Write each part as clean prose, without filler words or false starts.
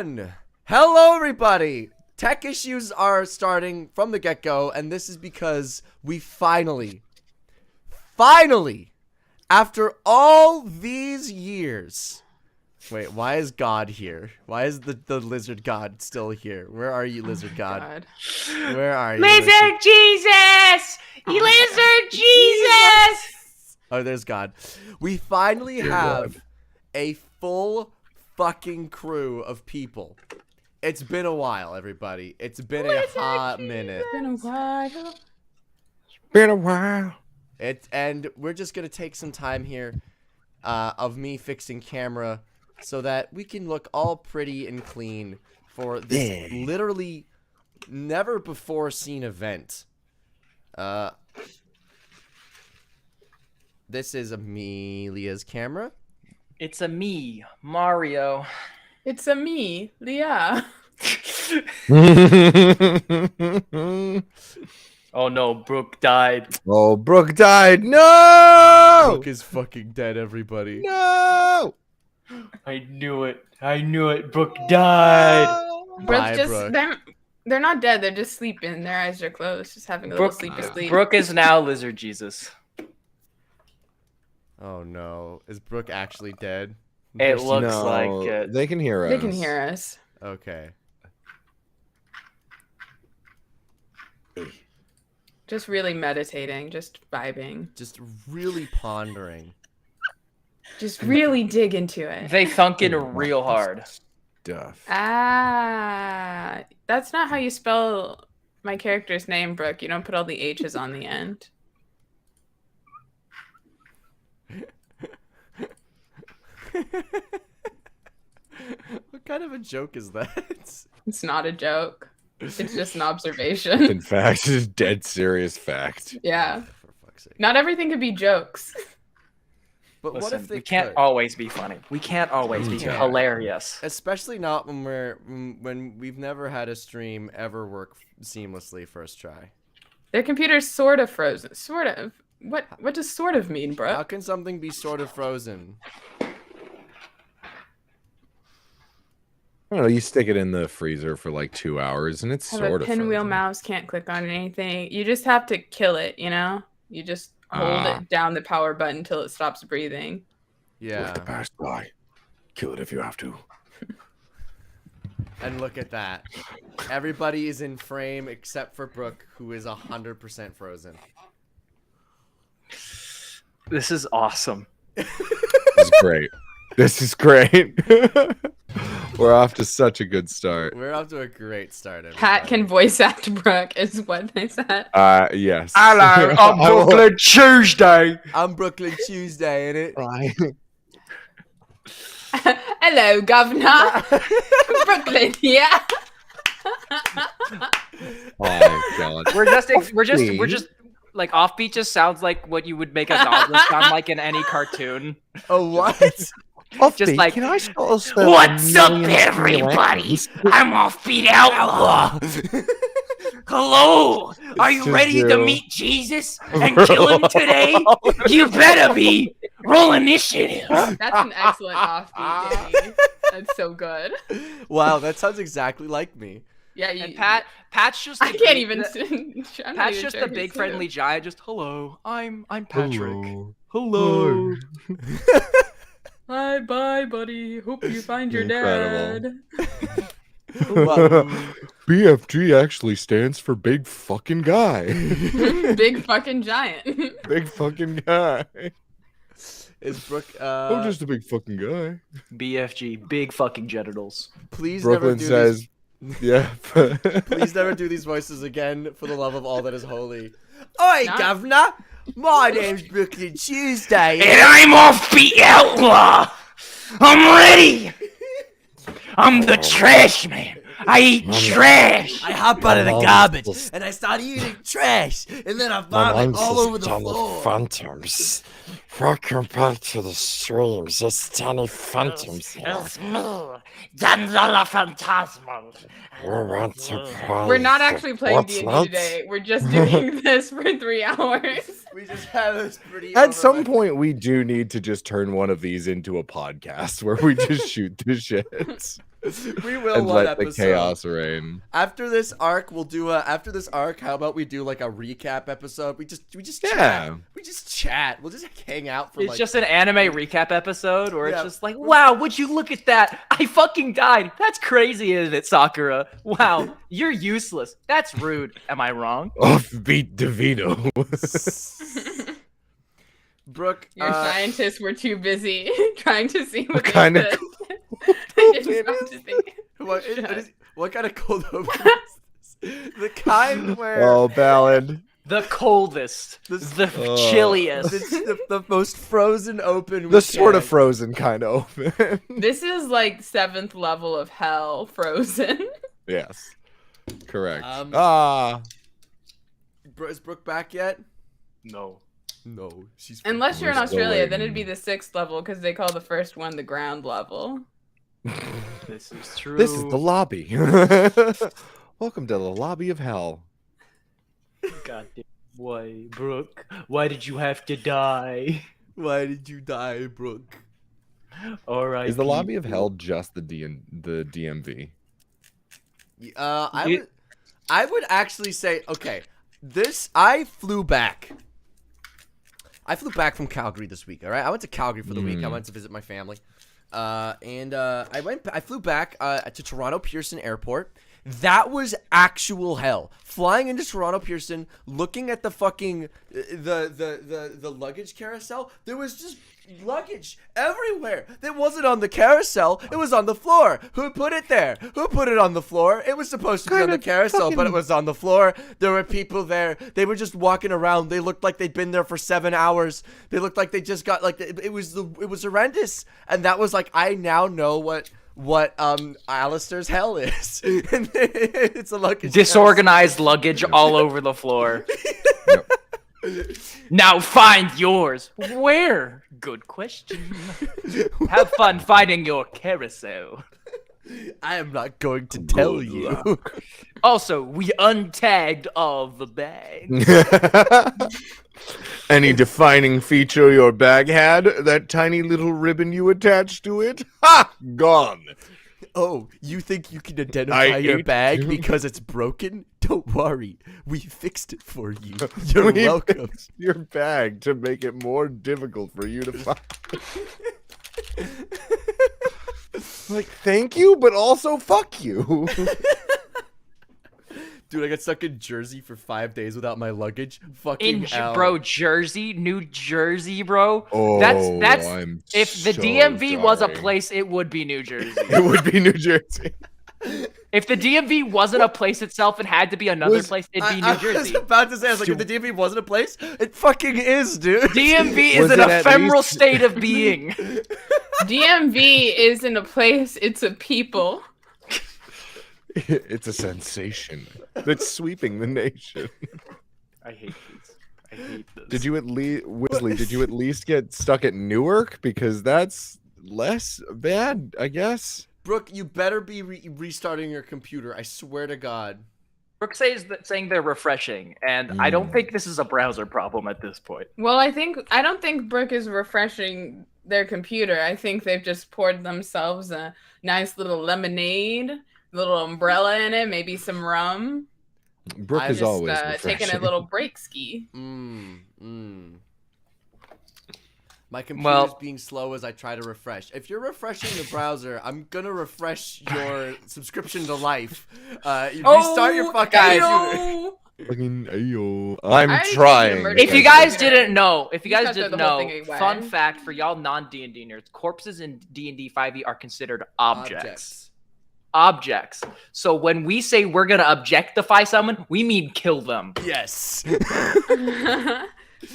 1. Hello, everybody. Tech issues are starting from the get-go, and this is because we finally, after all these years... Wait, why is God here? Why is the lizard god still here? Where are you, lizard god? Where are you? Lizard Jesus! Lizard Jesus! Oh, there's God. We finally have a full fucking crew of people. It's been a while, everybody. It's been a hot minute. Been a while. Been a while. And we're just gonna take some time here of me fixing camera so that we can look all pretty and clean for this literally never before seen event. This is Amelia's camera. It's a me, Mario. It's a me, Leah. Oh no, Brooke died. Oh, Brooke died. No! Brooke is fucking dead, everybody. No! I knew it. Brooke died. Bye, Brooke's Brooke. they're not dead. They're just sleeping. Their eyes are closed, just having a little sleepy sleep. Brooke is now Lizard Jesus. Oh no. Is Brooke actually dead? It looks No, like it. they can hear us. They can hear us. Okay. Just really meditating, just vibing, Just really pondering. just really dig into it. They thunk in real hard. Stuff. Ah, that's not how you spell my character's name, Brooke. You don't put all the H's on the end. What kind of a joke is that? It's not a joke. It's just an observation. In fact, it's a dead serious fact. Yeah. For fuck's sake. Not everything could be jokes. But what Listen, if they we can't could? always be funny. We can't always be Yeah. hilarious. Especially not when we've never had a stream ever work seamlessly first try. Their computer's sort of frozen. Sort of. What does sort of mean, How bro? can something be sort of frozen? I don't know, you stick it in the freezer for like 2 hours and it's Have sort a of pinwheel frozen. mouse, can't click on anything. You just have to kill it, you know? You just hold it down the power button until it stops breathing. Yeah. Past guy. Kill it if you have to. And look at that. Everybody is in frame except for Brooke, who is 100% frozen. This is awesome. This is great. This is great. We're off to such a good start. We're off to a great start. Pat can voice act Brooke, is what they said. Yes. Hello, on Brooklyn Tuesday. I'm Brooklyn Tuesday, innit? Hello, Governor. Brooklyn, yeah. Oh my god. We're just like offbeat. Just sounds like what you would make a goblin sound like in any cartoon. Oh, what? Just like, can I what's up, everybody? I'm Offbeat Outlaw. Hello, are you ready to meet Jesus and kill him today? You better be. Roll initiative. That's an excellent offbeat, Danny. That's so good. Wow, that sounds exactly like me. Yeah, And Pat's just. I can't even. I'm not Pat's even just sure a big who's friendly who. giant. Just hello, I'm Patrick. Hello. Bye, bye, buddy. Hope you find your Incredible. dad. Wow. BFG actually stands for big fucking guy. Big fucking giant. Big fucking guy. Is Brooke, I'm just a big fucking guy. BFG, big fucking genitals. please Brooklyn never do says, yeah. Please never do these voices again, for the love of all that is holy. Oi, Not- Governor! My name's Brooklyn Tuesday. And I'm Offbeat Outlaw. I'm ready. I'm the trash man. I eat trash. I hop out of the garbage, and I start eating trash, and then I vomit all over the floor. Phantoms. Welcome back to the streams. It's Danny Phantoms here. It's me, Daniela Phantasmal. We want to play. We're not actually playing What's D&D that? today. We're just doing this for 3 hours. We just have this pretty. At some point, we do need to just turn one of these into a podcast where we just shoot the shit. We will and one let the episode. chaos reign. After this arc, we'll do after this arc, how about we do like a recap episode? We just Yeah. chat. We just chat. We'll just hang out for It's like just an anime recap episode where Yeah. it's just like, wow, would you look at that? I fucking died. That's crazy, isn't it, Sakura? Wow, you're useless. That's rude. Am I wrong? Offbeat DeVito. Brooke. Your scientists were too busy trying to see what they kind of could. They didn't stop to think. What kind of cold open is this? The kind where Oh, ballad. The coldest, the chilliest. it's the most frozen open. we The sort of can. frozen kind of open. This is like 7th level of hell frozen. Yes. Correct. Is Brooke back yet? No. No, she's. Unless you're in We're still Australia, then it'd waiting. be the 6th level because they call the first one the ground level. This is true. This is the lobby. Welcome to the lobby of hell. Goddamn. Why, Brooke? Why did you have to die? Why did you die, Brooke? All right. Is the lobby of hell just the DMV? I would actually say, okay, I flew back. I flew back from Calgary this week. All right, I went to Calgary for the week. I went to visit my family, and I flew back to Toronto Pearson Airport. That was actual hell. Flying into Toronto Pearson, looking at the fucking the luggage carousel. There was just luggage everywhere. It wasn't on the carousel. It was on the floor. Who put it there? Who put it on the floor? It was supposed to be on the carousel, but it was on the floor. There were people there. They were just walking around. They looked like they'd been there for 7 hours. They looked like they just got like it was horrendous. And that was like, I now know what Alistair's hell is. It's a luggage Disorganized luggage all over the floor. Yep. Now find yours. Where? Good question. Have fun finding your carousel. I am not going to tell you. Also, we untagged all the bags. Any defining feature your bag had? That tiny little ribbon you attached to it? Ha! Gone. Oh, you think you can identify your ate bag you. because it's broken? Don't worry. We fixed it for you. You're We welcome. fixed your bag to make it more difficult for you to find. Like, thank you, but also fuck you. Dude, I got stuck in Jersey for 5 days without my luggage. Fucking hell. Bro, Jersey, New Jersey, bro. Oh, that's I'm if the so DMV was a sorry. place, it would be New Jersey. It would be New Jersey. If the DMV wasn't a place itself and had to be another place, it'd be New I was Jersey. about to say, I was like, if the DMV wasn't a place, it fucking is, dude. DMV is Was an it at ephemeral least- state of being. DMV isn't a place, it's a people. It's a sensation that's sweeping the nation. I hate this. I hate this. Did you at least, Weasley? Did you at least get stuck at Newark? Because that's less bad, I guess. Brooke, you better be restarting your computer. I swear to God. Brooke saying they're refreshing, and I don't think this is a browser problem at this point. Well, I don't think Brooke is refreshing their computer. I think they've just poured themselves a nice little lemonade, little umbrella in it, maybe some rum. Brooke I is just, always Taking a refreshing. little break ski. My computer's Well- being slow as I try to refresh. If you're refreshing the browser, I'm gonna refresh your subscription to life. Restart your fucking computer. Ayo! Fucking ayo. I'm I just trying. remembered If you guys didn't know, You just throw the whole thing away. fun fact for y'all non-D&D nerds, corpses in D&D 5e are considered objects. Objects. So when we say we're gonna objectify someone, we mean kill them. Yes.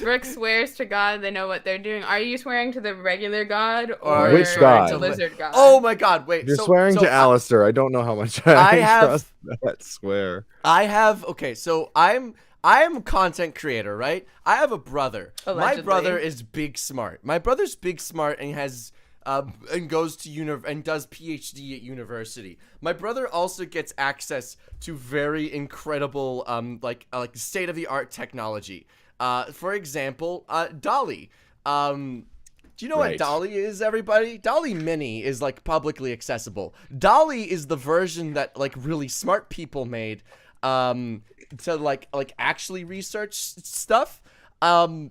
Brooke swears to God they know what they're doing. Are you swearing to the regular God Or or Which God? the lizard God? Oh my God! Wait. You're so, swearing so to Alistair. I don't know how much I I have- trust that swear. I have. Okay, so I'm a content creator, right? I have a brother. My Allegedly. brother is big smart. My brother's big smart and has and goes to and does PhD at university. My brother also gets access to very incredible like state of the art technology. For example, Dolly. Do you know what Right. Dolly is, everybody? Dolly Mini is like publicly accessible. Dolly is the version that like really smart people made to like actually research stuff. And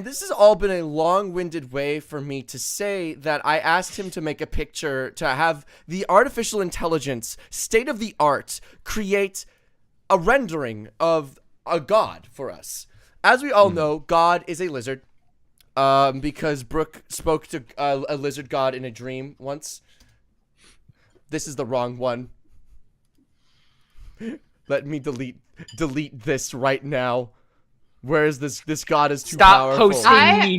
this has all been a long-winded way for me to say that I asked him to make a picture, to have the artificial intelligence, state-of-the-art, create a rendering of a god for us. As we all know, God is a lizard, because Brooke spoke to a lizard god in a dream once. This is the wrong one. Let me delete this right now. Where is this god is too Stop powerful. posting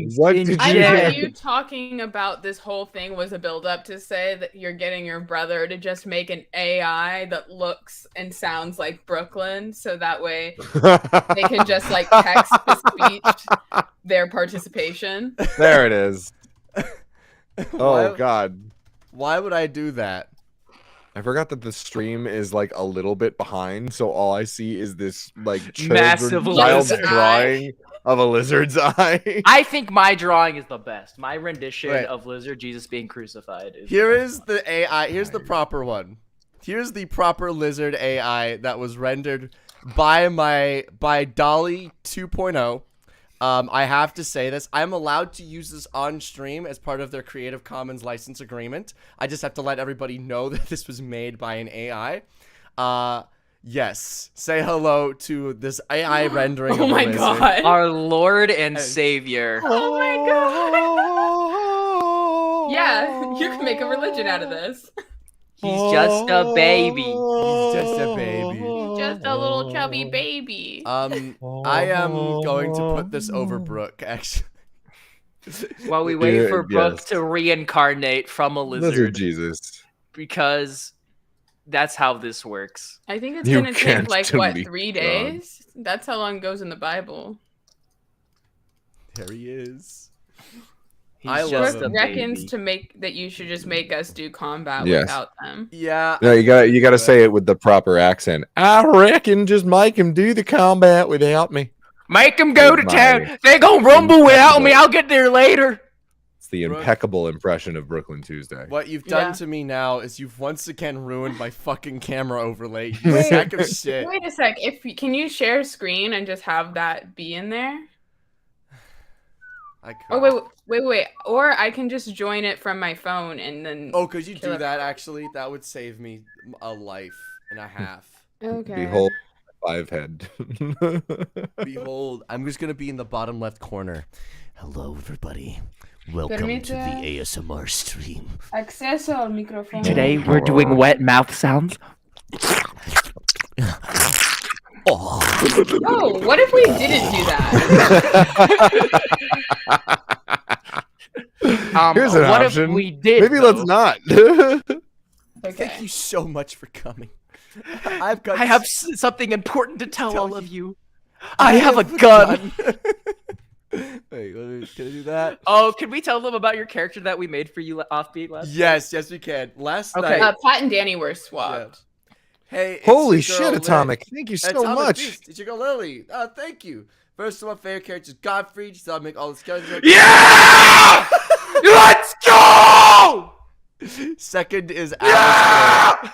memes. What in did I you chat. thought you talking about this whole thing was a build-up to say that you're getting your brother to just make an AI that looks and sounds like Brooklyn, so that way they can just like text to speech their participation. There it is. Why- Oh God. Why would I do that? I forgot that the stream is like a little bit behind, so all I see is this like Massive child's lizard drawing of a lizard's eye. I think my drawing is the best. My rendition Wait. of Lizard Jesus being crucified is. Here is the AI. Here's the proper one. Here's the proper lizard AI that was rendered by Dolly 2.0. I have to say this. I'm allowed to use this on stream as part of their Creative Commons license agreement. I just have to let everybody know that this was made by an AI. Yes. Say hello to this AI rendering Oh of a my lizard. god. Our Lord and Savior. Oh my god. Yeah, you can make a religion out of this. He's just a baby. He's just a baby. He's just a little chubby baby. I am going to put this over Brooke, actually. While we wait for Brooke Yes. to reincarnate from a Lizard Jesus. because that's how this works. I think it's You gonna take can't like what, delete 3 God. days? That's how long it goes in the Bible. There he is. He's I love just him. a Brooke reckons baby. to make that you should just make us do combat Yes. without them. Yeah. No, you gotta say it with the proper accent. I reckon just make him do the combat without me. Make them go to My town. They gonna rumble without me. I'll get there later. It's the Brooke. impeccable impression of Brooklyn Tuesday. What you've done Yeah. to me now is you've once again ruined my fucking camera overlay. You sack of shit. Wait a sec. Can you share screen and just have that be in there? I could. Oh wait. Or I can just join it from my phone and then. Oh, could you Kill do it. that, actually? That would save me a life and a half. Okay. Behold, 5 head. Behold, I'm just going to be in the bottom left corner. Hello, everybody. Welcome to the Permite- ASMR stream. Acceso al micrófono. Today we're doing wet mouth sounds. Oh, what if we didn't do that? Here's an what option. if we did? Maybe though? let's not. Thank Okay. you so much for coming. I've got I have something important to tell all of you. I I have a gun. Wait, can I do that? Oh, can we tell them about your character that we made for you offbeat last? Yes, we can. Last Okay. night. Pat and Danny were swapped. Hey, it's Holy your shit, girl, Atomic. Thank you so Atomic much. Beast, it's your girl Lily. Oh, thank you. First of all, favorite character is Godfrey. Just thought I'd make all the skeleton. Yeah! Let's go! Second is Alistair.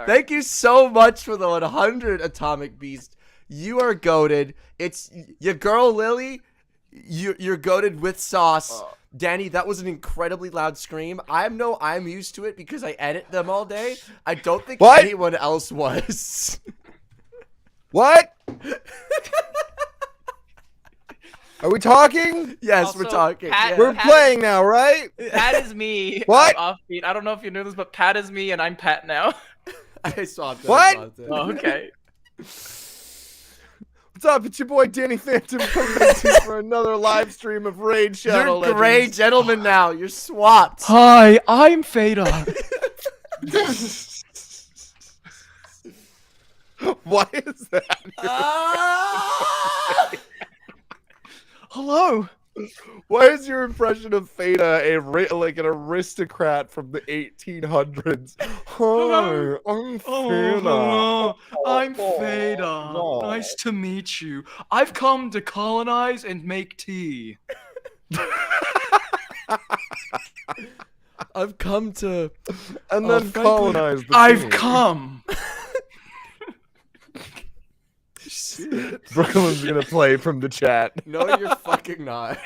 Thank you so much for the 100 Atomic Beast. You are goated. It's your girl Lily. You're goated with sauce. Danny, that was an incredibly loud scream. I'm used to it because I edit them all day. I don't think What? anyone else was. What? Are we talking? Yes, we're Also, talking. Pat- yeah. We're Pat- playing now, right? Pat is me. What? Offbeat. I don't know if you knew this, but Pat is me, and I'm Pat now. I swapped it. What? I swapped it. Oh, okay. What's up? It's your boy Danny Phantom coming at you for another live stream of Raid Shadow You're gray Legends. gentlemen now. You're swapped. Hi, I'm Fada. What is that? Ah! Hello. Why is your impression of Fada like an aristocrat from the 1800s? Hi, I'm Fada. I'm Oh, Fada. no. Nice to meet you. I've come to colonize and make tea. I've come to. And Oh, then frankly, colonize the I've team. come. Brooklyn's gonna play from the chat. No, you're fucking not.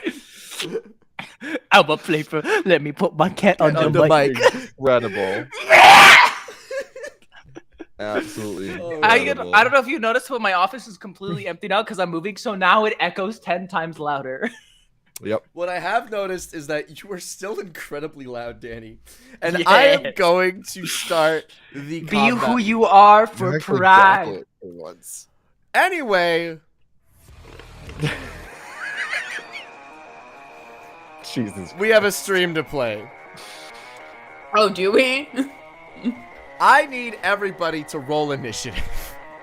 I'm a play for. Let me put my cat on on the the mic. mic. Incredible. Absolutely. Oh, incredible. I don't know if you noticed, but my office is completely empty now because I'm moving. So now it echoes 10 times louder. Yep. What I have noticed is that you are still incredibly loud, Danny. And Yes. I am going to start the Be combat. who you are You're for actually pride. chocolate for once. Anyway, Jesus. we have a stream to play. Oh, do we? I need everybody to roll initiative.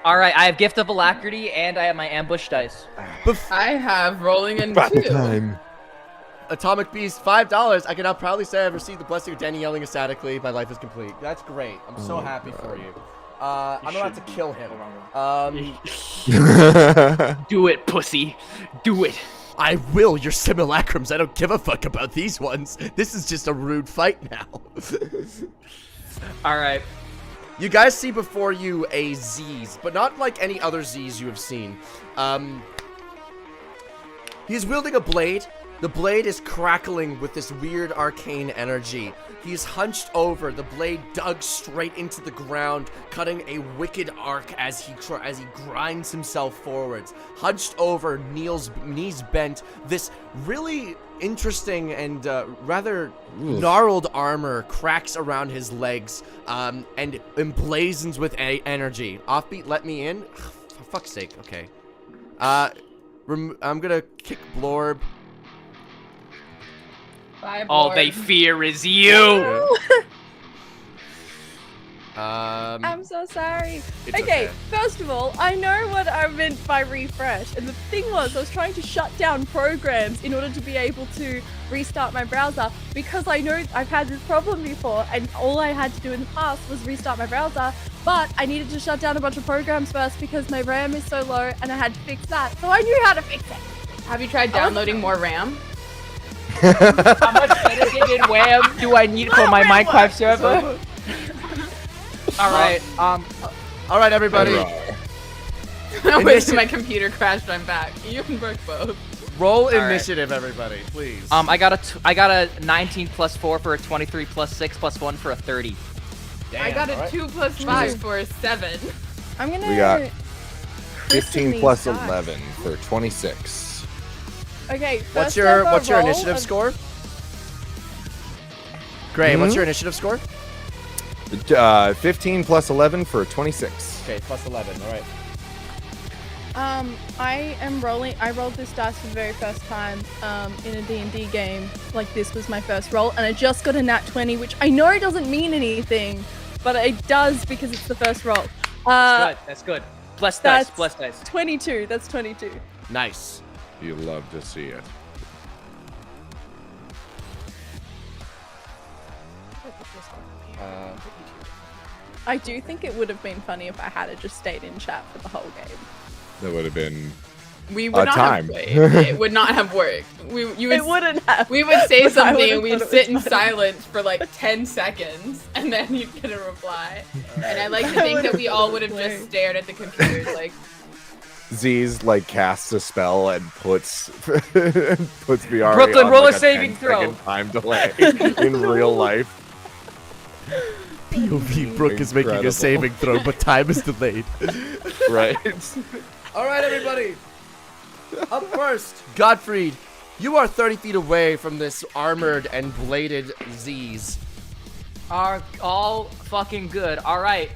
All right, I have Gift of Alacrity and I have my ambush dice. I have rolling in Battle 2. time. Atomic Beast, $5. I can now proudly say I've received the blessing of Danny yelling ecstatically. My life is complete. That's great. I'm so happy for you. I'm about to kill him. Do it, pussy. Do it. I will, your simulacrums. I don't give a fuck about these ones. This is just a rude fight now. All right. You guys see before you a Z's, but not like any other Z's you have seen. He's wielding a blade. The blade is crackling with this weird arcane energy. He's hunched over, the blade dug straight into the ground, cutting a wicked arc as he grinds himself forwards. Hunched over, knees bent, this really interesting and rather gnarled armor cracks around his legs and emblazons with energy. Offbeat, let me in. For fuck's sake, okay. I'm gonna kick Blorb. All they fear is you. I'm so sorry. It's Okay, first of all, I know what I meant by refresh. And the thing was, I was trying to shut down programs in order to be able to restart my browser because I know I've had this problem before and all I had to do in the past was restart my browser. But I needed to shut down a bunch of programs first because my RAM is so low and I had to fix that. So I knew how to fix it. Have you tried downloading more RAM? How much dedicated RAM do I need for my Minecraft server? All right. All right, everybody. I wish my computer crashed. I'm back. You can work both. Roll right. initiative, everybody, please. I got a 19 plus 4 for a 23 plus 6 plus 1 for a 30. I got a 2 plus 5 for a 7. I'm gonna. We got christen 15 these plus dice. 11 for 26. Okay, what's first your ever roll initiative of- score? Gray, what's your initiative score? 15 plus 11 for 26. Okay, plus 11. All right. I am rolling. I rolled this dice for the very first time in a D&D game. Like, this was my first roll, and I just got a nat 20, which I know doesn't mean anything, but it does because it's the first roll. That's good. Bless dice. Bless dice. 22. That's 22. Nice. You love to see it. I do think it would have been funny if I had just stayed in chat for the whole game. That would have been. We would not time. have played. It would not have worked. It wouldn't have. We would say But I something would've and we'd thought it sit was in funny. silence for like 10 seconds and then you'd get a reply. And I like to think that we all would have just stared at the computers like, Z's like casts a spell and puts VR Brooklyn, on, roll like, a saving 10-second throw. time delay in real life. POV Brooke is making Incredible. a saving throw, but time is delayed. Right. All right, everybody. Up first, Godfrey. You are 30 feet away from this armored and bladed Z's. Are all fucking good. All right.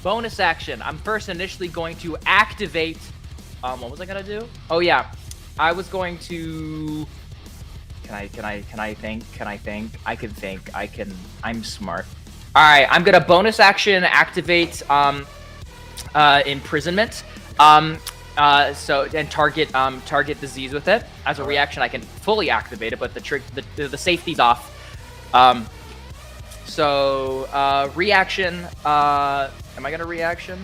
Bonus action. I'm first initially going to activate. What was I gonna do? Oh yeah, I was going to. Can I think? I can think. I'm smart. All right. I'm gonna bonus action activate imprisonment. So and target disease with it. As a reaction, I can fully activate it, but the safety's off. So reaction. Am I gonna reaction?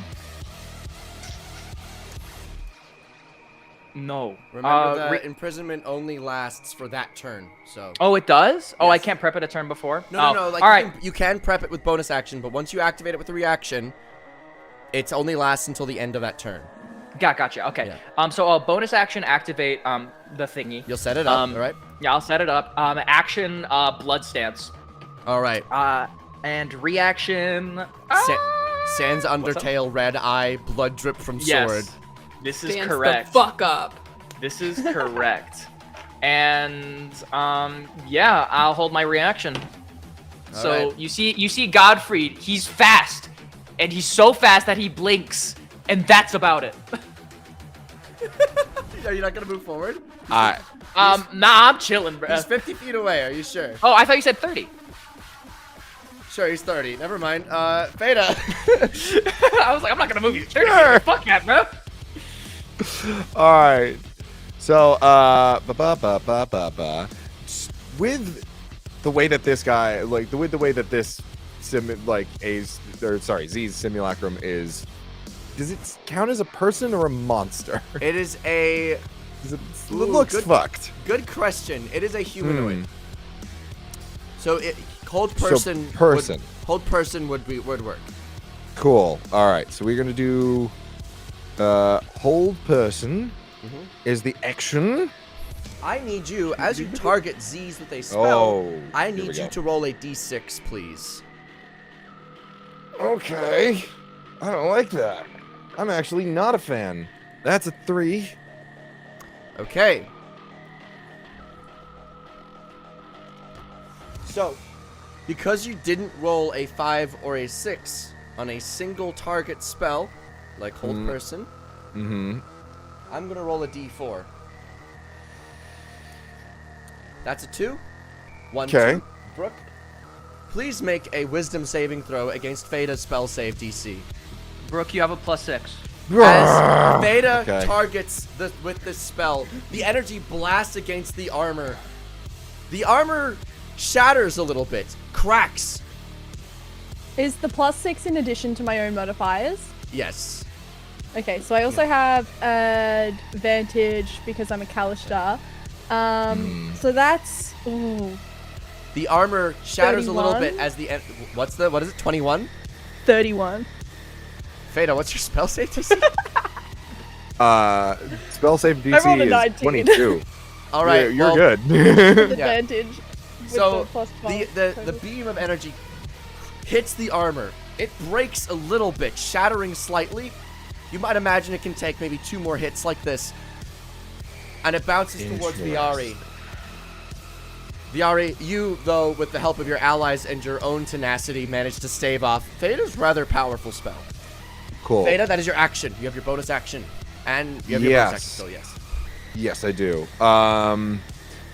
No. Remember that imprisonment only lasts for that turn. So. Oh, it does? Oh, I Yes. can't prep it a turn before? No. Like all right. you can prep it with bonus action, but once you activate it with a reaction, it only lasts until the end of that turn. Gotcha. Okay. Yeah. So bonus action activate the thingy. You'll set it up, all right? Yeah, I'll set it up. Action blood stance. All right. And reaction. Sans Undertale, red eye, blood drip from sword. This is Dance correct. the fuck up. This is correct. And yeah, I'll hold my reaction. So right. you see Godfrey, he's fast. And he's so fast that he blinks. And that's about it. Are you not gonna move forward? Nah, I'm chilling, bro. He's 50 feet away. Are you sure? Oh, I thought you said 30. Sure, he's 30. Never mind. Feta. I was like, I'm not gonna move you 30. Fuck that, bro. All right. So, with the way that this guy, like, the way that this Z's simulacrum is, does it count as a person or a monster? It is a. It looks fucked. Good question. It is a humanoid. So hold So person. person. Hold person would work. Cool. All right. So we're gonna do hold person is the action. I need you, as you target Z's with a spell, Oh, I here we need you go. to roll a d6, please. Okay. I don't like that. I'm actually not a fan. That's a 3. Okay. So, because you didn't roll a 5 or a 6 on a single target spell, like hold person, I'm gonna roll a d4. That's a 2. 1, 'Kay. 2. Brooke, please make a wisdom saving throw against Feta's spell save DC. Brooke, you have a +6. As Theta Okay. targets with this spell, the energy blasts against the armor. The armor shatters a little bit, cracks. Is the +6 in addition to my own modifiers? Yes. Okay, so I also have advantage because I'm a Kalishtar. So that's The armor shatters a little 31. bit as the what is it? 21? 31. Theta, what's your spell save DC? Spell save I rolled a DC is 19. 22. All right, You're well, good. Advantage. With So the +12. the beam of energy hits the armor. It breaks a little bit, shattering slightly. You might imagine it can take maybe 2 more hits like this. And it bounces towards Viari. Viari, you, though, with the help of your allies and your own tenacity, managed to stave off Theta's rather powerful spell. Cool. Theta, that is your action. You have your bonus action. And you have your bonus action still, yes. Yes, I do.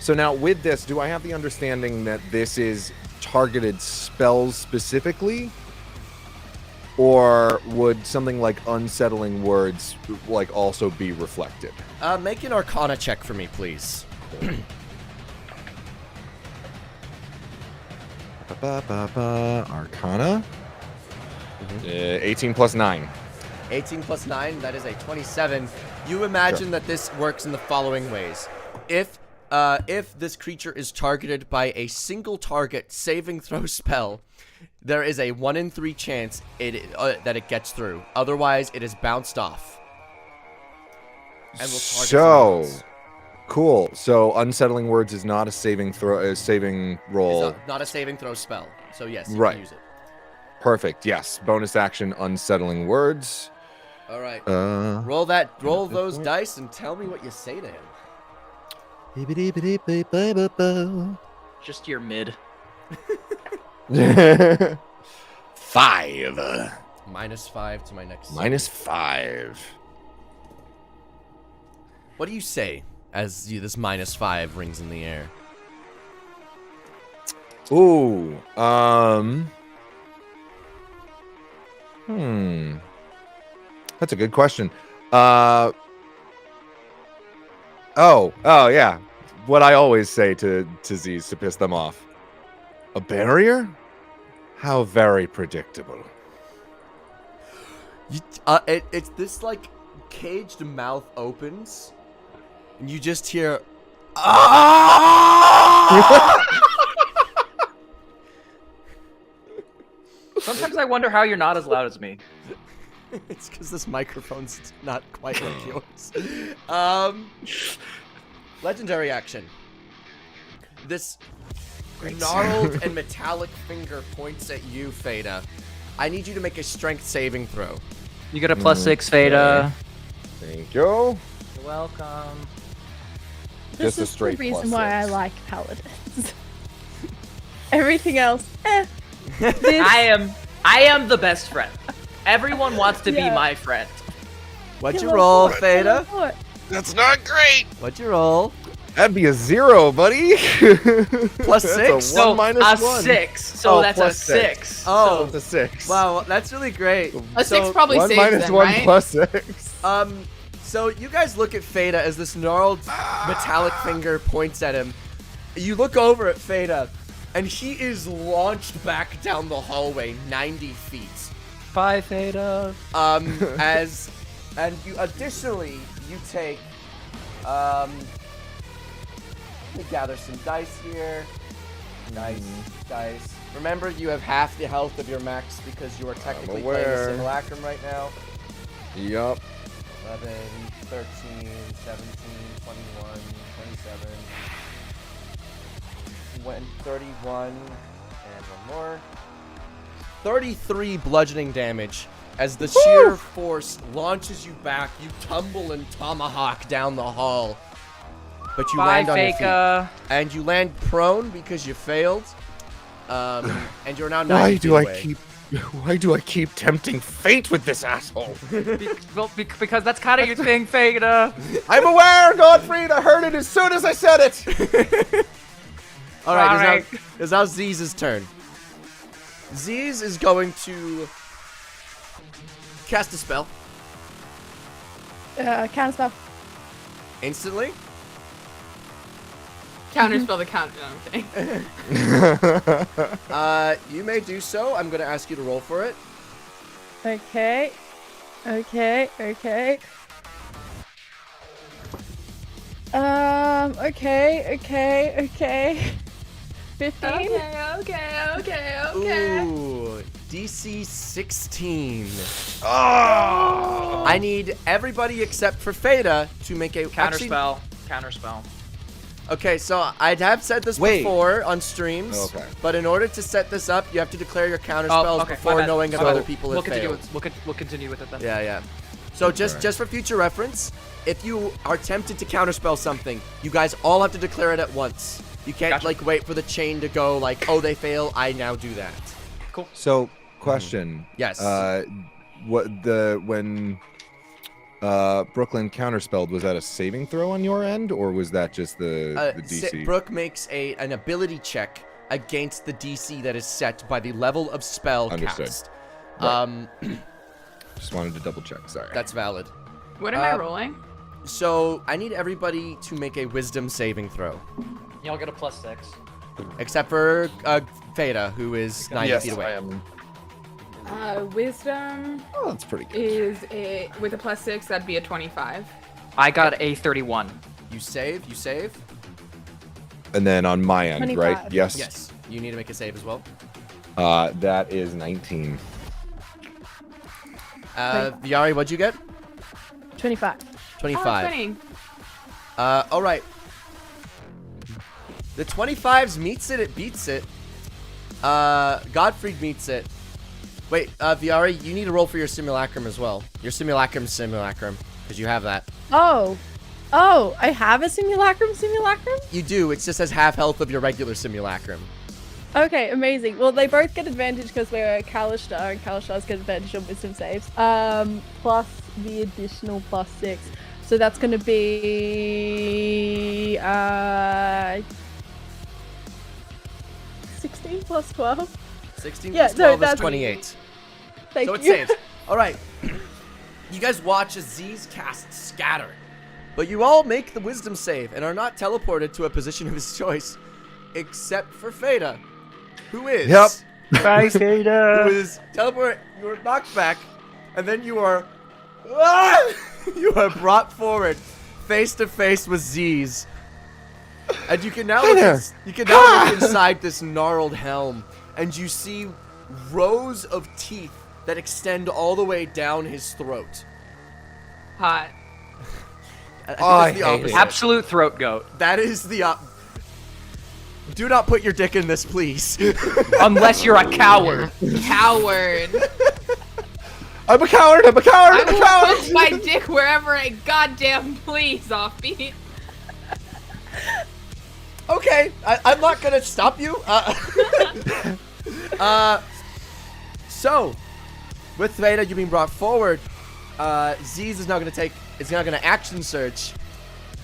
So now with this, do I have the understanding that this is targeted spells specifically? Or would something like unsettling words like also be reflected? Make an Arcana check for me, please. Arcana? 18 plus 9. 18 plus 9, that is a 27. You imagine that this works in the following ways. If this creature is targeted by a single target saving throw spell, there is a 1 in 3 chance that it gets through. Otherwise, it is bounced off. And will target someone else. Cool. So unsettling words is not a saving roll. It's not a saving throw spell. So yes, you Right. can use it. Perfect. Yes. Bonus action unsettling words. All right. Uh Roll those dice and tell me what you say to him. Just your mid. 5. -5 to my next. -5. What do you say as this -5 rings in the air? Ooh. That's a good question. Oh, yeah. What I always say to Z's to piss them off. A barrier? How very predictable. It's this like caged mouth opens, and you just hear, "Ah!" Sometimes I wonder how you're not as loud as me. It's because this microphone's not quite like yours. Legendary action. This gnarled and metallic finger points at you, Fada. I need you to make a strength saving throw. You get a +6, Fada. Thank you. You're welcome. This Just a is straight the reason +6. why I like paladins. Everything else, This, I am the best friend. Everyone wants to be Yeah. my friend. What'd you Kill roll, a fort, Fada? kill a fort. That's not great. What'd you roll? That'd be a 0, buddy. Plus That's 6? A 1 So minus a 1. 6. So Oh, that's a plus 6. Oh, It's a 6. wow, that's really great. A 6 probably 1 saves minus them, 1 right? plus 6. So you guys look at Fada as this gnarled metallic finger points at him. You look over at Fada, and he is launched back down the hallway 90 feet. Bye, Fada. And you additionally you take let me gather some dice here. Dice. Remember, you have half the health of your max because you are technically playing the aware. simulacrum right now. Yup. 11, 13, 17, 21, 27, 31, and one more. 33 bludgeoning damage as the sheer force launches you back. You tumble and tomahawk down the hall, but you Bye, land on your Faka. feet. And you land prone because you failed. And you're now 90 Why feet do I away. keep tempting fate with this asshole? Because that's kind of your thing, Fada. I'm aware, Godfrey. I heard it as soon as I said it. All right, Alright. it's now Z's turn. Z's is going to cast a spell Counterspell. instantly. Counterspell the counter. No, I'm kidding. You may do so. I'm going to ask you to roll for it. Okay. 15. Okay. Ooh, DC 16. Oh. I need everybody except for Fada to make a Counterspell. Okay, so I have said this Wait. before on streams. Okay. But in order to set this up, you have to declare your counterspells before knowing if other people have failed. We'll continue with it then. Yeah. So just Alright. just for future reference, if you are tempted to counterspell something, you guys all have to declare it at once. You can't Gotcha. like wait for the chain to go like, oh, they fail, I now do that. So, question. Yes. When Brooklyn counterspelled, was that a saving throw on your end, or was that just the DC? Brooke makes an ability check against the DC that is set by the level of spell Understood. cast. Right. Just wanted to double check. Sorry. That's valid. What am I rolling? So I need everybody to make a wisdom saving throw, Y'all get a +6. except for Fada, who is 90 feet away. I am. Wisdom Oh, that's pretty good. is with a +6. That'd be a 25. I got a 31. You save. And then on my end, 25. right? Yes. Yes. You need to make a save as well. That is 19. Viari, what'd you get? 25. 25. Oh, 20. All right. The 25s meets it. It beats it. Godfrey meets it. Wait, Viari, you need to roll for your simulacrum as well. Your simulacrum, because you have that. Oh, I have a simulacrum. You do. It just has half health of your regular simulacrum. Okay, amazing. Well, they both get advantage because we're Kalistar, and Kalistars get advantage on wisdom saves. Plus the additional +6. So that's going to be 16 plus 12. 16 Yeah, plus no, 12 is that's- 28. Thank So it you. saves. All right. You guys watch as Z's cast Scatter. But you all make the wisdom save and are not teleported to a position of his choice. Except for Fada. Who is? Yep. Bye, Fada. Who is teleported. You are knocked back. And then you are... Ah! You are brought forward face to face with Z's. And you can now look inside this gnarled helm, and you see rows of teeth that extend all the way down his throat. Hot. I think I that's the hate it. opposite. Absolute throat goat. That is the Do not put your dick in this, please. Unless you're a coward. Coward. I'm a coward. I'm a coward. I I'm a will coward. put my dick wherever I goddamn please, Offbeat. Okay, I'm not gonna stop you. So, with Theta, you being brought forward, Z's is now gonna action search,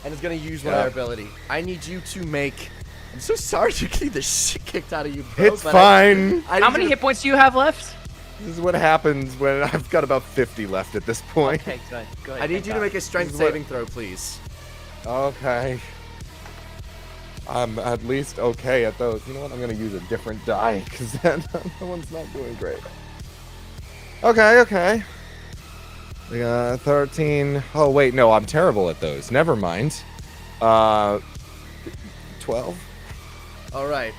and is gonna use one of their ability. I need you to make. I'm so sorry you're getting the shit kicked out of you, bro. It's but fine. I How need many you hit points do you have left? This is what happens when I've got about 50 left at this point. Okay, good. Good. I need you to make a strength This is what- saving throw, please. Okay. I'm at least okay at those. You know what? I'm gonna use a different die because that one's not doing great. Okay. We got 13. Oh wait, no, I'm terrible at those. Never mind. 12. All right.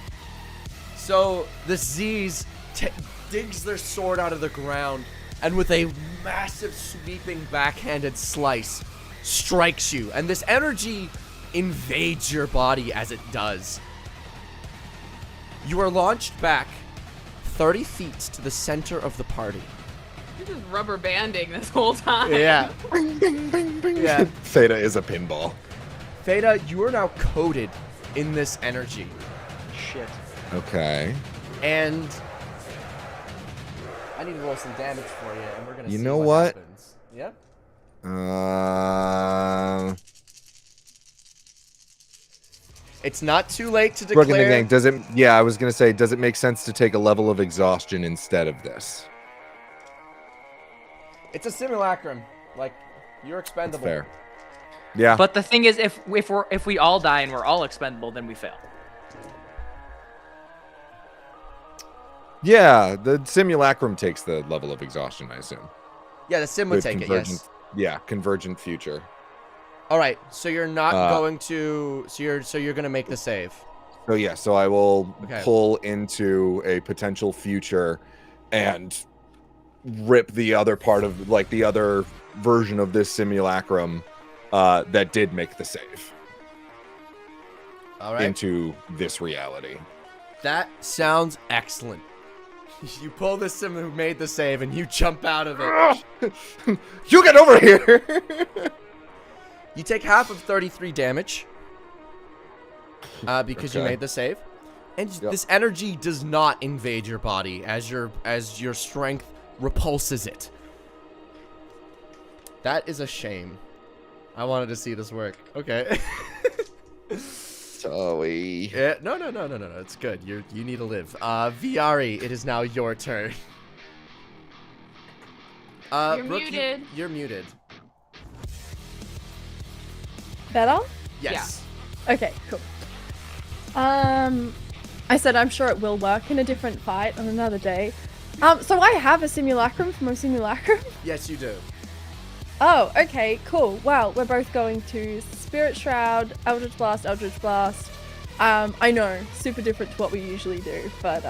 So the Z's digs their sword out of the ground, and with a massive sweeping backhanded slice, strikes you. And this energy invades your body as it does. You are launched back 30 feet to the center of the party. You're just rubber banding this whole time. Yeah. Bing, bing, bing, bing. Yeah. Theta is a pinball. Theta, you are now coated in this energy. Shit. Okay. And I need to roll some damage for you, and we're gonna You see know what what? happens. Yep. It's not too late to Brooke and the declare. gang, does it? Yeah, I was gonna say, does it make sense to take a level of exhaustion instead of this? It's a simulacrum. Like, you're That's expendable. fair. Yeah. But the thing is, if we all die and we're all expendable, then we fail. Yeah, the simulacrum takes the level of exhaustion, I assume. Yeah, the sim would With take it, convergent- yes. Yeah, convergent future. All right, so you're not going to. So you're gonna make the save. So yeah, so I will Okay. pull into a potential future and rip the other part of, like, the other version of this simulacrum that did make the save All right. into this reality. That sounds excellent. You pull the sim who made the save, and you jump out of it. You get over here! You take half of 33 damage because you Okay. made the save, and Yep. this energy does not invade your body as your strength repulses it. That is a shame. I wanted to see this work. Okay. Sorry. Yeah, no. It's good. You need to live. Viari, it is now your turn. You're Brooke, muted. You're muted. Better? Yes. Okay, cool. I said I'm sure it will work in a different fight on another day. So I have a simulacrum for my simulacrum. Yes, you do. Oh, okay, cool. Well, we're both going to Spirit Shroud, Eldritch Blast, Eldritch Blast. I know, super different to what we usually do, but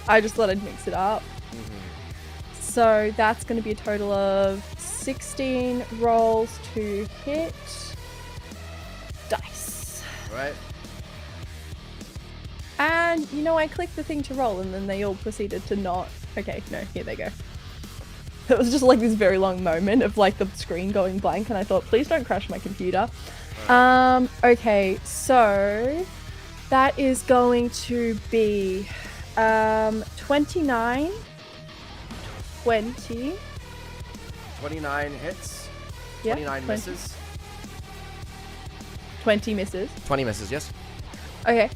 I just thought I'd mix it up. So that's going to be a total of 16 rolls to hit. Dice. Right. And, you know, I clicked the thing to roll and then they all proceeded to not. Okay, no, here they go. It was just like this very long moment of like the screen going blank and I thought, please don't crash my computer. Okay, so that is going to be 29, 20. 29 hits. Yeah, 29 20. misses. 20 misses. 20 misses, yes. Okay.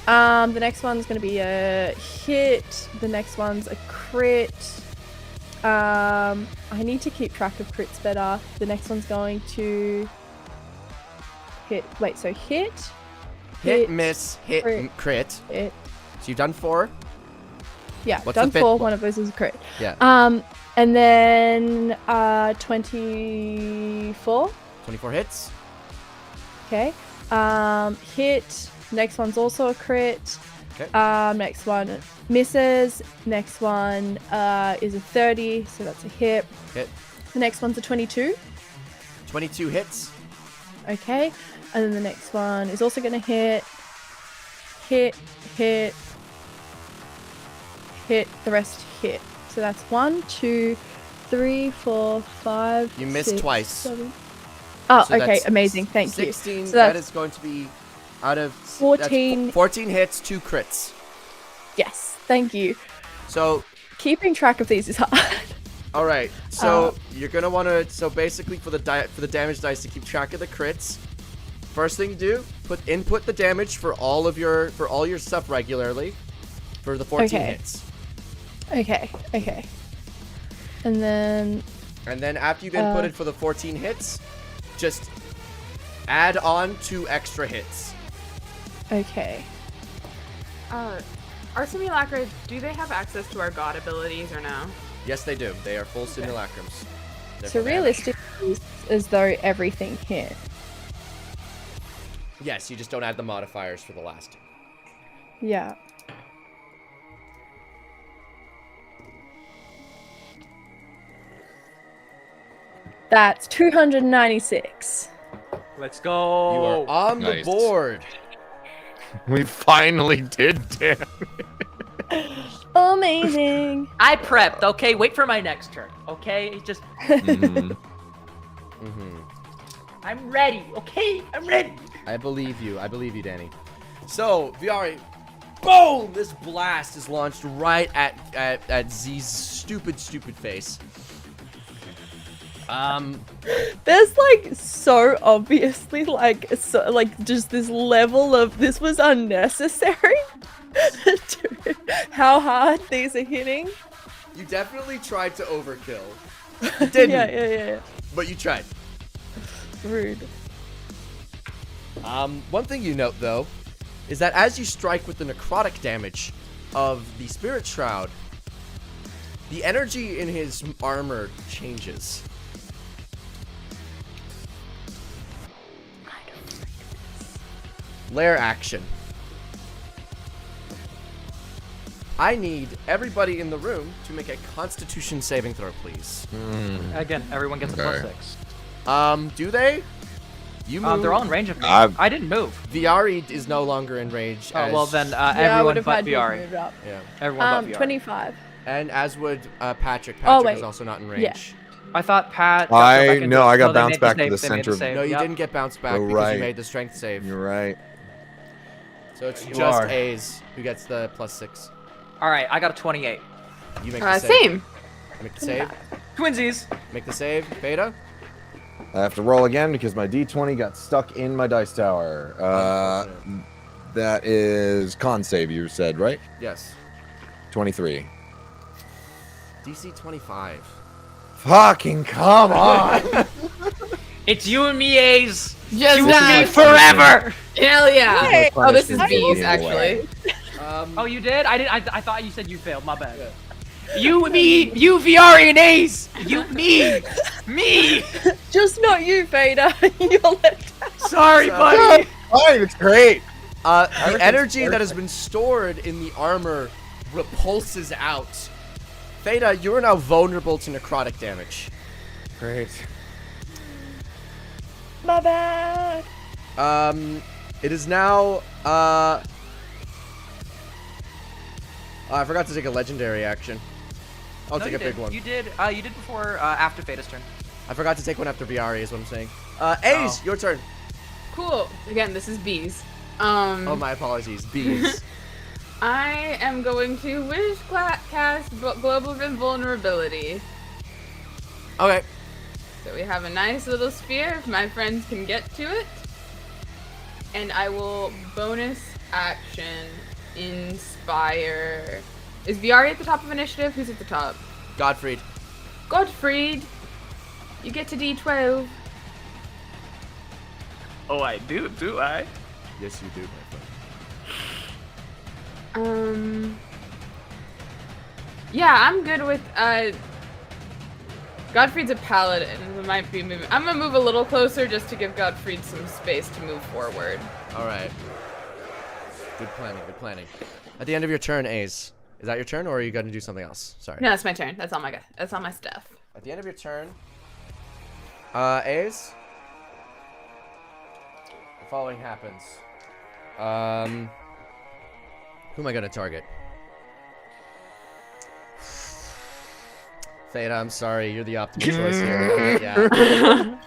The next one's gonna be a hit. The next one's a crit. I need to keep track of crits better. The next one's going to hit. Wait, so hit, Hit, miss, hit, crit. crit. hit. So you've done 4. Yeah, What's done the fifth 4. one? One of those is a crit. Yeah. And then 24. 24 hits. Okay. Hit. Next one's also a crit. Okay. Next one misses. Next one is a 30, so that's a hit. Hit. The next one's a 22. 22 hits. Okay. And then the next one is also going to hit. Hit. Hit. Hit. The rest hit. So that's 1, 2, 3, 4, 5. You missed 6, twice. 7. Oh, So okay. that's Amazing. Thank 16, you. So that that's is going to be out of 14. 14 hits, 2 crits. Yes. Thank you. So, Keeping track of these is hard. all right. So you're gonna want to. So basically, for the damage dice to keep track of the crits, first thing to do, input the damage for all your stuff regularly, for the 14 Okay. hits. Okay. And then And then after you've inputted for the 14 hits, just add on 2 extra hits. okay. Our simulacra, do they have access to our god abilities or no? Yes, they do. They are full simulacrums. They're So for damage. realistically, it's as though everything hit. Yes, you just don't add the modifiers for the last 2. Yeah. That's 296. Let's You go. are on the Nice. board. We finally did damage. Amazing. I prepped. Okay, wait for my next turn. Okay, just Mhm. I'm ready. Okay, I'm ready. I believe you. I believe you, Danny. So, Viari, boom! This blast is launched right at Z's stupid face. There's like so obviously like just this level of this was unnecessary. Dude, how hard these are hitting. You definitely tried to overkill. You didn't, Yeah. but you tried. Rude. One thing you note, though, is that as you strike with the necrotic damage of the Spirit Shroud, the energy in his armor changes. Lair action. I need everybody in the room to make a Constitution saving throw, please. Again, everyone gets a Okay. +6. Do they? You move. They're all in range of me. I've- I didn't move. Viari is no longer in range. Oh as- well, then Yeah, I everyone would have but had to have Viari. moved up. Yeah. Everyone but Viari. 25. And as would Patrick. Oh, Patrick is wait. also not in range. Yeah. I thought Pat. got I- back into- no, I got they bounced made back to save, the they made center of- save, No, you yep. didn't get bounced back You're because right. you made the strength save. You're right. So it's You just are. A's who gets the +6. All right, I got a 28. You make the save. Same. Make the save. Twinsies. Make the save. Beta. I have to roll again because my D20 got stuck in my dice tower. That is con save, you said, right? Yes. 23. DC 25. Fucking come on! It's you and me, A's. Just You die. and me forever. Hell yeah. Hey. Oh, this is Punishment bees, either actually. way. Oh, you did? I didn't. I thought you said you failed. My bad. You, me, you, Viari, and A's. You, me. Just not you, Vader. You're left out. Sorry, buddy. Fine, it's great. The energy that has been stored in the armor repulses out. Theta, you are now vulnerable to necrotic damage. Great. My bad. It is now, I forgot to take a legendary action. I'll No, take you a big did. one. You did. You did before after Fata's turn. I forgot to take one after Viari is what I'm saying. Ace, Oh. your turn. Cool. Again, this is bees. Oh, my apologies. Bees. I am going to wish cast global invulnerability. Okay. So we have a nice little sphere if my friends can get to it. And I will bonus action inspire. Is Viari at the top of initiative? Who's at the top? Godfrey. Godfrey. You get to D12. Oh, I do I? Yes, you do, my friend. Yeah, I'm good with Godfrey's a paladin. It might be moving. I'm gonna move a little closer just to give Godfrey some space to move forward. All right. Good planning. Good planning. At the end of your turn, Ace. Is that your turn, or are you going to do something else? Sorry. No, that's my turn. That's all my That's all my stuff. At the end of your turn, Ace. The following happens. Who am I going to target? Theta, I'm sorry. You're the optimal choice here. Yeah.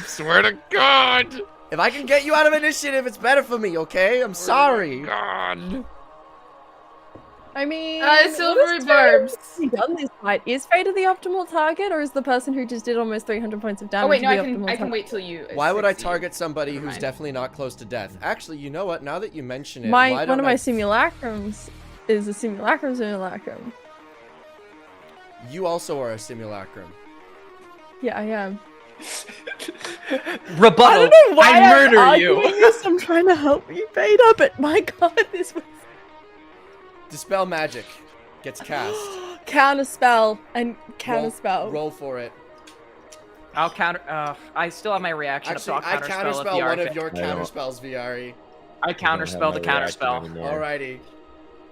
Swear to God. If I can get you out of initiative, it's better for me, okay? I'm sorry. God. I mean, silvery barbs. Done this fight. Is Fada the optimal target, or is the person who just did almost 300 points of damage? Oh wait, no, the I can optimal wait till you. Why would I succeed. target somebody Never who's mind. definitely not close to death? Actually, you know what? Now that you mention it, My why one don't of my I- simulacrums is a simulacrum. You also are a simulacrum. Yeah, I am. Rebuttal. I don't know why I murder I'm you. arguing this. I'm trying to help you, Fada, but my God, this was Dispel magic gets cast. counter spell and counter spell. Roll for it. I'll counter. I still have my reaction. Actually, up, so I I'll counterspell counterspell one of if your I don't- counterspells, VRE. I counterspell the counterspell. Alrighty.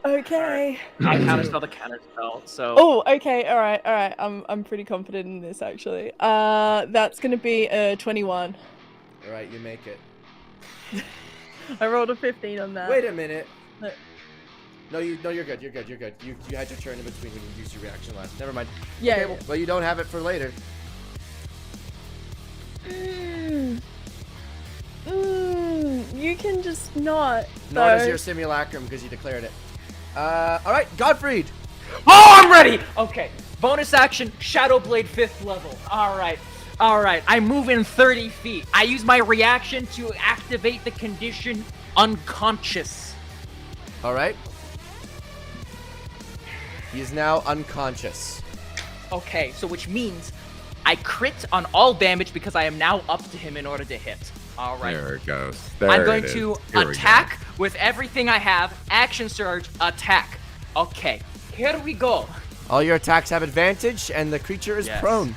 Okay. I counterspell the counterspell. So. Oh, okay. All right. I'm pretty confident in this actually. That's gonna be a 21. Alright, you make it. I rolled a 15 on that. Wait a minute. No. No, you're good. You're good. You had your turn in between when you used your reaction last. Never mind. Yeah. Okay, well, you don't have it for later. You can just not. Nor does though. your simulacrum because you declared it. Alright, Godfrey. Oh, I'm ready. Okay. Bonus action, Shadow Blade 5th level. All right. I move in 30 feet. I use my reaction to activate the condition unconscious. Alright. He is now unconscious. Okay, so which means I crit on all damage because I am now up to him in order to hit. All right. There it goes. I'm going to attack with everything I have. Action surge, attack. Okay, here we go. All your attacks have advantage, and the creature is Yes. prone.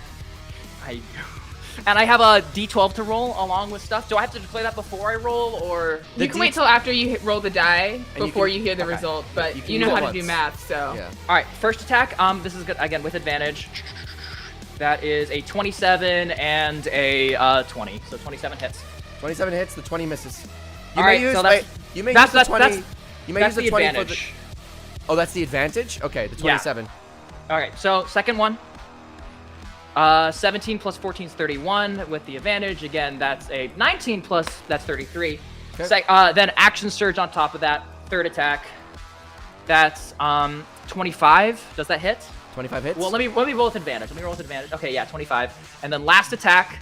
And I have a d12 to roll along with stuff. Do I have to declare that before I roll, or? The You can wait till after you roll the die you before can- you hear the okay. result, but You can you know use it how to do once. math, so. Yeah. All right, first attack. This is good again with advantage. That is a 27 and a 20, so 27 hits. 27 hits, the 20 misses. You All may right, use, so that's- you may that's- use the 20. that's- you may That's use the the 20 advantage. for the. Oh, that's the advantage? Okay, the 27. All right, so second one. 17 plus 14 is 31 with the advantage. Again, that's a 19 plus, that's 33. Okay. Then action surge on top of that. Third attack. That's 25. Does that hit? 25 hits? Well, let me roll with advantage. Okay, yeah, 25. And then last attack.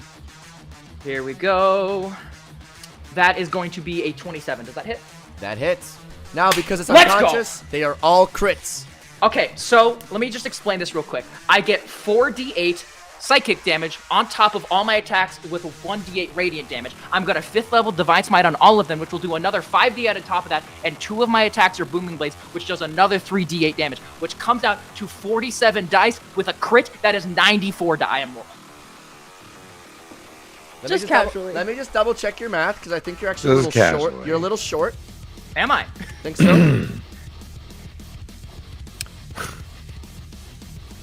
Here we go. That is going to be a 27. Does that hit? That hits. Now, because it's Let's go. unconscious, they are all crits. Okay, so let me just explain this real quick. I get 4d8 psychic damage on top of all my attacks with 1d8 radiant damage. I'm gonna 5th level Divine Smite on all of them, which will do another 5d8 on top of that, and 2 of my attacks are Booming Blades, which does another 3d8 damage, which comes out to 47 dice with a crit that is 94 die. I am rolling. Just casually. Let me just double check your math, because I think you're actually a Just little short. casually. You're a little short. Am I? Think so?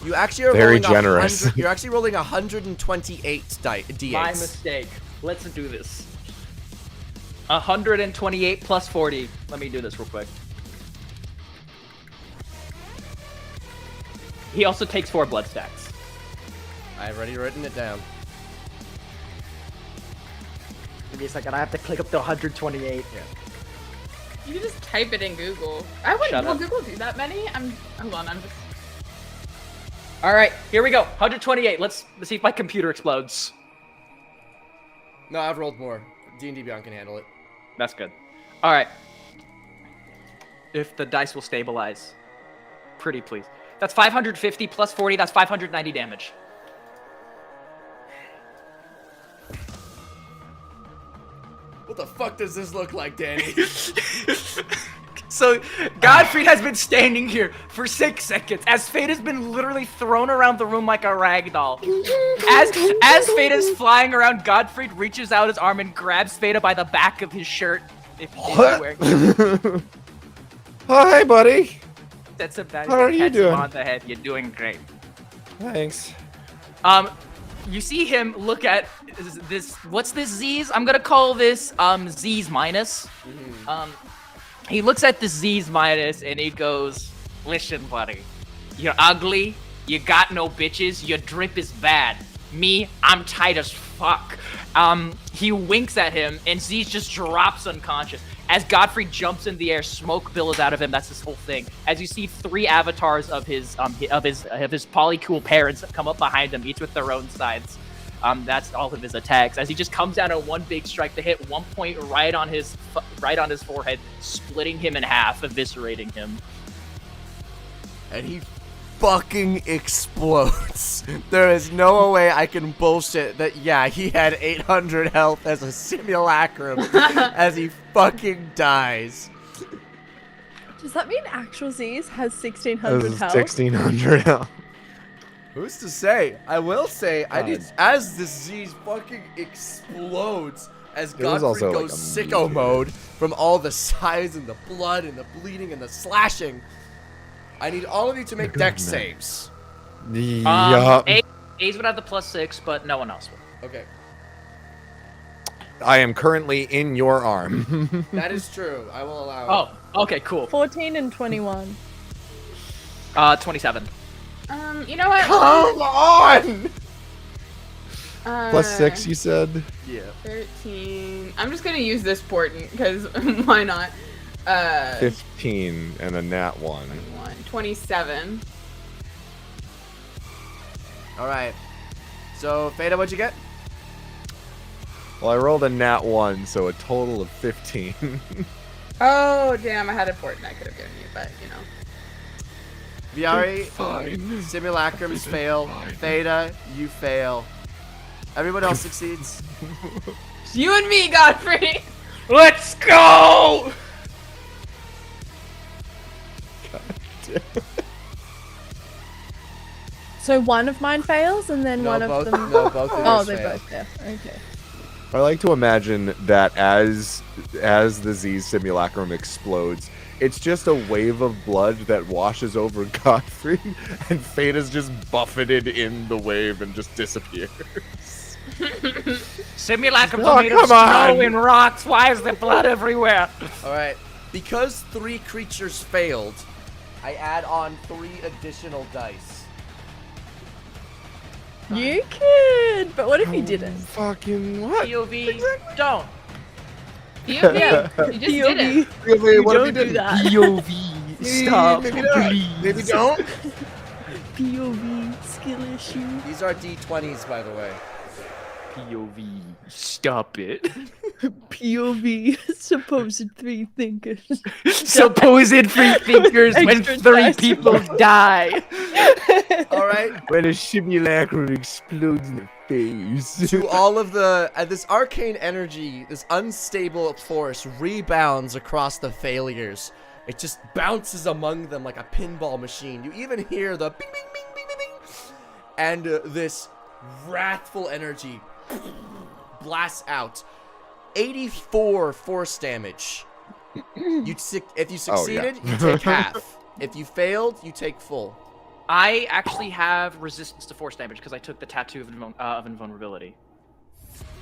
You actually are Very rolling generous. 100 You're actually rolling 128 d8s. My mistake. Let's do this. 128 plus 40. Let me do this real quick. He also takes 4 blood stacks. I've already written it down. Give me a second. I have to click up to 128. You can just type it in Google. I wouldn't. Shut Will up. Google do that many? Hold on. I'm just. All right, here we go. 128. Let's see if my computer explodes. No, I've rolled more. D&D Beyond can handle it. That's good. All right. If the dice will stabilize. Pretty please. That's 550 plus 40. That's 590 damage. What the fuck does this look like, Danny? So Godfrey has been standing here for 6 seconds as Fate has been literally thrown around the room like a rag doll. As Fate is flying around, Godfrey reaches out his arm and grabs Fata by the back of his shirt. If he's wearing Hi, buddy. that's a bad. How are you Pats him doing? on the head. You're doing great. Thanks. You see him look at this. What's this Z's? I'm gonna call this Z's minus. He looks at the Z's minus and he goes, "Listen, buddy, you're ugly. You got no bitches. Your drip is bad. Me, I'm tight as fuck." He winks at him and Z just drops unconscious. As Godfrey jumps in the air, smoke billows out of him. That's his whole thing. As you see 3 avatars of his polycool parents come up behind him, each with their own sides. That's all of his attacks. As he just comes down on one big strike to hit one point right on his forehead, splitting him in half, eviscerating him. And he fucking explodes. There is no way I can bullshit that, yeah, he had 800 health as a simulacrum as he fucking dies. Does that mean actual Z's has 1600 health? 1600 health. Who's to say? I will say, as the Z fucking explodes, as It was Godfrey also, like, goes a sicko mode from all the size and the blood and the bleeding and the slashing, I need all of you to make dex saves. Yup. A's would have the +6, but no one else would. Okay, I am currently in your arm. that is true. I will allow it. Oh, okay, cool. 14 and 21. 27. You know what? Come on! +6, you said? Yeah. 13. I'm just gonna use this portent because why not? 15 and a nat 1. 27. Alright. So, Fata, what'd you get? Well, I rolled a nat 1, so a total of 15. Oh damn! I had a portent I could have given you, but you know. Viari, Fine. simulacrums fail. Theta, you fail. Everyone else succeeds. It's you and me, Godfrey. Let's go! So one of mine fails, and then No, one both- of them. no, both of Oh, yours they fail. both fail. Okay. I like to imagine that as the Z simulacrum explodes, it's just a wave of blood that washes over Godfrey, and Fata's just buffeted in the wave and just disappears. Simulacrums Oh, are made of come snow on. and rocks. Why is there blood everywhere? Alright. Because 3 creatures failed, I add on 3 additional dice. You could, but what if you didn't? Fucking what? POV, don't. POV. You just did it. Wait, what if Don't you do didn't? that. POV, stop, Maybe not. please. Maybe don't. POV skill issue. These are D20s, by the way. POV, stop it. POV supposed 3 thinkers. Supposed free thinkers when Extra 3 dice people die. Alright. When a simulacrum explodes in the face. To all of the this arcane energy, this unstable force rebounds across the failures. It just bounces among them like a pinball machine. You even hear the bing bing bing bing bing bing, and this wrathful energy blasts out. 84 force damage. If you succeeded, you take half. If you failed, you take full. I actually have resistance to force damage because I took the tattoo of invulnerability.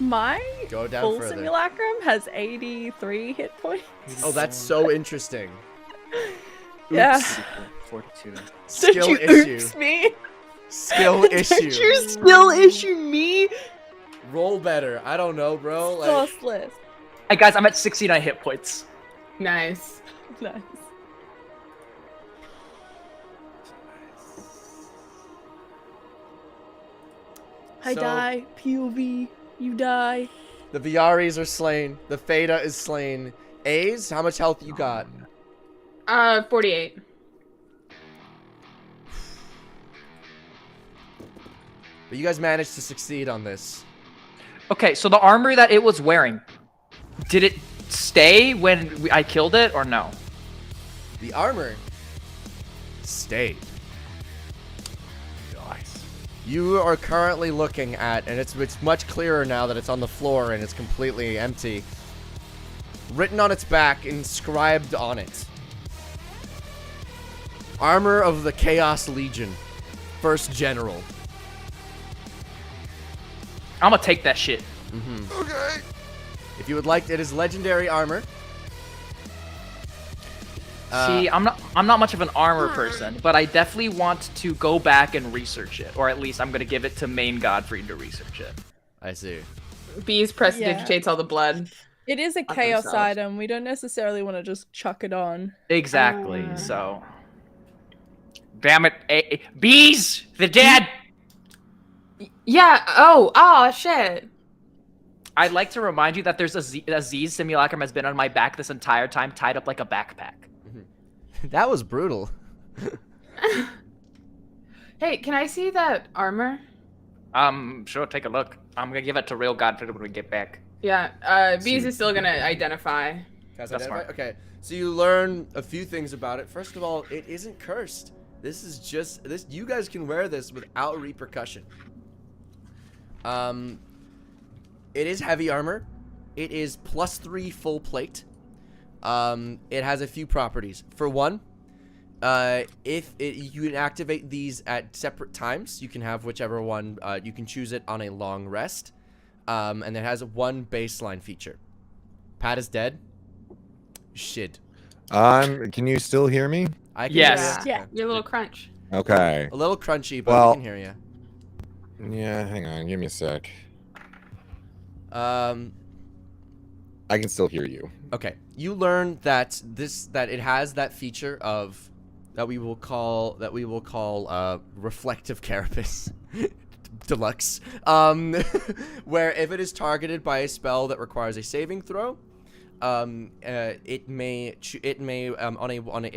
My Go down full further. simulacrum has 83 hit points. Oh, that's so interesting. Yeah. 42. Skill Don't you issue. oops me? Skill issue. Don't you skill issue me? Roll better. I don't know, bro. Like, Sauceless. Hey guys, I'm at 69 hit points. Nice. Nice. I So- die. POV. You die. the Viaris are slain. The Theta is slain. A's, how much health you got? 48. But you guys managed to succeed on this. Okay, so the armor that it was wearing, did it stay when I killed it or no? The armor stayed. Nice. You are currently looking at, and it's much clearer now that it's on the floor and it's completely empty. Written on its back, inscribed on it. Armor of the Chaos Legion. First General. I'm gonna take that shit. Okay. If you would like, it is legendary armor. See, I'm not much of an armor person, but I definitely want to go back and research it, or at least I'm gonna give it to main Godfrey to research it. I see. Bees prestidigitates all the blood. It is a Of chaos themselves. item. We don't necessarily want to just chuck it on. Exactly. So, damn it, bees, they're dead. Yeah. Oh, shit. I'd like to remind you that there's a Z's simulacrum has been on my back this entire time, tied up like a backpack. That was brutal. Hey, can I see that armor? Sure, take a look. I'm gonna give it to real Godfrey when we get back. Yeah. Bees is still gonna identify. That's smart. Okay, so you learn a few things about it. First of all, it isn't cursed. This is just this. You guys can wear this without repercussion. It is heavy armor. It is +3 full plate. It has a few properties. For one, you can activate these at separate times. You can have whichever one. You can choose it on a long rest. And it has one baseline feature. Pat is dead. Shit. Can you still hear me? I can Yes. hear you. Yeah. Your little crunch. Okay. A little crunchy, but Well- we can hear you. Yeah, hang on. Give me a sec. Um. I can still hear you. Okay. You learn that it has that feature of that we will call reflective carapace. Deluxe. Where if it is targeted by a spell that requires a saving throw, it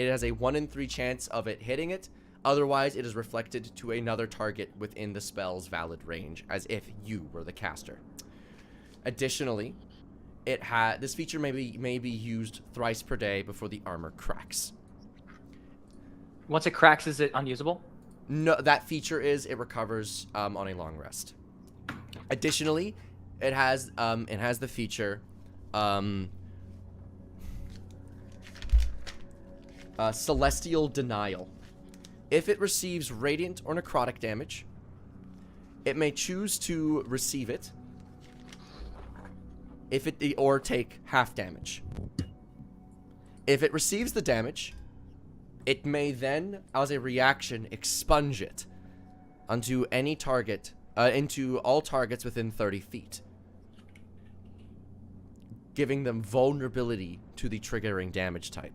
has a 1 in 3 chance of it hitting it. Otherwise, it is reflected to another target within the spell's valid range, as if you were the caster. Additionally, this feature may be used thrice per day before the armor cracks. Once it cracks, is it unusable? No, that feature is it recovers on a long rest. Additionally, it has the feature Celestial Denial. If it receives radiant or necrotic damage, it may choose to receive it. Or take half damage. If it receives the damage, it may then, as a reaction, expunge it onto any target, into all targets within 30 feet, giving them vulnerability to the triggering damage type.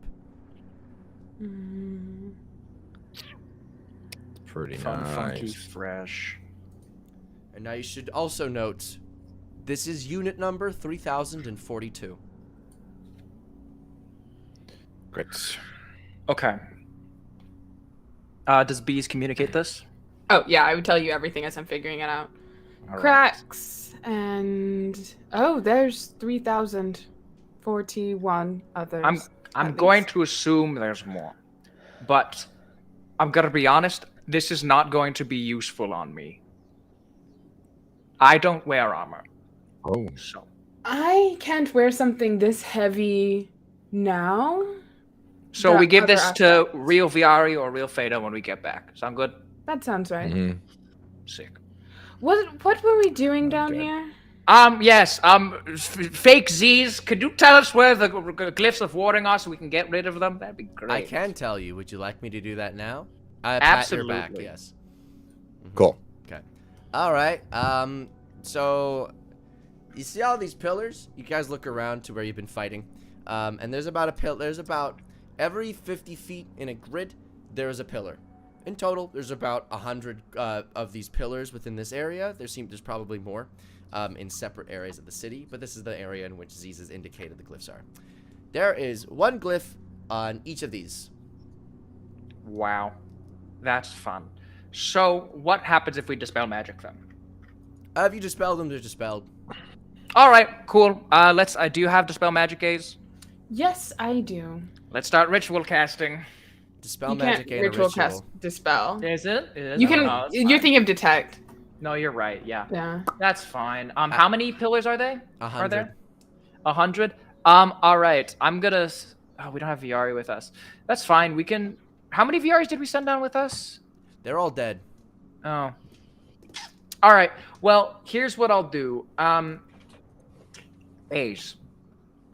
Pretty Fun, funky, nice. fresh. And now you should also note, this is unit number 3042. Great. Okay. Does bees communicate this? Oh, yeah, I would tell you everything as I'm figuring it out. All right. Cracks, and... Oh, there's 3,041 others. I'm at going least. to assume there's more, but I'm gonna be honest. This is not going to be useful on me. I don't wear armor, Oh. so I can't wear something this heavy now. so The we give other this to aspects. real Viari or real Fada when we get back. Sound good? That sounds right. Mhm. Sick. What were we doing down here? Yes. Fake Z's. Could you tell us where the glyphs of warding are so we can get rid of them? That'd be great. I can tell you. Would you like me to do that now? Pat your back, Absolutely. yes. Cool. Okay. All right. So you see all these pillars? You guys look around to where you've been fighting, and there's about every 50 feet in a grid. There is a pillar. In total, there's about 100 of these pillars within this area. There's probably more in separate areas of the city, but this is the area in which Z's has indicated the glyphs are. There is one glyph on each of these. Wow, that's fun. So what happens if we dispel magic then? If you dispel them, they're dispelled. All right, cool. Do you have dispel magic gaze? Yes, I do. Let's start ritual casting. Dispel You magic can't ain't a ritual ritual. cast dispel. Is it? It is? You Oh, can. no, it's You're fine. thinking of detect. No, you're right. Yeah, Yeah. that's fine. How many pillars are they? 100. Are there? 100. All right. I'm gonna. Oh, we don't have Viari with us. That's fine. We can. How many Viaris did we send down with us? They're all dead. Oh. All right. Well, here's what I'll do. Ace.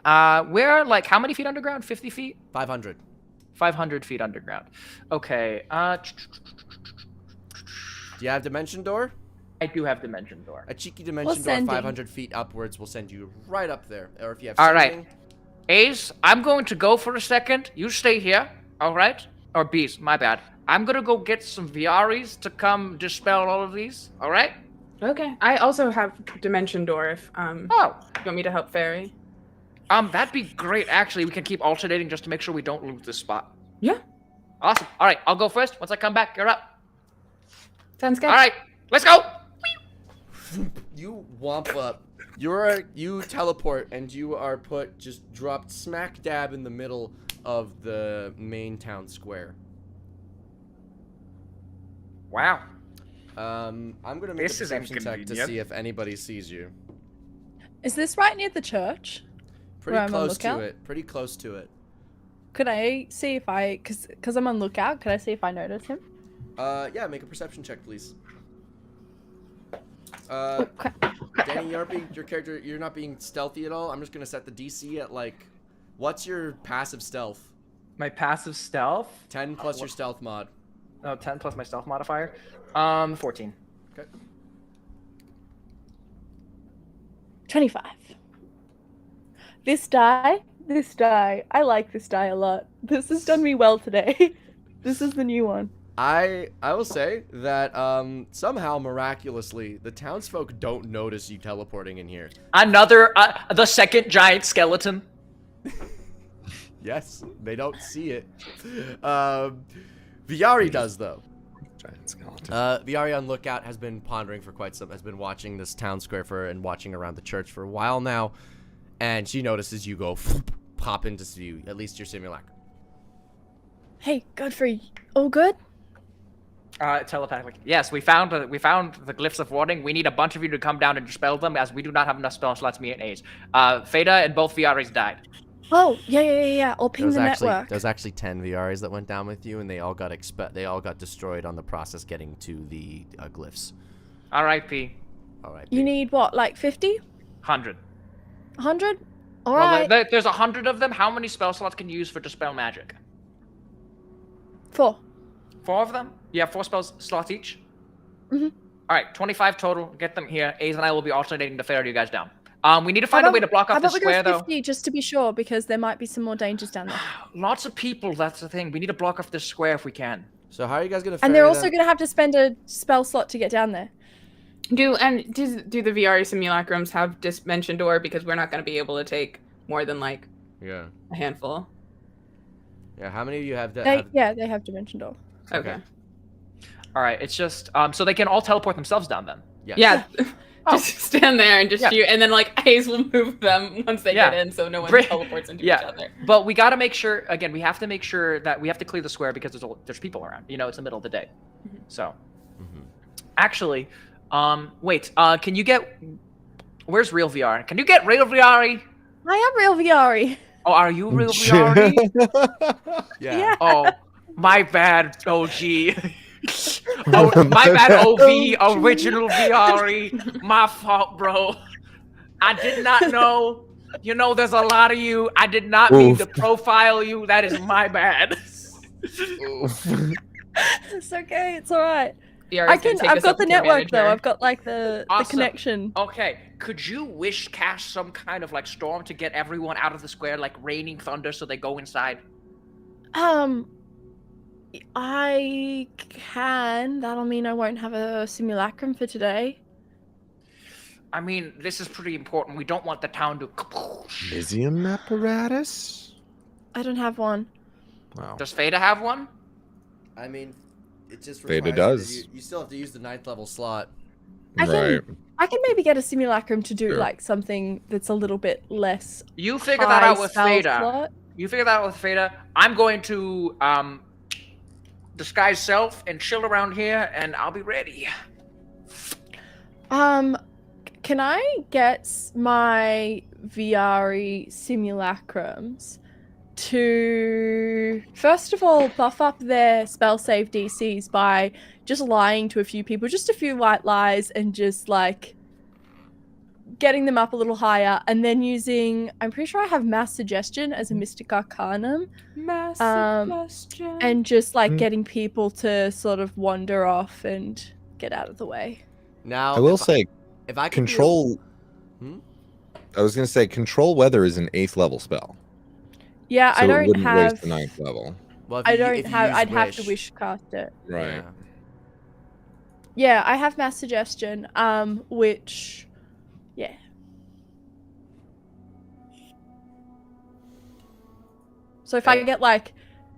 We're like how many feet underground? 50 feet? 500. 500 feet underground. Okay. Do you have dimension door? I do have dimension door. A cheeky dimension door sending. 500 feet upwards will send you right up there. Or if you have All right. sending, Ace, I'm going to go for a second. You stay here. All right? Or Beast, my bad. I'm gonna go get some Viaris to come dispel all of these. All right? Okay. I also have dimension door. If Oh. you want me to help Fairy. That'd be great. Actually, we can keep alternating just to make sure we don't lose this spot. Yeah. Awesome. All right, I'll go first. Once I come back, you're up. Sounds good. All right, let's go. you womp up. You teleport and you are just dropped smack dab in the middle of the main town square. Wow. I'm gonna make This a is perception check to inconvenient. see if anybody sees you. Is this right near the church? Pretty Where I'm on close to lookout? it. Pretty close to it. Could I see if I, cause I'm on lookout, could I see if I notice him? Yeah, make a perception check, please. Oh, crap. Danny, you're not being stealthy at all. I'm just gonna set the DC at like, what's your passive stealth? My passive stealth. 10 plus your stealth mod. Oh, 10 plus my stealth modifier. 14. Okay. 25. This die, I like this die a lot. This has done me well today. This is the new one. I will say that somehow miraculously the townsfolk don't notice you teleporting in here. Another, the second giant skeleton. Yes, they don't see it. Viari does though. Giant skeleton. Viari on lookout has been pondering for has been watching this town square and watching around the church for a while now, and she notices you go pop into view, at least your simulacrum. Hey, Godfrey, all good? Telepathic. Yes, we found the glyphs of warning. We need a bunch of you to come down and dispel them, as we do not have enough spell slots. Me and Ace. Feda and both Viaris died. Oh, yeah. I'll ping the network. There was actually 10 VRs that went down with you, and they all got destroyed on the process getting to the glyphs. R.I.P. All right. You need what, like 50? 100. 100? All Well, right. there's 100 of them. How many spell slots can you use for dispel magic? 4. 4 of them? You have 4 spells slots each? Mhm. Alright, 25 total. Get them here. Ace and I will be alternating to ferret you guys down. We need to find a way to block off the square, How about we though. go 50 just to be sure, because there might be some more dangers down there. Lots of people, that's the thing. We need to block off this square if we can. So how are you guys gonna? And they're ferry also them? going to have to spend a spell slot to get down there. Do the VR simulacrums have dimension door? Because we're not going to be able to take more than like Yeah. a handful. Yeah. How many of you have that? They have dimension door. Okay. Alright, it's just, so they can all teleport themselves down then. Yes. Yeah. Just stand there and just Yeah. shoot, and then like Hayes will move them once they Yeah. get in, so no one Great. teleports into Yeah. each other. But we gotta make sure, again, we have to make sure that we have to clear the square because there's people around. You know, it's the middle of the day. So, actually, wait, can you get, where's real VR? Can you get real VR? I am real Viari. Oh, are you real VR? Yeah. Oh, my bad, OG. Oh, my bad, OV, original VR. My fault, bro. I did not know. You know, there's a lot of you. I did not mean to profile you. That is my bad. It's okay. It's all right. VR I've is gonna take got us up the to network manager. though. I've got like the Awesome. connection. Okay, could you wish cast some kind of like storm to get everyone out of the square, like raining thunder, so they go inside? I can. That'll mean I won't have a simulacrum for today. I mean, this is pretty important. We don't want the town to. Lysium apparatus? I don't have one. Wow. Does Feda have one? I mean, it just Veda requires does. You still have to use the 9th level slot. I can I can maybe get a simulacrum to do Sure. like something that's a little bit less. You figure that out with spell Fada. slot. You figure that out with Fada. I'm going to disguise self and chill around here, and I'll be ready. Can I get my VRE simulacrums to first of all buff up their spell save DCs by just lying to a few people, just a few white lies, and just like getting them up a little higher, and then using, I'm pretty sure I have mass suggestion as a mystic arcanum, and just like getting people to sort of wander off and get out of the way. Now, I will say, if I can control. I was gonna say control weather is an 8th level spell. Yeah, So I it don't wouldn't have. waste the 9th level. well, if I you- don't if you have. use I'd have to wish cast it. Right. Yeah. Yeah, I have mass suggestion. Which, yeah. So if I get like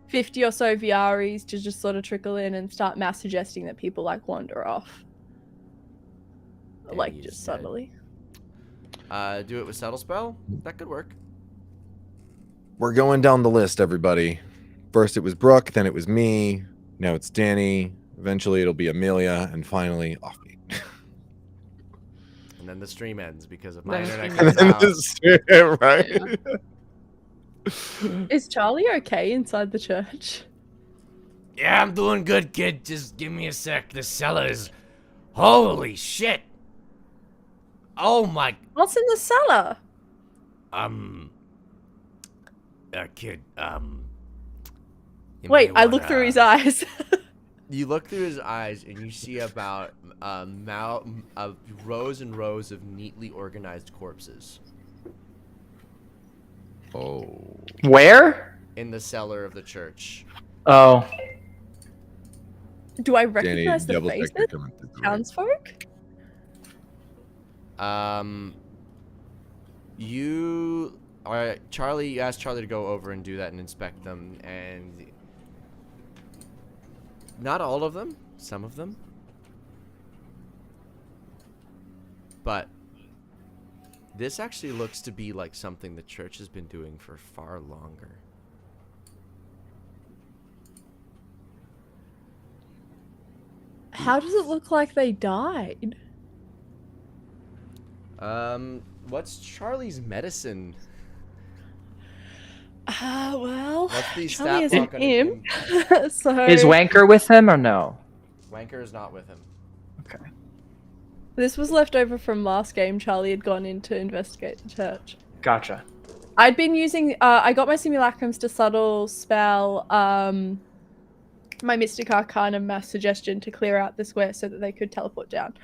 50 or so VREs to just sort of trickle in and start mass suggesting that people like wander off, like you just said- subtly. Do it with Settle Spell? That could work. We're going down the list, everybody. First it was Brooke, then it was me, now it's Danny. Eventually it'll be Amelia, and finally Offbeat. And then the stream ends because of my Then internet the goes out. Right? Is Charlie okay inside the church? Yeah, I'm doing good, kid. Just give me a sec. The cellar is... Holy shit! Oh my... What's in the cellar? Kid, you Wait, may I look through wanna- his eyes. You look through his eyes and you see about rows and rows of neatly organized corpses Oh. Where? in the cellar of the church. Oh. Do I Danny, recognize the double check faces? you're coming through the right. Townsfolk? Charlie, you asked Charlie to go over and do that and inspect them, and not all of them, some of them. But this actually looks to be like something the church has been doing for far longer. How does it look like they died? What's Charlie's medicine? Well, What's the Charlie stat isn't block on him. So Is Wanker with him or no? Wanker is not with him. this was left over from last game. Charlie had gone in to investigate the church. Gotcha. I'd been using. I got my simulacrums to subtle spell. My Mystic Arcana mass suggestion to clear out the square so that they could teleport down.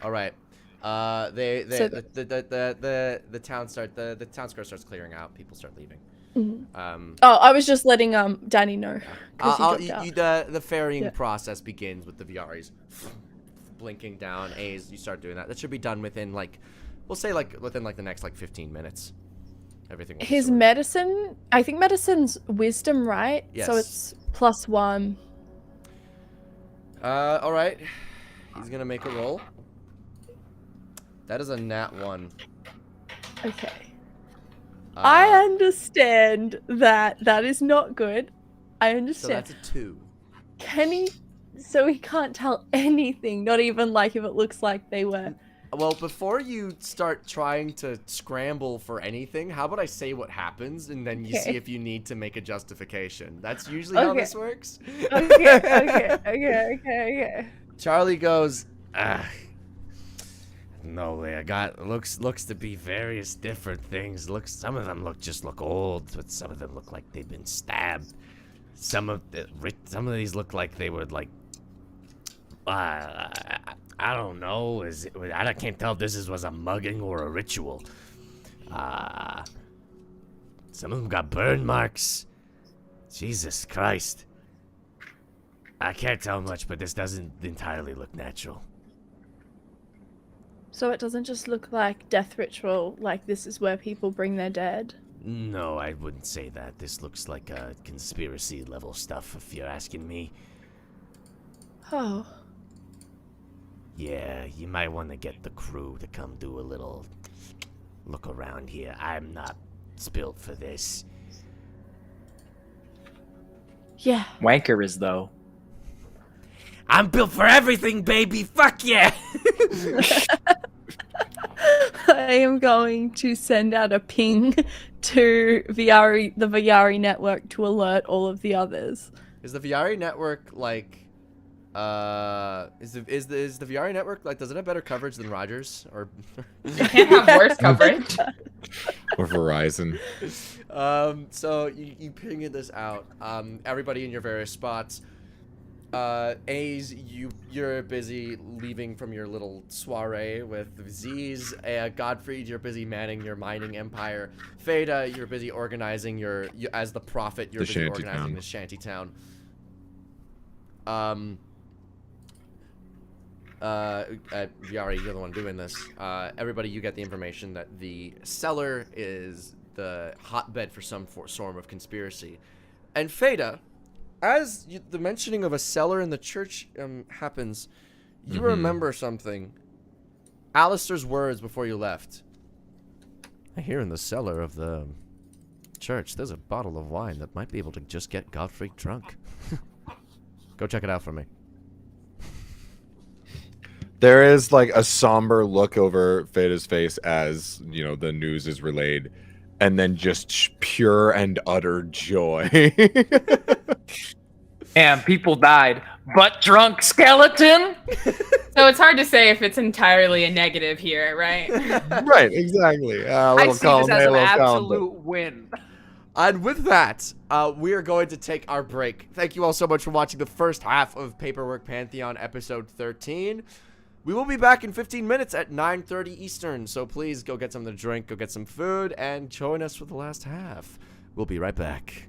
All right. So The town square starts clearing out. People start leaving. Oh, I was just letting Danny know. 'Cause he dropped out. The ferrying Yeah. process begins with the VRs blinking down. A's, you start doing that. That should be done within we'll say within the next 15 minutes. Everything. Will be His sorted. medicine, I think medicine's wisdom, right? So Yes. it's +1. All right. He's gonna make a roll. That is a nat 1. Okay. I understand that that is not good. I So understand. that's a 2. Can he? So he can't tell anything, not even like if it looks like they were. Well, before you start trying to scramble for anything, how about I say what happens and then you see Okay. if you need to make a justification. That's usually how Okay. this works. Okay. Charlie goes, No, I got looks to be various different things. Some of them look old, but some of them look like they've been stabbed. Some of these look like they were I don't know. I can't tell if this was a mugging or a ritual. Some of them got burn marks. Jesus Christ. I can't tell much, but this doesn't entirely look natural. So it doesn't just look like death ritual, like this is where people bring their dead. No, I wouldn't say that. This looks like conspiracy level stuff, if you're asking me. Oh. Yeah, you might want to get the crew to come do a little look around here. I'm not built for this. Yeah. Wanker is though. I'm built for everything, baby. Fuck yeah. I am going to send out a ping to the Viari network to alert all of the others. Is the Viari network like is the Viari network like, does it have better coverage than Rogers or It can't have worse coverage. Or Verizon. So you pinging this out, everybody in your various spots. A's, you're busy leaving from your little soiree with Z's. Godfrey, you're busy manning your mining empire. Feda, you're busy organizing as the prophet, you're busy organizing the shanty town. Viari, you're the one doing this. Everybody, you get the information that the cellar is the hotbed for some form of conspiracy. And Feda, as the mentioning of a cellar in the church happens, you remember something. Alistair's words before you left. I hear in the cellar of the church there's a bottle of wine that might be able to just get Godfrey drunk. Go check it out for me. There is like a somber look over Feda's face as, you know, the news is relayed, and then just pure and utter joy. And people died, but drunk skeleton. So it's hard to say if it's entirely a negative here, right? Right, exactly. I see this as an absolute win. And with that, we are going to take our break. Thank you all so much for watching the first half of Paperwork Pantheon episode 13. We will be back in 15 minutes at 9:30 Eastern, so please go get something to drink, go get some food, and join us for the last half. We'll be right back.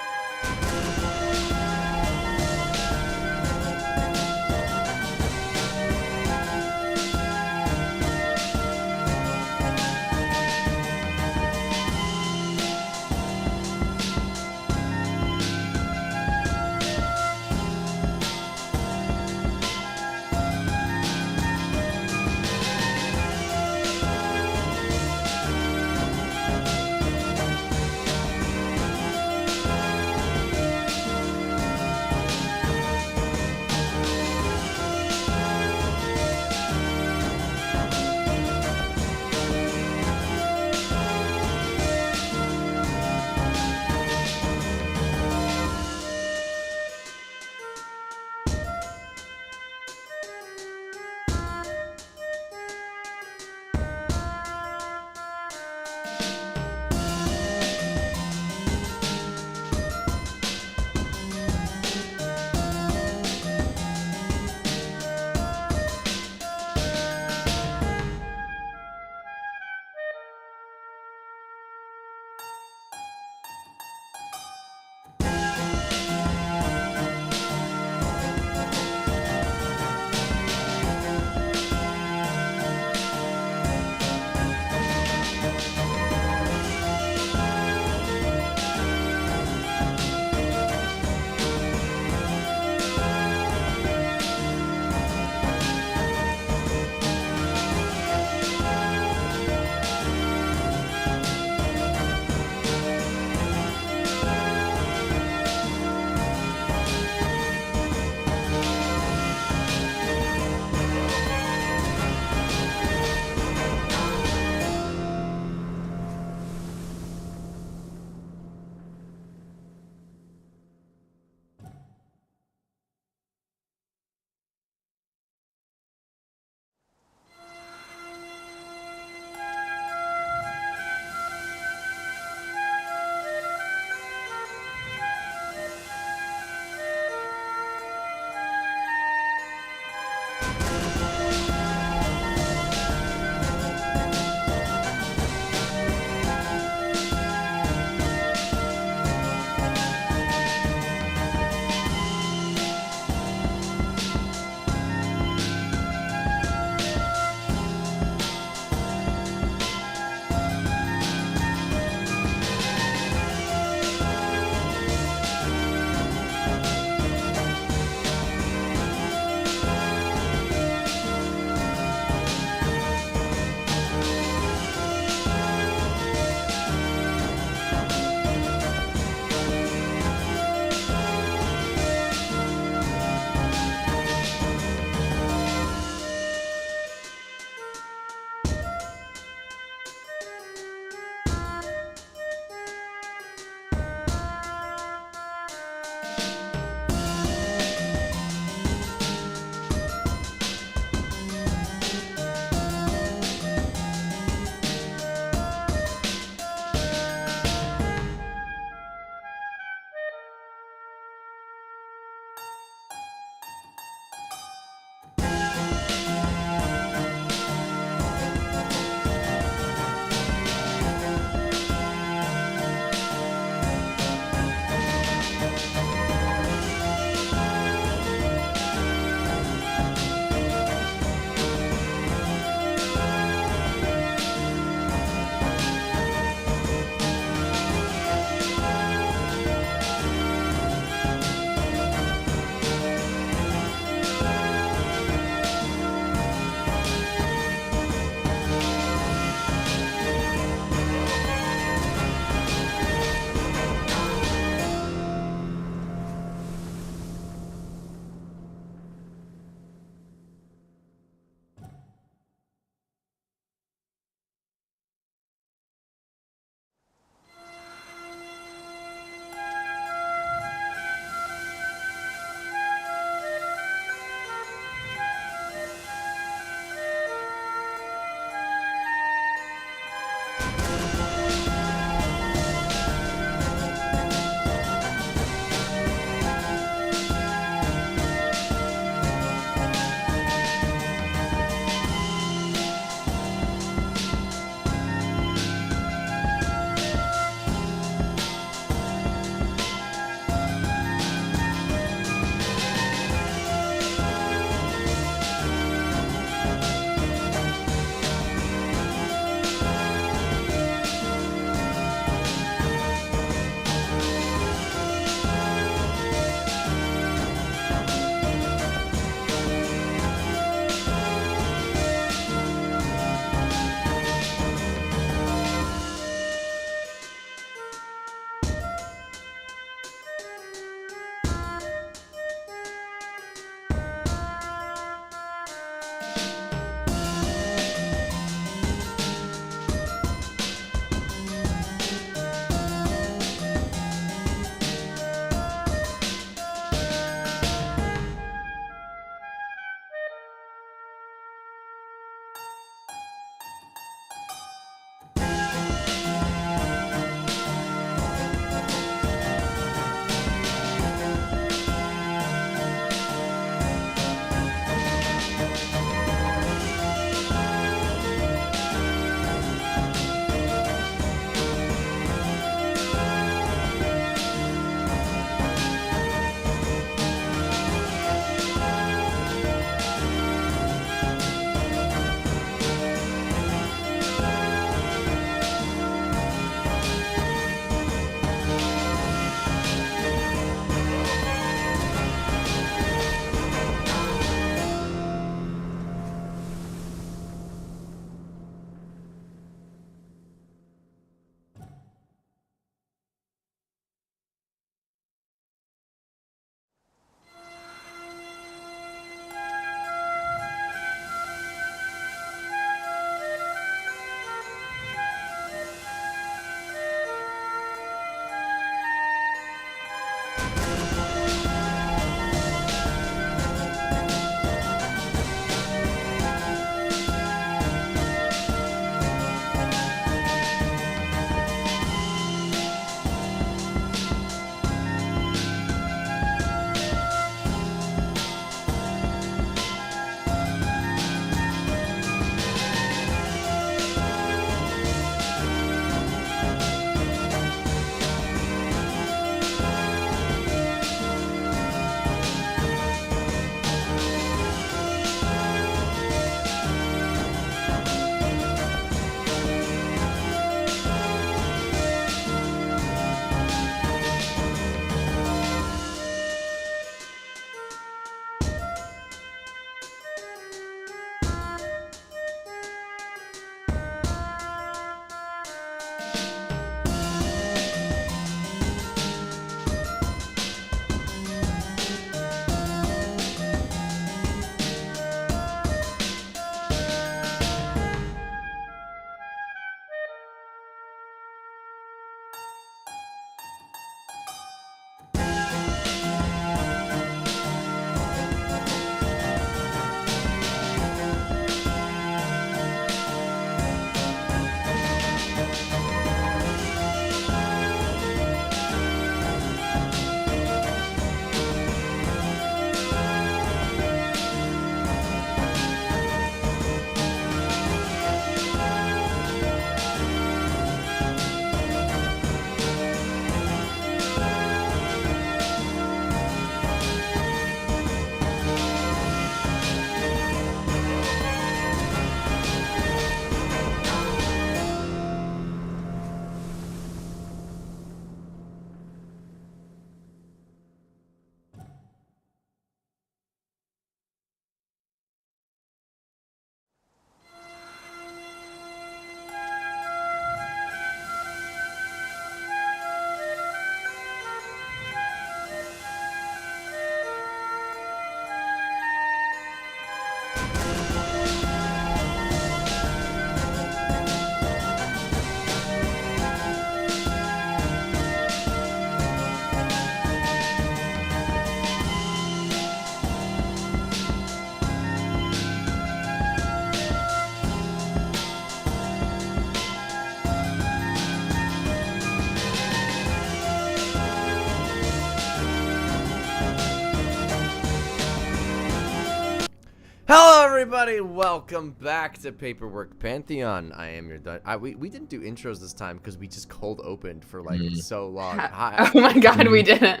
Hello, everybody. Welcome back to Paperwork Pantheon. I am your we didn't do intros this time because we just cold opened for like so long. Hi. Oh my god, we didn't.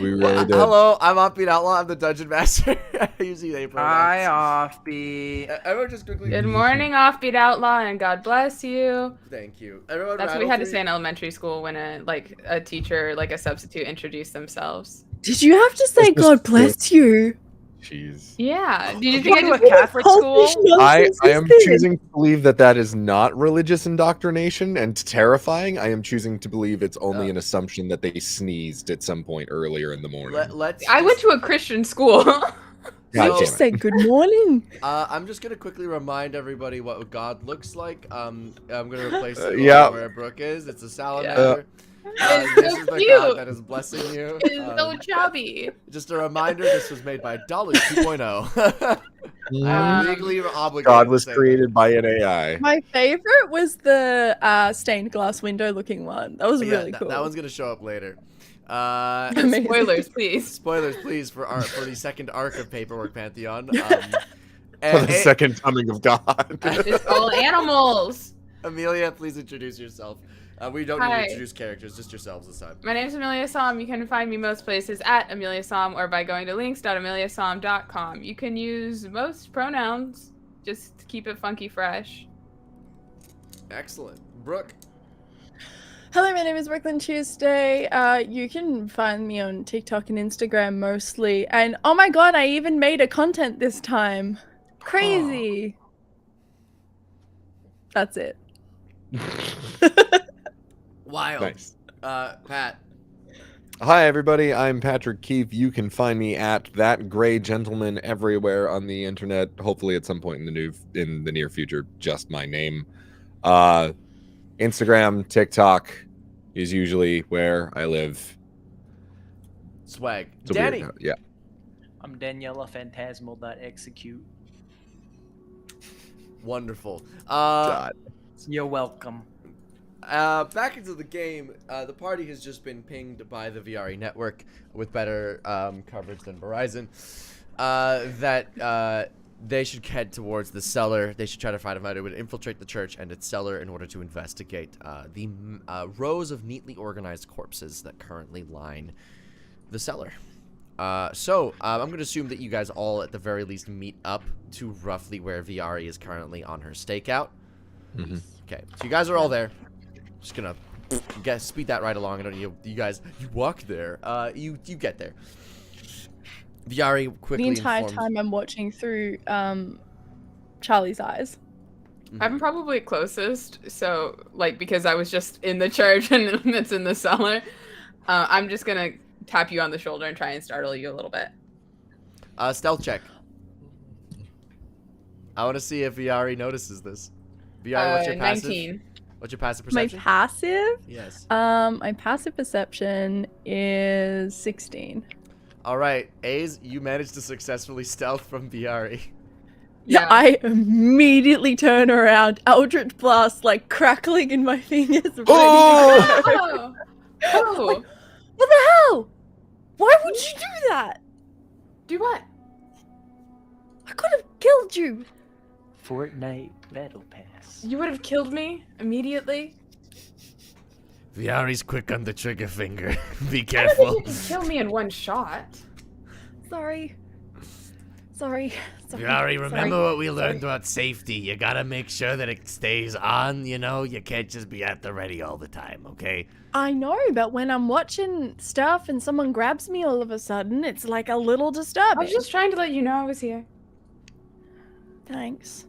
We really did. Hello, I'm Offbeat Outlaw. I'm the Dungeon Master. I usually they Hi, Offbeat. Everyone just quickly. Good morning, Offbeat Outlaw, and God bless you. Thank you. Everyone. That's what we had to say in elementary school when a teacher, like a substitute, introduced themselves. Did you have to say God bless you? Jeez. Yeah. Did you Did you think go I to a Catholic school? I am choosing to believe that is not religious indoctrination and terrifying. I am choosing to believe it's only an assumption that they sneezed at some point earlier in the morning. I went to a Christian school. God damn Just it. say good morning. I'm just gonna quickly remind everybody what God looks like. I'm gonna replace it Yeah. where Brooke is. It's a salamander. It's This so is the cute. God that is blessing you. It's so chubby. Just a reminder, this was made by Dollar 2.0. I'm legally obligated. God was to say created by an AI. My favorite was the stained glass window looking one. That was that. Yeah, really cool. that one's gonna show up later. Amazing. Spoilers, please. Spoilers, please, for the second arc of Paperwork Pantheon. For the second coming of God. It's all animals. Amelia, please introduce yourself. We don't need Hi. to introduce characters, just yourselves this time. My name is Amelia Som. You can find me most places at Amelia Som or by going to links.ameliasom.com. You can use most pronouns. Just keep it funky fresh. Excellent. Brooke. Hello, my name is Brooklyn Tuesday. You can find me on TikTok and Instagram mostly. And oh my god, I even made a content this time. Crazy. That's it. Wild. Nice. Pat. Hi, everybody. I'm Patrick Keefe. You can find me at That Gray Gentleman everywhere on the internet. Hopefully, at some point in the near future, just my name. Instagram, TikTok is usually where I live. Swag. It's a Danny. weird- yeah. I'm Daniela Phantasmal.execute. Wonderful. God. You're welcome. Back into the game, the party has just been pinged by the VRE network with better coverage than Verizon. That they should head towards the cellar. They should try to find a way to infiltrate the church and its cellar in order to investigate the rows of neatly organized corpses that currently line the cellar. So I'm going to assume that you guys all at the very least meet up to roughly where VRE is currently on her stakeout. Mhm. Okay, so you guys are all there. Just gonna speed that right along. I don't you guys you walk there. You get there. Viari quickly The entire informs- time I'm watching through Charlie's eyes. I'm probably closest, so like because I was just in the church and it's in the cellar. I'm just gonna tap you on the shoulder and try and startle you a little bit. Stealth check. I want to see if Viari notices this. Viari, what's your passive? 19. What's your passive My perception? passive? Yes. My passive perception is 16. All right, A's, you managed to successfully stealth from Viari. Yeah. I immediately turn around, Eldritch Blast like crackling in my fingers. ready to Oh! go. Oh. What the hell? Why would you do that? Do what? I could have killed you. Fortnite Battle Pass. You would have killed me immediately? Viari's quick on the trigger finger. Be I don't think careful. you can kill me in one shot. Sorry. Sorry. Viari, remember what we learned about safety. You gotta make sure that it stays on, you know? You can't just be at the ready all the time, okay? I know, but when I'm watching stuff and someone grabs me all of a sudden, it's like a little I disturbing. was just trying to let you know I was here. Thanks.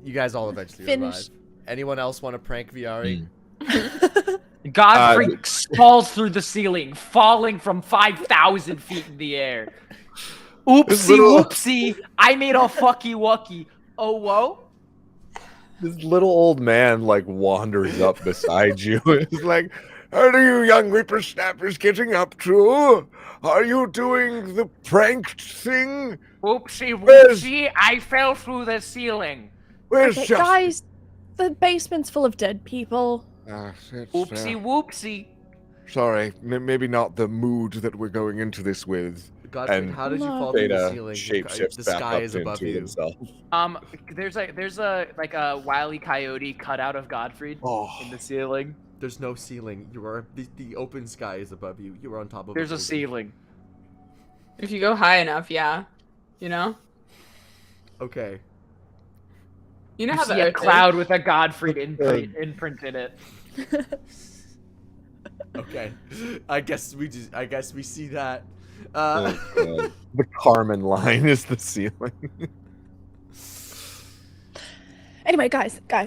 You guys all eventually Finish. arrive. Anyone else want to prank Viari? Godfrey falls through the ceiling, falling from 5,000 feet in the air. Oopsie little- whoopsie, I made a fucky wucky. Oh, whoa. This little old man like wanders up beside you. It's like, "What are you young whippersnappers getting up to? Are you doing the pranked thing? Whoopsie Where's- whoopsie, I fell through the ceiling. Where's Okay, Justin?" guys, the basement's full of dead people. It's, Whoopsie whoopsie. sorry, maybe not the mood that we're going into this with. Godfrey, And how did you No. fall through the Theta ceiling? shapeshifts The back sky up is above into you. himself. There's a like a Wile E. Coyote cut out of Godfrey Oh, in the ceiling. There's no ceiling. You are the open sky is above you. You are on top of. There's a building. ceiling. If you go high enough, yeah. You know? Okay. You know You how the see a Earth cloud with a Godfrey Okay. imprint in it. Okay. I guess we see that. the Carmen line is the ceiling. Anyway, guys. So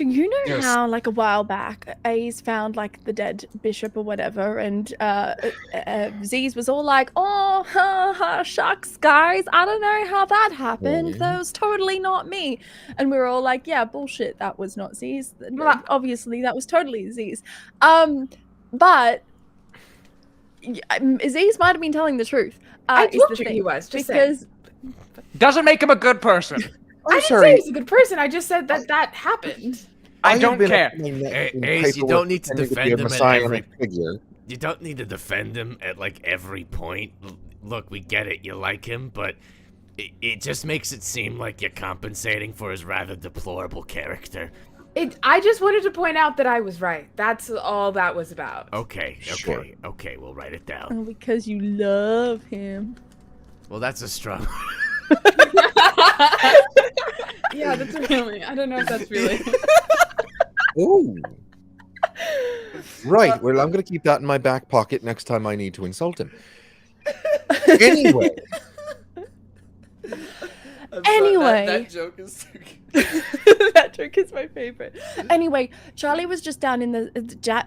you know yes. how, like, a while back, A's found, like, the dead bishop or whatever, and Z's was all like, "Oh, shucks, guys, I don't know how that happened. That was totally not me." And we were all like, "Yeah, bullshit. That was not Z's. Obviously, that was totally Z's." But Z's might have been telling the truth. I is told the you thing. he was, just saying. Doesn't make him a good person. I didn't say he's a good person. I just said that happened. I don't care. Ace, you don't need to defend him at every. figure. You don't need to defend him at like every point. Look, we get it. You like him, but it just makes it seem like you're compensating for his rather deplorable character. I just wanted to point out that I was right. That's all that was about. Okay. Sure. Okay. We'll write it down. Because you love him. Well, that's a strong. Yeah, that's really. I don't know if that's really. Ooh. Right. Well, I'm going to keep that in my back pocket next time I need to insult him. Anyway. Anyway. That joke is. That joke is my favorite. Anyway, Charlie was just down in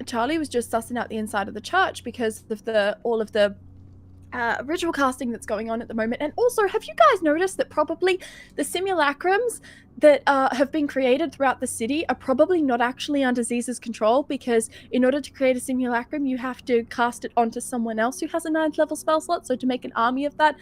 Charlie was just sussing out the inside of the church because of all of the ritual casting that's going on at the moment. And also, have you guys noticed that probably the simulacrums that have been created throughout the city are probably not actually under Z's control, because in order to create a simulacrum, you have to cast it onto someone else who has a 9th level spell slot. So to make an army of that,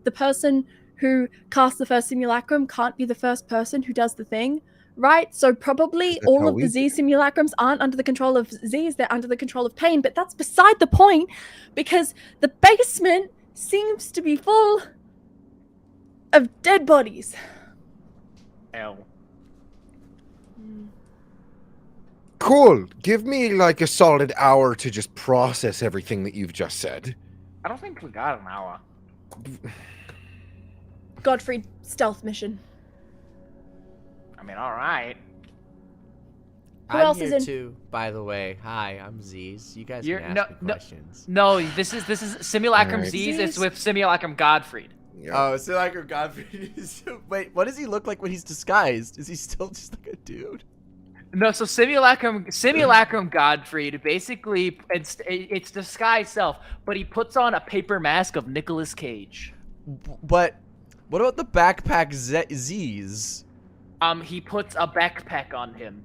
the person who casts the first simulacrum can't be the first person who does the thing, right? So probably all of the Z simulacrums aren't under the control of Z's, they're under the control of Pain, but that's beside the point, because the basement seems to be full of dead bodies. Hell. Cool. Give me like a solid hour to just process everything that you've just said. I don't think we got an hour. Godfrey, stealth mission. I mean, all right. Who I'm else here is in? too, by the way. Hi, I'm Z's. You guys You're- can no- ask me no- questions. No, this is Simulacrum Alright. Z's. It's with Simulacrum Godfrey. Oh, so like Godfrey. Wait, what does he look like when he's disguised? Is he still just like a dude? No, so Simulacrum Godfrey, basically, it's disguised self, but he puts on a paper mask of Nicolas Cage. But what about the backpack Z's? He puts a backpack on him.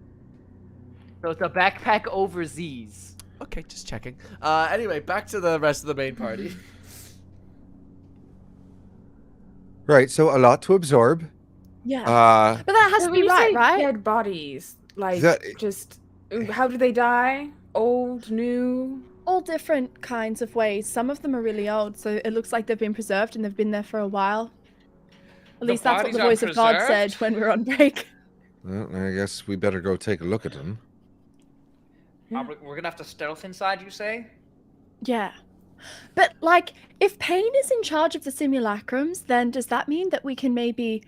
So it's a backpack over Z's. Okay, just checking. Anyway, back to the rest of the main party. Right, so a lot to absorb. Yeah. Uh, But that has to When be you right, say right? Dead bodies, like That- just how do they die? Old, new. All different kinds of ways. Some of them are really old, so it looks like they've been preserved and they've been there for a while. At least that's what bodies the are voice of God preserved? said when we were on break. well, I guess we better go take a look at them. We're gonna have to stealth inside, you say? Yeah. But, like, if Pain is in charge of the simulacrums, then does that mean that we can maybe,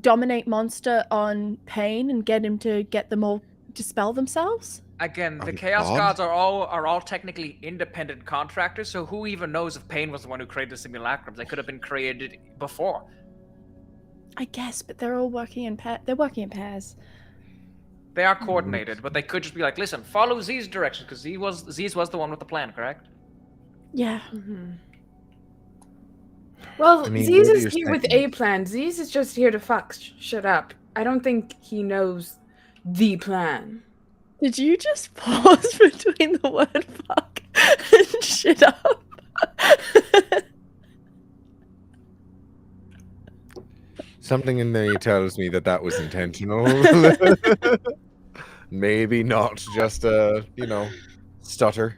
dominate Monster on Pain and get him to get them all dispel themselves? Again, the you Chaos Bob? Gods are all technically independent contractors, so who even knows if Pain was the one who created the simulacrums? They could have been created before. I guess, but they're all working in they're working in pairs. They are coordinated, but they could just be like, listen, follow Z's direction, because Z's was the one with the plan, correct? Yeah. Well, I mean, Z's maybe is you're here with thinking- a plan. Z's is just here to fuck. Shut up. I don't think he knows the plan. Did you just pause between the word fuck and shit up? Something in me tells me that that was intentional. Maybe not just a, stutter.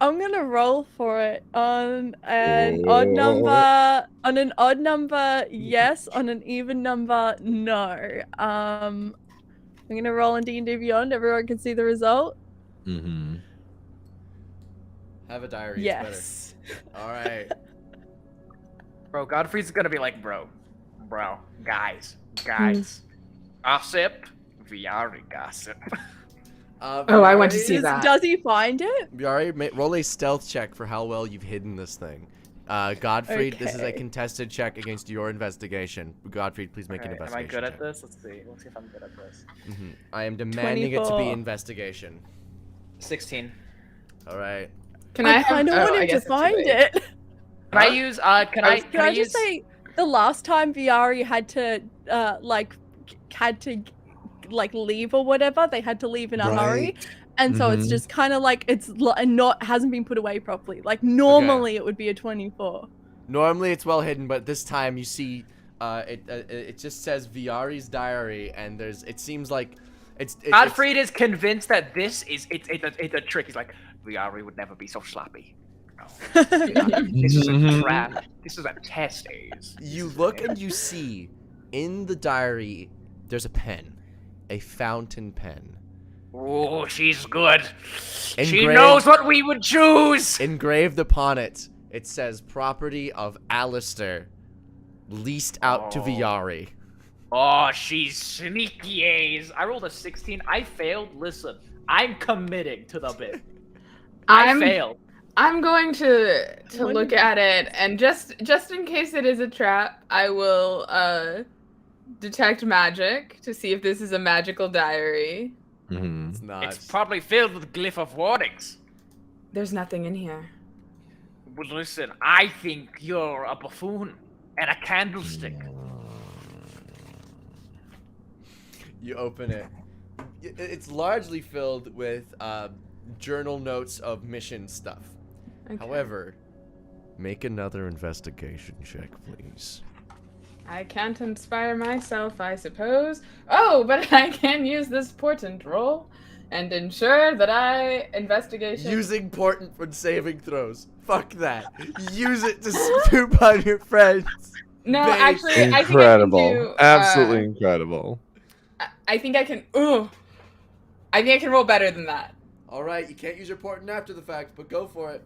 I'm gonna roll for it on an odd number. On an odd number, yes. On an even number, no. I'm gonna roll in D&D Beyond. Everyone can see the result. Mm-hmm. Have a diary. Yes. It's better. All right. Bro, Godfrey's gonna be like, bro, guys. Gossip. Viari gossip. Oh, I want to see that. Does he find it? Viari, roll a stealth check for how well you've hidden this thing. Godfrey, this is a Okay. contested check against your investigation. Godfrey, please make an Alright, am I investigation good at check. this? Let's see. Let's see if I'm good at this. I am demanding it to be 24. investigation. 16. All right. Can I kind of have, want I him to guess it's too find late. it. Can I use? Can I Can I just use? say the last time Viari had to leave or whatever, they had to leave in a hurry, and so it's just kind of like hasn't been put away properly. Like normally it would be a 24. Normally it's well hidden, but this time you see, it just says Viari's diary, and it seems like it's Godfrey is convinced that this is it's a trick. He's like, Viari would never be so sloppy. No. This is a trap. This is a test, A's. You look and you see in the diary there's a pen, a fountain pen. Oh, she's good. She Engraved- knows what we would choose. Engraved upon it, it says property of Alistair, leased out to Viari. Oh, she's sneaky, A's. I rolled a 16. I failed. Listen, I'm committing to the bit. I failed. I'm going to look at it, and just in case it is a trap, I will detect magic to see if this is a magical diary. Mm-hmm. It's not. It's probably filled with glyph of warnings. There's nothing in here. But listen, I think you're a buffoon and a candlestick. You open it. It's largely filled with journal notes of mission stuff. Okay. However, make another investigation check, please. I can't inspire myself, I suppose. Oh, but I can use this portent roll and ensure that investigation. Using portent for saving throws. Fuck that. Use it to snoop on your friends. No, Base. actually, Incredible. I think I can do, Absolutely incredible. I think I can. Ooh, I think I can roll better than that. All right, you can't use your portent after the fact, but go for it.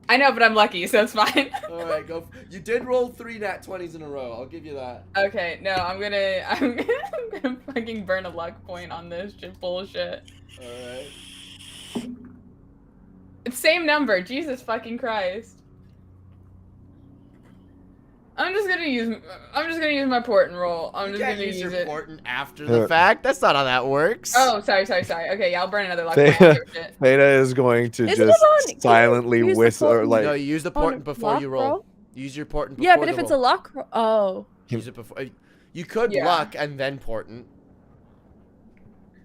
I know, but I'm lucky, so it's fine. All right, go. You did roll 3 nat 20s in a row. I'll give you that. Okay, no, I'm gonna fucking burn a luck point on this shit bullshit. All right. It's same number. Jesus fucking Christ. I'm just gonna use my portent roll. I'm You just can't gonna use use your it. portent after the fact. That's not how that works. Oh, sorry. Okay, yeah, I'll burn another luck point. Theta, Shit. Theta is going to Isn't it just on- can you silently use the whistle, or portent? like No, you use the portent before luck you roll. roll? Use your portent before Yeah, but the if it's roll. a luck oh. Use it before. You could Yeah. luck and then portent.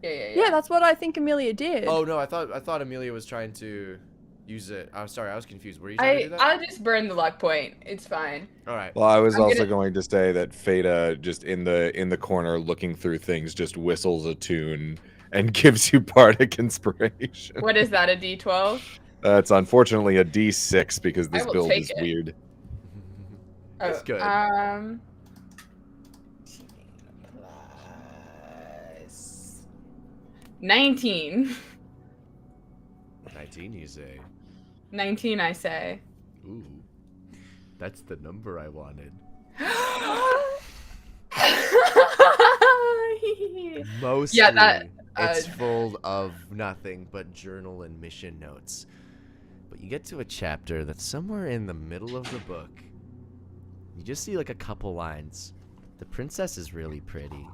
Yeah, that's what I think Amelia did. Oh no, I thought Amelia was trying to use it. I'm sorry, I was confused. Were you trying to do that? I'll just burn the luck point. It's fine. All right. Well, I was I'm also gonna- going to say that Theta, just in the corner looking through things, just whistles a tune and gives you bardic inspiration. What is that? A D12? It's unfortunately a D6 because this will build take is it. weird. That's good. Plus 19. 19, you say. 19, I say. Ooh, that's the number I wanted. Mostly, Yeah, that, it's full of nothing but journal and mission notes. But you get to a chapter that's somewhere in the middle of the book. You just see like a couple lines. The princess is really pretty.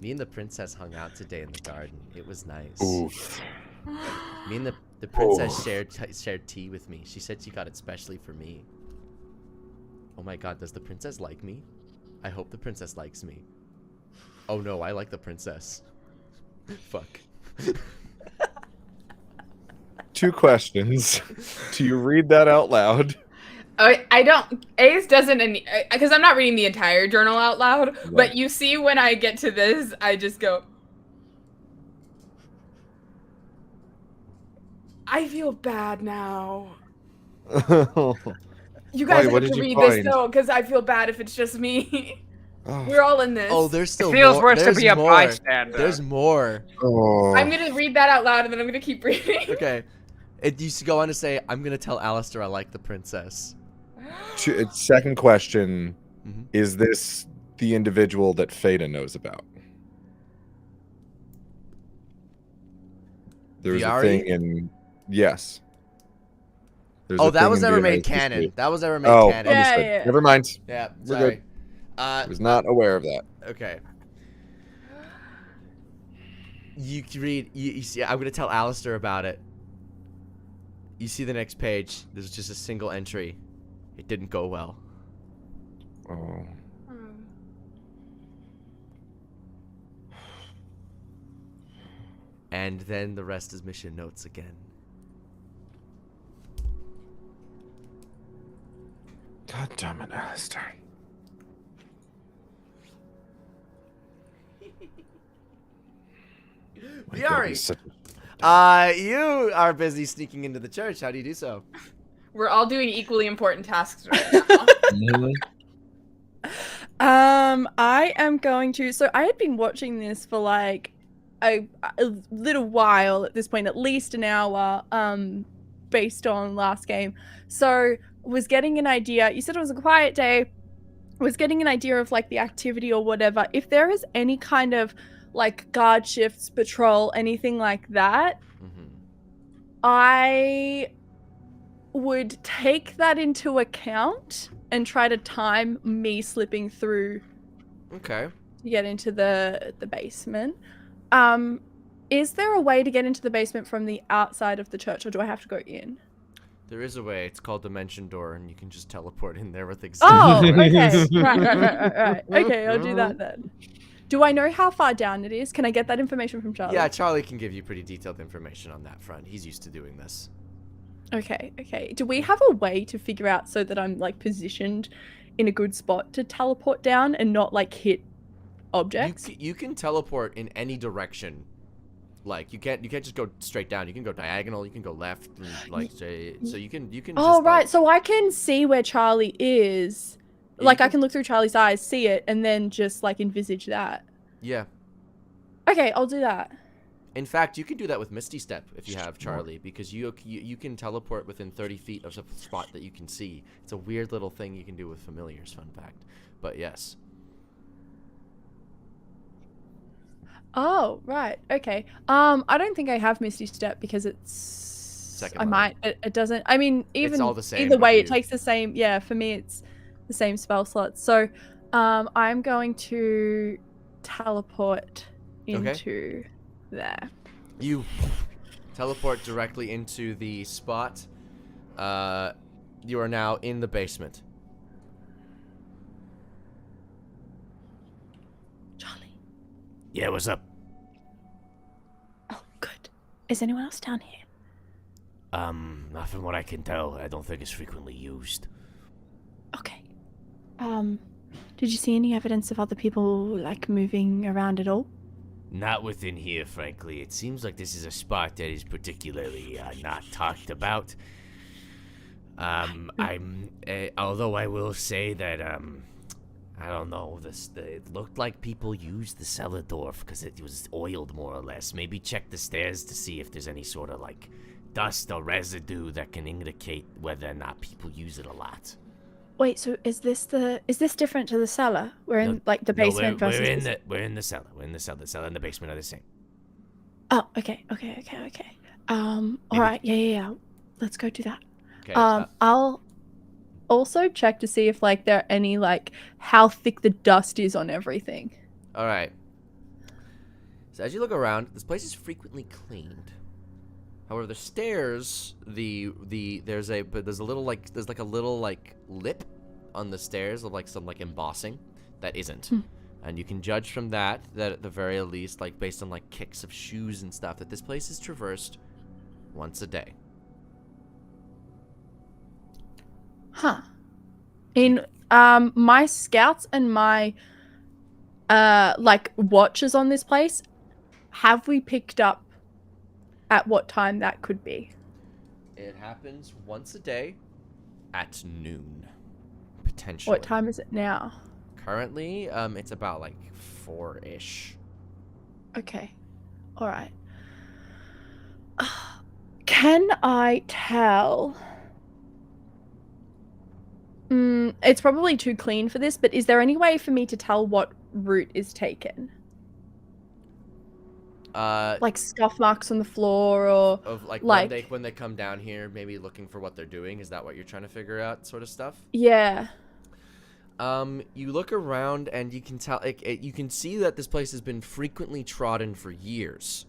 Me and the princess hung out today in the garden. It was nice. Oof. Me and the princess shared tea with me. She said she got it specially for me. Oh my god, does the princess like me? I hope the princess likes me. Oh no, I like the princess. Fuck. 2 questions. Do you read that out loud? I don't. Ace doesn't, because I'm not reading the entire journal out loud. Right. But you see, when I get to this, I just go. I feel bad now. Oh. You guys Why, what have did to you read this find? though, because I feel bad if it's just me. Oh. We're all in this. Oh, there's still feels more. worse to There's be a more. bystander. There's more. Oh. I'm gonna read that out loud and then I'm gonna keep reading. Okay. It used to go on to say, I'm going to tell Alistair I like the princess. Second question: Mhm. Is this the individual that Fada knows about? There's a Viari? thing in yes. There's Oh, a that thing was in never the made amazing canon. history. That was never made Oh, canon. Yeah, understood. yeah. Never mind. Yeah, We're sorry. good. Uh, I was not aware of that. okay. You can read. You see, I'm gonna tell Alistair about it. You see the next page. There's just a single entry. It didn't go well. Oh. And then the rest is mission notes again. God damn it, Alistair. My God, Viari, he's such you are busy sneaking into the church. How do you do so? We're all doing equally important tasks right now. I am going to. So I had been watching this for like a little while at this point, at least an hour, based on last game. So was getting an idea. You said it was a quiet day. Was getting an idea of like the activity or whatever. If there is any kind of like guard shifts, patrol, anything like that, I would take that into account and try to time me slipping through Okay. to get into the basement. Is there a way to get into the basement from the outside of the church, or do I have to go in? There is a way. It's called Dimension Door, and you can just teleport in there with Oh, exactly. okay. Right. Okay, I'll do that then. Do I know how far down it is? Can I get that information from Charlie? Yeah, Charlie can give you pretty detailed information on that front. He's used to doing this. Okay. Do we have a way to figure out so that I'm like positioned in a good spot to teleport down and not like hit objects? You can teleport in any direction. Like you can't just go straight down. You can go diagonal. You can go left. And, like say, so you can. Oh just, right, like, so I can see where Charlie is. Yeah, Like you I can look through Charlie's eyes, see it, and then just like envisage that. yeah. Okay, I'll do that. In fact, you can do that with Misty Step if you have Charlie, because you can teleport within 30 feet of a spot that you can see. It's a weird little thing you can do with familiars. Fun fact, but yes. Oh right, okay. I don't think I have Misty Step because it's. Second I level. might. It doesn't. I mean, even all the same either with way, you. it takes the same. Yeah, for me, it's the same spell slots. So, I'm going to teleport into there. You teleport directly into the spot. You are now in the basement. Charlie. Yeah, what's up? Oh, good. Is anyone else down here? Not from what I can tell. I don't think it's frequently used. Okay. Did you see any evidence of other people like moving around at all? Not within here, frankly. It seems like this is a spot that is particularly not talked about. Although I will say that I don't know. It looked like people used the cellar door because it was oiled more or less. Maybe check the stairs to see if there's any sort of like dust or residue that can indicate whether or not people use it a lot. Wait, so is this different to the cellar? We're in like the basement no, versus. we're in the cellar. We're in the cellar. The cellar and the basement are the same. Oh, okay. All right, yeah. Let's go do that. Okay. I'll also check to see if like there are any like how thick the dust is on everything. All right. So as you look around, this place is frequently cleaned. However, the stairs, there's a little lip on the stairs of like some like embossing that isn't. And you can judge from that at the very least, like based on like kicks of shoes and stuff, that this place is traversed once a day. Huh. In my scouts and my like watchers on this place, have we picked up at what time that could be? It happens once a day at noon, potentially. What time is it now? Currently, it's about like 4-ish. Okay. All right. Can I tell? It's probably too clean for this, but is there any way for me to tell what route is taken? Like scuff marks on the floor, or Of like, like when they come down here, maybe looking for what they're doing. Is that what you're trying to figure out, sort of stuff? yeah. You look around and you can tell. You can see that this place has been frequently trodden for years.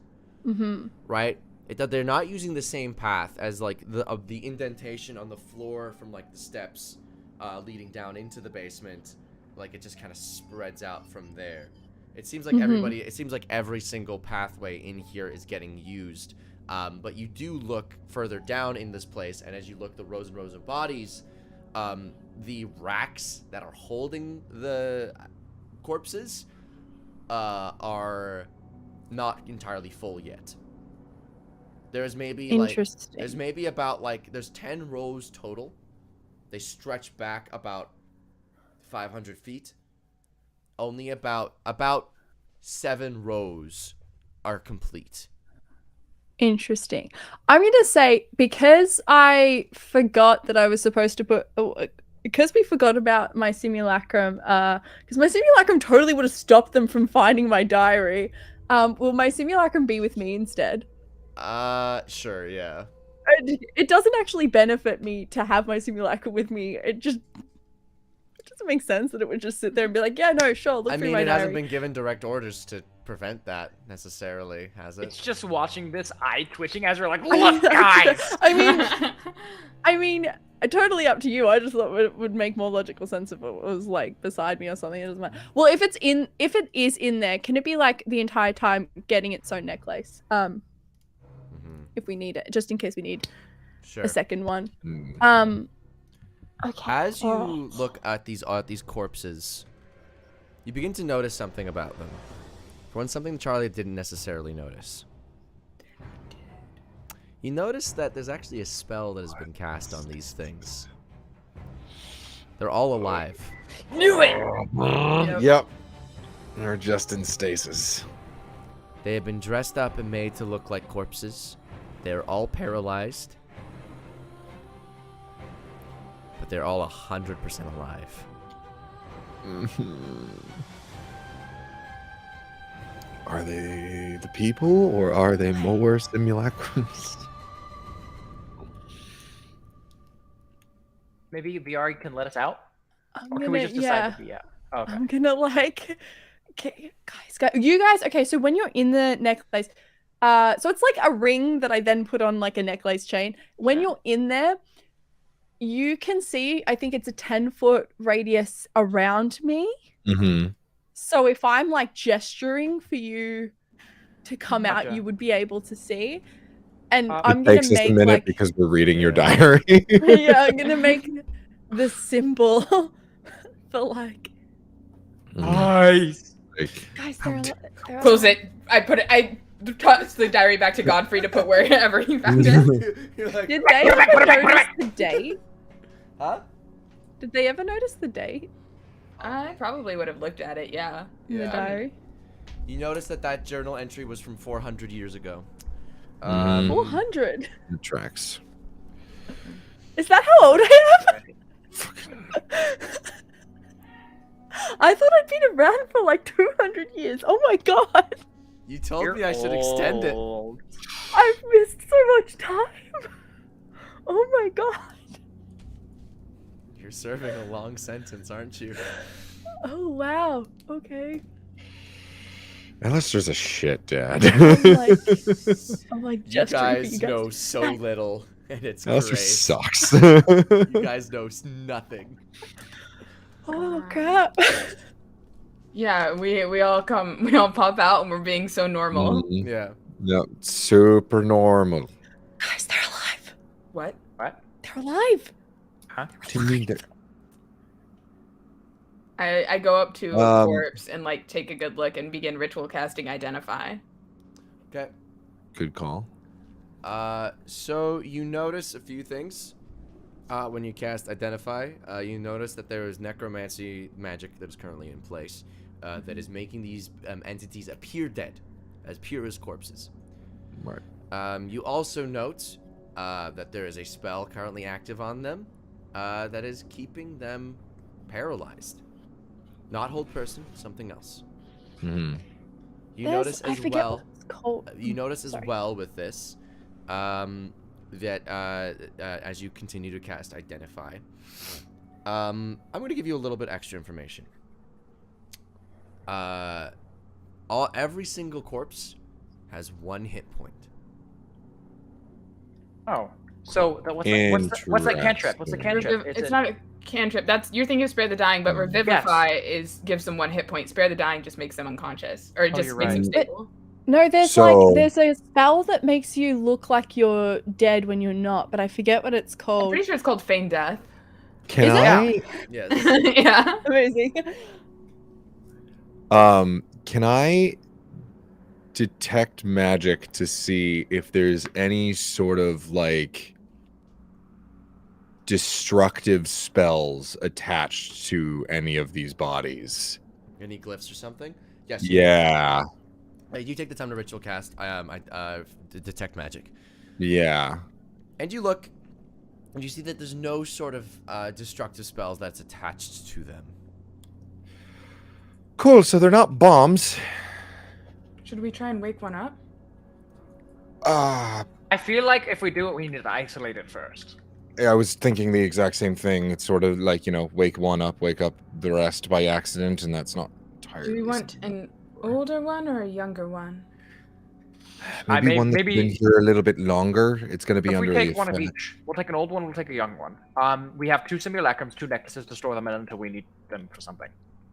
Mm-hmm. Right? They're not using the same path as like the indentation on the floor from like the steps leading down into the basement. Like it just kind of spreads out from there. It seems like it seems like every single pathway in here is getting used. But you do look further down in this place, and as you look, the rows and rows of bodies, the racks that are holding the corpses are not entirely full yet. There's maybe Interesting. there's maybe about there's 10 rows total. They stretch back about 500 feet. Only about 7 rows are complete. Interesting. I'm going to say, because I forgot that I was supposed to put... because we forgot about my simulacrum, because my simulacrum totally would have stopped them from finding my diary, will my simulacrum be with me instead? Sure, yeah. It doesn't actually benefit me to have my simulacrum with me. It doesn't make sense that it would just sit there and be like, yeah, no, sure, look through my diary. It hasn't been given direct orders to prevent that necessarily, has it? It's just watching this eye twitching as we're like, look, guys. I mean, totally up to you. I just thought it would make more logical sense if it was like beside me or something. It doesn't matter. Well, if it is in there, can it be like the entire time getting its own necklace? If we need it, just in case we need a second one. Okay. As you look at these corpses, you begin to notice something about them. For one, something Charlie didn't necessarily notice. You notice that there's actually a spell that has been cast on these things. They're all alive. Knew it! Yep. They're just in stasis. They have been dressed up and made to look like corpses. They're all paralyzed. But they're all 100% alive. Are they the people, or are they more simulacrums? Maybe VR can let us out? I'm Or can gonna, we just decide to be out? Oh, okay. I'm gonna okay, you guys, okay, so when you're in the necklace, so it's like a ring that I then put on like a necklace chain. When you're in there, you can see, I think it's a 10-foot radius around me. Mm-hmm. So if I'm like gesturing for you to come out, you would be able to see. And I'm gonna It takes us make a minute like, because we're reading your diary. yeah, I'm gonna make the symbol for like. Nice. Guys, they're Close it. I tossed the diary back to Godfrey to put wherever he found it. Did they ever notice the date? Huh? Did they ever notice the date I probably would have looked at it, yeah. in the diary? You notice that journal entry was from 400 years ago. 400? It tracks. Is that how old I am? I thought I'd been around for like 200 years. Oh my god. You told me I should extend it. I've missed so much time. Oh my god. You're serving a long sentence, aren't you? Oh wow. Okay. Alistair's a shit dad. I'm like You just guys know so little, and it's Alistair great. sucks. You guys know nothing. Oh crap. Yeah, we all pop out and we're being so normal. Mhm. Yeah. Yep, super normal. Guys, they're alive. What? They're alive. Huh? What do you mean that? I go up to a corpse and like take a good look and begin ritual casting identify. Okay. Good call. So you notice a few things when you cast Identify. You notice that there is necromancy magic that is currently in place that is making these entities appear dead, as pure as corpses. Right. You also note that there is a spell currently active on them that is keeping them paralyzed. Not hold person, something else. Mm-hmm. You notice I as forget well. what it's called. You notice as Sorry. well with this that as you continue to cast Identify, I'm going to give you a little bit extra information. Every single corpse has 1 hit point. Oh, so what's that cantrip? What's the cantrip? It's not a cantrip. You're thinking of Spare the Dying, but Revivify gives them 1 hit point. Spare the Dying just makes them unconscious, or it just you're makes them right. stable. No, there's So- there's a spell that makes you look like you're dead when you're not, but I forget what it's I'm called. pretty sure it's called Feign Death. Can Is it? I? Yes. Yeah. Amazing. Can I detect magic to see if there's any sort of like destructive spells attached to any of these bodies? Any glyphs or something? Yes. Yeah. You take the time to ritual cast. Detect magic. Yeah. And you look, and you see that there's no sort of destructive spells that's attached to them. Cool. So they're not bombs. Should we try and wake one up? Ah. I feel like if we do it, we need to isolate it first. I was thinking the exact same thing. It's sort of like, wake one up, wake up the rest by accident, and that's not entirely. Do we want an older one or a younger one? Maybe one that's maybe- been here a little bit longer. It's going to be If we under take the one of effect. each, we'll take an old one, we'll take a young one. We have 2 simulacrums, 2 necklaces to store them in until we need them for something.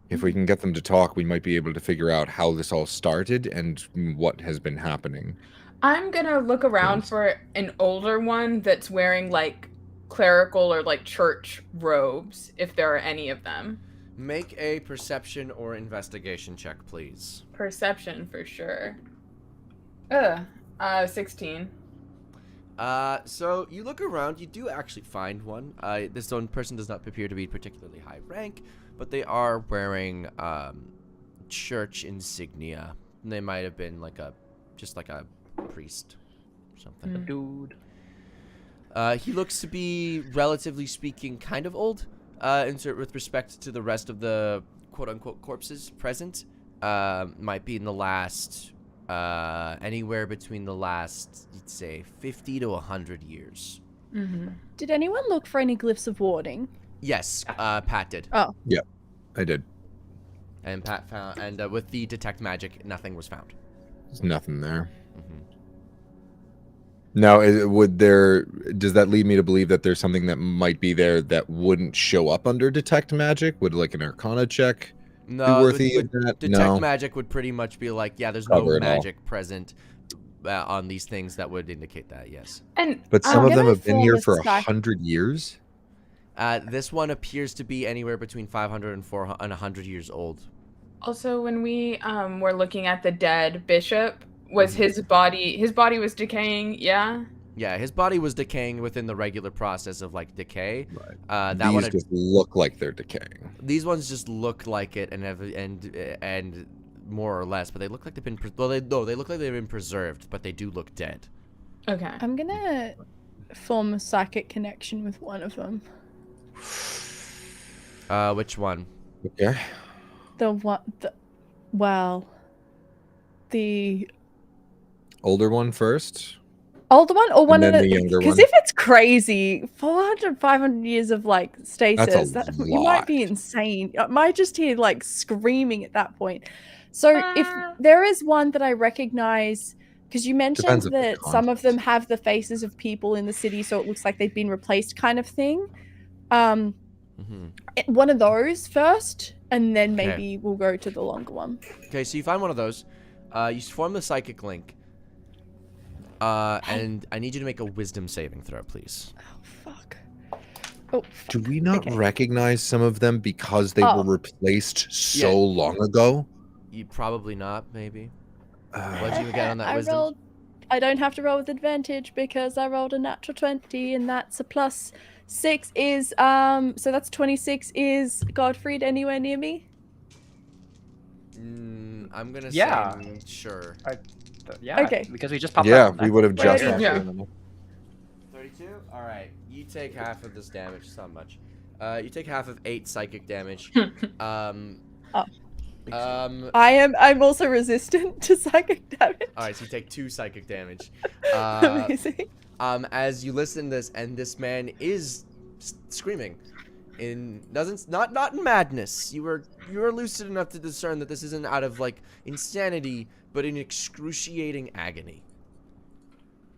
If we can get them to talk, we might be able to figure out how this all started and what has been happening. I'm gonna look around for an older one that's wearing like clerical or like church robes, if there are any of them. Make a perception or investigation check, please. Perception for sure. 16. So you look around, you do actually find one. This one person does not appear to be particularly high rank, but they are wearing church insignia. And they might have been just like a priest or something. Dude. He looks to be, relatively speaking, kind of old, with respect to the rest of the quote-unquote corpses present. Might be in the last, anywhere between the last, you'd say, 50 to 100 years. Mm-hmm. Did anyone look for any glyphs of warding? Yes, Pat did. Oh. Yep, I did. And Pat found, and with the detect magic, nothing was found. There's nothing there. Mm-hmm. Now, does that lead me to believe that there's something that might be there that wouldn't show up under detect magic? Would like an Arcana check be worthy of that? Detect magic would pretty much be like, yeah, there's no Cover it all. magic present on these things that would indicate that, yes. And But some I'm of them gonna have been here form for a stack. 100 years? This one appears to be anywhere between 500 and 100 years old. also, when we were looking at the dead bishop, was his body was decaying? Yeah. Yeah, his body was decaying within the regular process of like decay. Right. That one, These just look like they're decaying. these ones just look like it and more or less, but they look like they've been they look like they've been preserved, but they do look dead. Okay. I'm gonna form a psychic connection with one of them. Which one? Okay. The Older one first. older one or one then of the younger because one. if it's crazy 500 years of like stasis, That's a you might be lot. insane. I might just hear like screaming at that point. So if there is one that I recognize, because you mentioned Depends on the that some of them context. have the faces of people in the city, so it looks like they've been replaced kind of thing. One of those first, and then Okay. maybe we'll go to the longer one. Okay, so you find one of those. You form the psychic link. And I need you to make a wisdom saving throw, please. Fuck. Oh, Do fuck. we not Okay. recognize some of them because they Oh. were replaced so Yeah. long ago? You probably not, maybe. What'd you get on that I wisdom? rolled I don't have to roll with advantage because I rolled a natural 20, and that's a +6 is so that's 26. Is Godfrey anywhere near me? I'm gonna Yeah. say sure. Yeah. Okay. Because we just popped Yeah, that. we would have just. Yeah. Yeah. 32. All right, you take half of this damage. It's not much. You take half of 8 psychic damage. I'm also resistant to psychic damage. All right, so you take 2 psychic damage. Amazing. As you listen to this, and this man is screaming, not in madness. You are lucid enough to discern that this isn't out of like insanity, but in excruciating agony.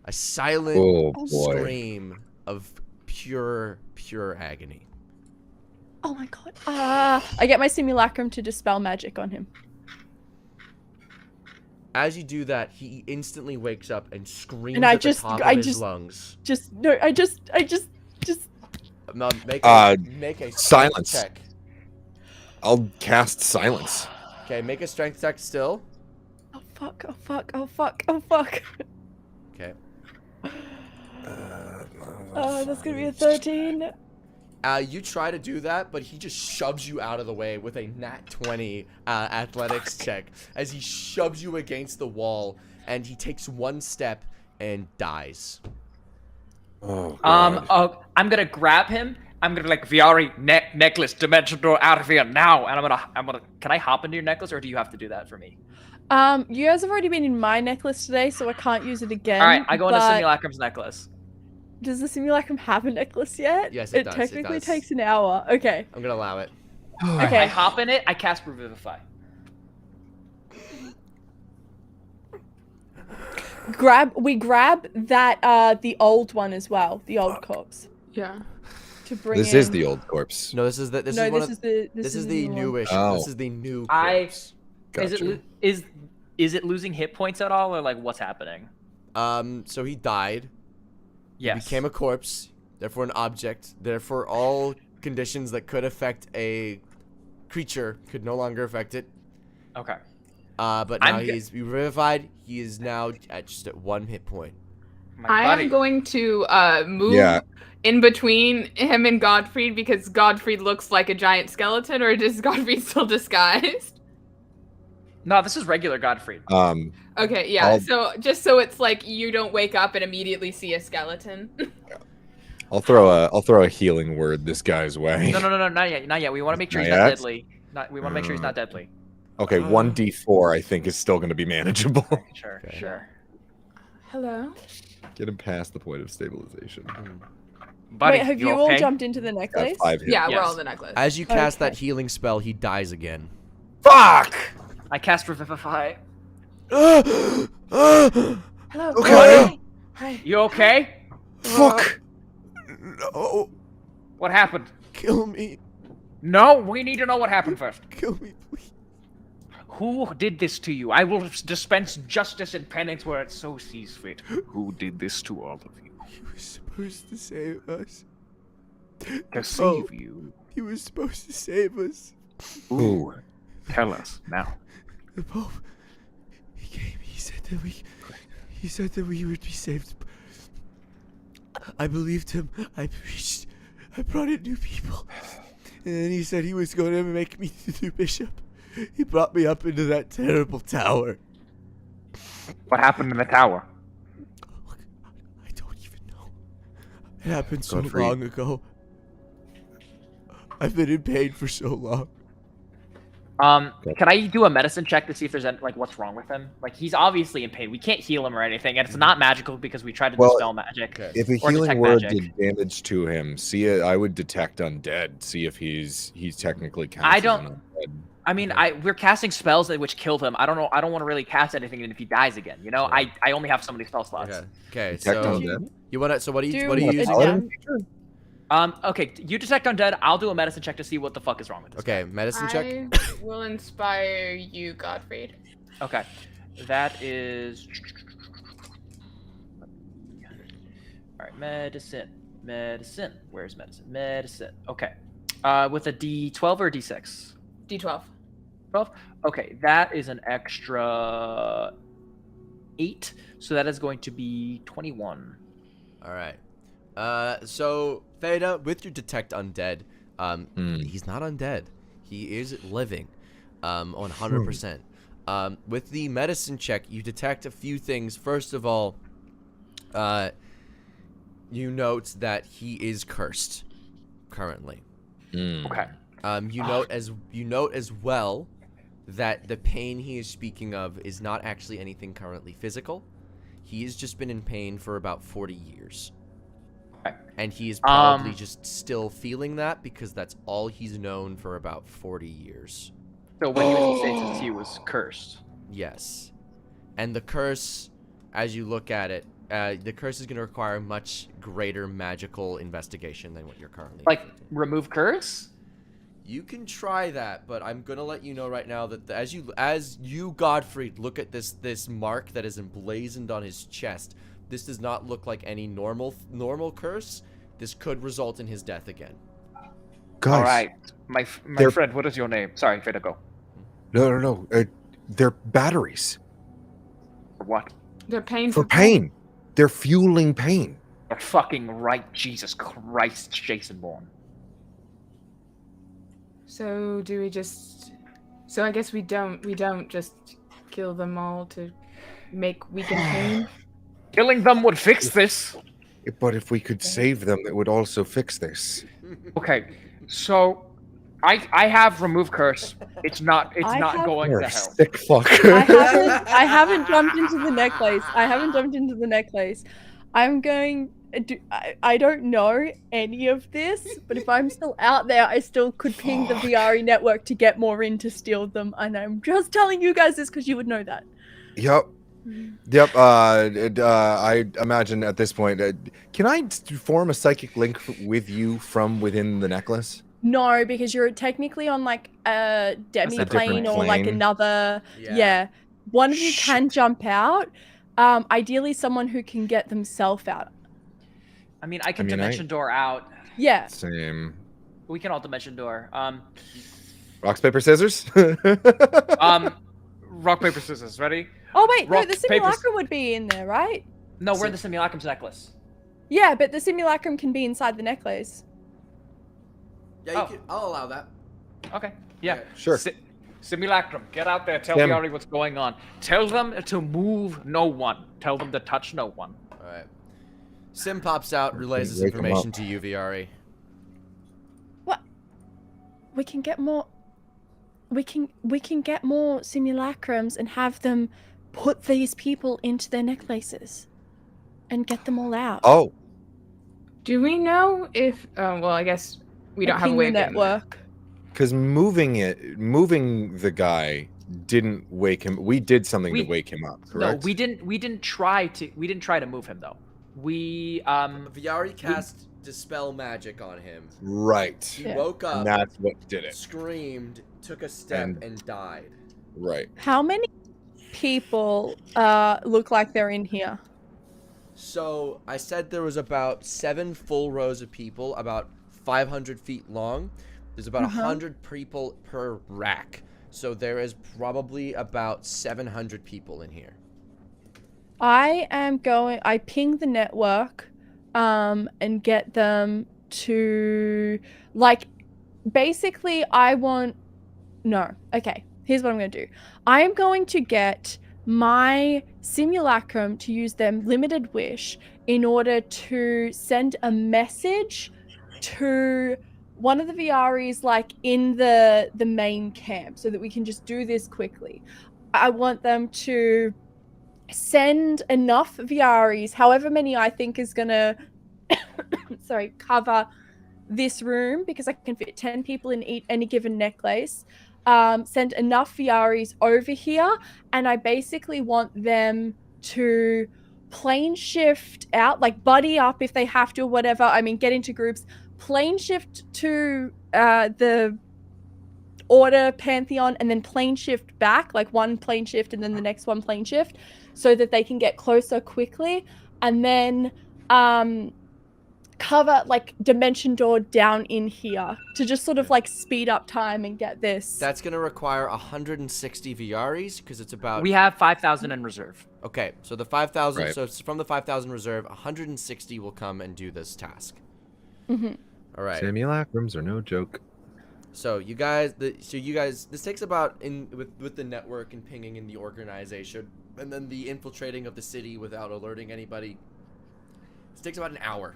A silent scream of pure agony. Oh my god. I get my simulacrum to dispel magic on him. As you do that, he instantly wakes up and screams And I at just- the top I of his just- lungs. I just No, make a silence. check. I'll cast silence. Okay, make a strength check still. Oh fuck, oh fuck, oh fuck, oh fuck. Okay. Oh, that's gonna be a 13. You try to do that, but he just shoves you out of the way with a nat 20 athletics check as he shoves you against the wall, and he takes 1 step and dies. Oh, God. I'm gonna grab him. I'm gonna like Viari necklace dimension door out of here now, and I'm gonna. Can I hop into your necklace, or do you have to do that for me? You guys have already been in my necklace today, so I can't use it again. All right, I go into but Simulacrum's necklace. Does the simulacrum have a necklace yet? Yes, it does, it technically does. takes an hour. Okay. I'm gonna allow it. Okay. I hop in it. I cast Revivify. We grab that the old one as well, the old corpse, Yeah. to bring This in. is the old corpse. No, this is the this one is of, the this is the new one. newish. Oh. This is the new I- corpse. Gotcha. Is it losing hit points at all, or like what's happening? So he died. Yes. He became a corpse, therefore an object, therefore all conditions that could affect a creature could no longer affect it. Okay. But now I'm go- he's revivified. He is now just at 1 hit point. My I buddy. am going to move Yeah. in between him and Godfrey because Godfrey looks like a giant skeleton, or is Godfrey still disguised? No, this is regular Godfrey. Okay, yeah. I'll- So just so it's like you don't wake up and immediately see a skeleton. I'll throw a healing word this guy's way. No, not yet, not yet. We want to make sure he's Not not yet? deadly. We want to make sure he's not deadly. Okay, 1d4 I think is still going to be manageable. Sure, Okay. sure. Hello. Get him past the point of stabilization. Buddy, Wait, have you you okay? all jumped into the Got necklace? 5 hits. Yeah, we're Yes. all in the necklace. As you cast that Okay. healing spell, he dies again. Fuck! I cast Revivify. Hello. Okay. Hi. You okay? Fuck! No, What happened? kill me, No, we need to know what happened first. kill me, please. Who did this to you? I will dispense justice and penance where it so sees fit. Who did this to all of you? He was supposed to save us. To save you? He was supposed to save us. Ooh. Tell us now. The Pope, he came. He said that we would be saved. I believed him. I preached. I brought in new people. And then he said he was going to make me the new bishop. He brought me up into that terrible tower. What happened in the tower? I don't even know. It happened so Godfrey. long ago. I've been in pain for so long. Can I do a medicine check to see if there's any, like what's wrong with him? Like he's obviously in pain. We can't heal him or anything, and it's not magical because we tried to Well, dispel magic. Okay. If a Or healing detect word magic. did damage to him, I would detect undead. See if he's technically counts I as don't- an undead. I mean, we're casting spells which killed him. I don't know. I don't want to really cast anything even if he dies again. You know, I only have so many spell slots. Okay. Okay. Detect So undead. you want to? So what do you? Do What do you a use? dam- Okay, you detect undead. I'll do a medicine check to see what the fuck is wrong with this. Okay. Medicine check. I will inspire you, Godfrey. Okay, that is. All right, medicine. Where's medicine? Medicine. Okay. With a D12 or D6? D12. 12. Okay, that is an extra 8, so that is going to be 21. All right. So Theta, with your detect undead, he's not undead. He is living, 100%. With the medicine check, you detect a few things. First of all, you note that he is cursed currently. Okay. You note as well that the pain he is speaking of is not actually anything currently physical. He has just been in pain for about 40 years. Okay. And he is probably just still feeling that because that's all he's known for about 40 years. So when he was in stasis, he was cursed. Yes. And the curse, as you look at it, the curse is going to require much greater magical investigation than what you're currently Like, able to. remove curse? You can try that, but I'm gonna let you know right now that as you Godfrey look at this mark that is emblazoned on his chest, this does not look like any normal curse. This could result in his death again. Guys, All right, my They're- friend, what is your name? Sorry, Feta, go. no. They're batteries They're for painful. pain. They're fueling pain. You're fucking right, Jesus Christ, Jason Bourne. So do we just? So I guess we don't just kill them all to make weaken pain. Killing them would fix this. But if we could save them, it would also fix this. Okay, so I have remove curse. It's not I have- going You're to a hell. sick fuck. I haven't jumped into the necklace. I'm going. I don't know any of this, but if I'm still out there, I still could ping the VRE network to get more in to steal them. And I'm just telling you guys this because you would know that. Yep. I imagine at this point, can I form a psychic link with you from within the necklace? No, because you're technically on like a different demi-plane or like plane. another. Yeah. Yeah. One of you can jump out. Ideally, someone who can get themselves out. I mean, I can I mean, dimension door out. Yeah. Same. We can all dimension door. Rocks, paper, scissors? Rock, paper, scissors. Ready? Oh wait, no, Rock, the paper, simulacrum would be in there, right? No, we're in the simulacrum's necklace. Yeah, but the simulacrum can be inside the necklace. Yeah, I'll allow that. Okay. Yeah. Sure. Simulacrum, get out there. Tell Tim. Viari what's going on. Tell them to move no one. Tell them to touch no one. All right. Sim pops out, relays this Wake 'em information up. to you, VRE. We can get more. We can get more simulacrums and have them put these people into their necklaces, and get them all out. Oh, Do we know if? Well, I guess we don't have a Ping way the of getting that. network. because moving the guy didn't wake him. We did something to We- wake him up, No, correct? we didn't try to move him though. We VRE cast dispel magic on him. Right. He Yeah. woke And up, that's what did it. screamed, took a step, And- and died. Right. How many people look like they're in here? So I said there was about 7 full rows of people, about 500 feet long. There's about 100 people per rack. So there is probably about 700 people in here. I ping the network, and get them to, like, basically okay, here's what I'm going to do. I am going to get my simulacrum to use their limited wish in order to send a message to one of the VREs, like, in the main camp, so that we can just do this quickly. I want them to send enough VREs, however many I think is gonna cover this room, because I can fit 10 people in any given necklace. Send enough VREs over here, and I basically want them to plane shift out, like buddy up if they have to or whatever. I mean, get into groups, plane shift to the order Pantheon, and then plane shift back, like one plane shift and then the next one plane shift, so that they can get closer quickly. And then cover like dimension door down in here to just sort of like speed up time and get this. That's gonna require 160 VRs because it's about. We have 5,000 in reserve. Okay, so the 5,000. Right. So it's from the 5,000 reserve, 160 will come and do this task. Mm-hmm. All right. Simulacrums are no joke. So you guys, this takes about with the network and pinging in the organization, and then the infiltrating of the city without alerting anybody. This takes about an hour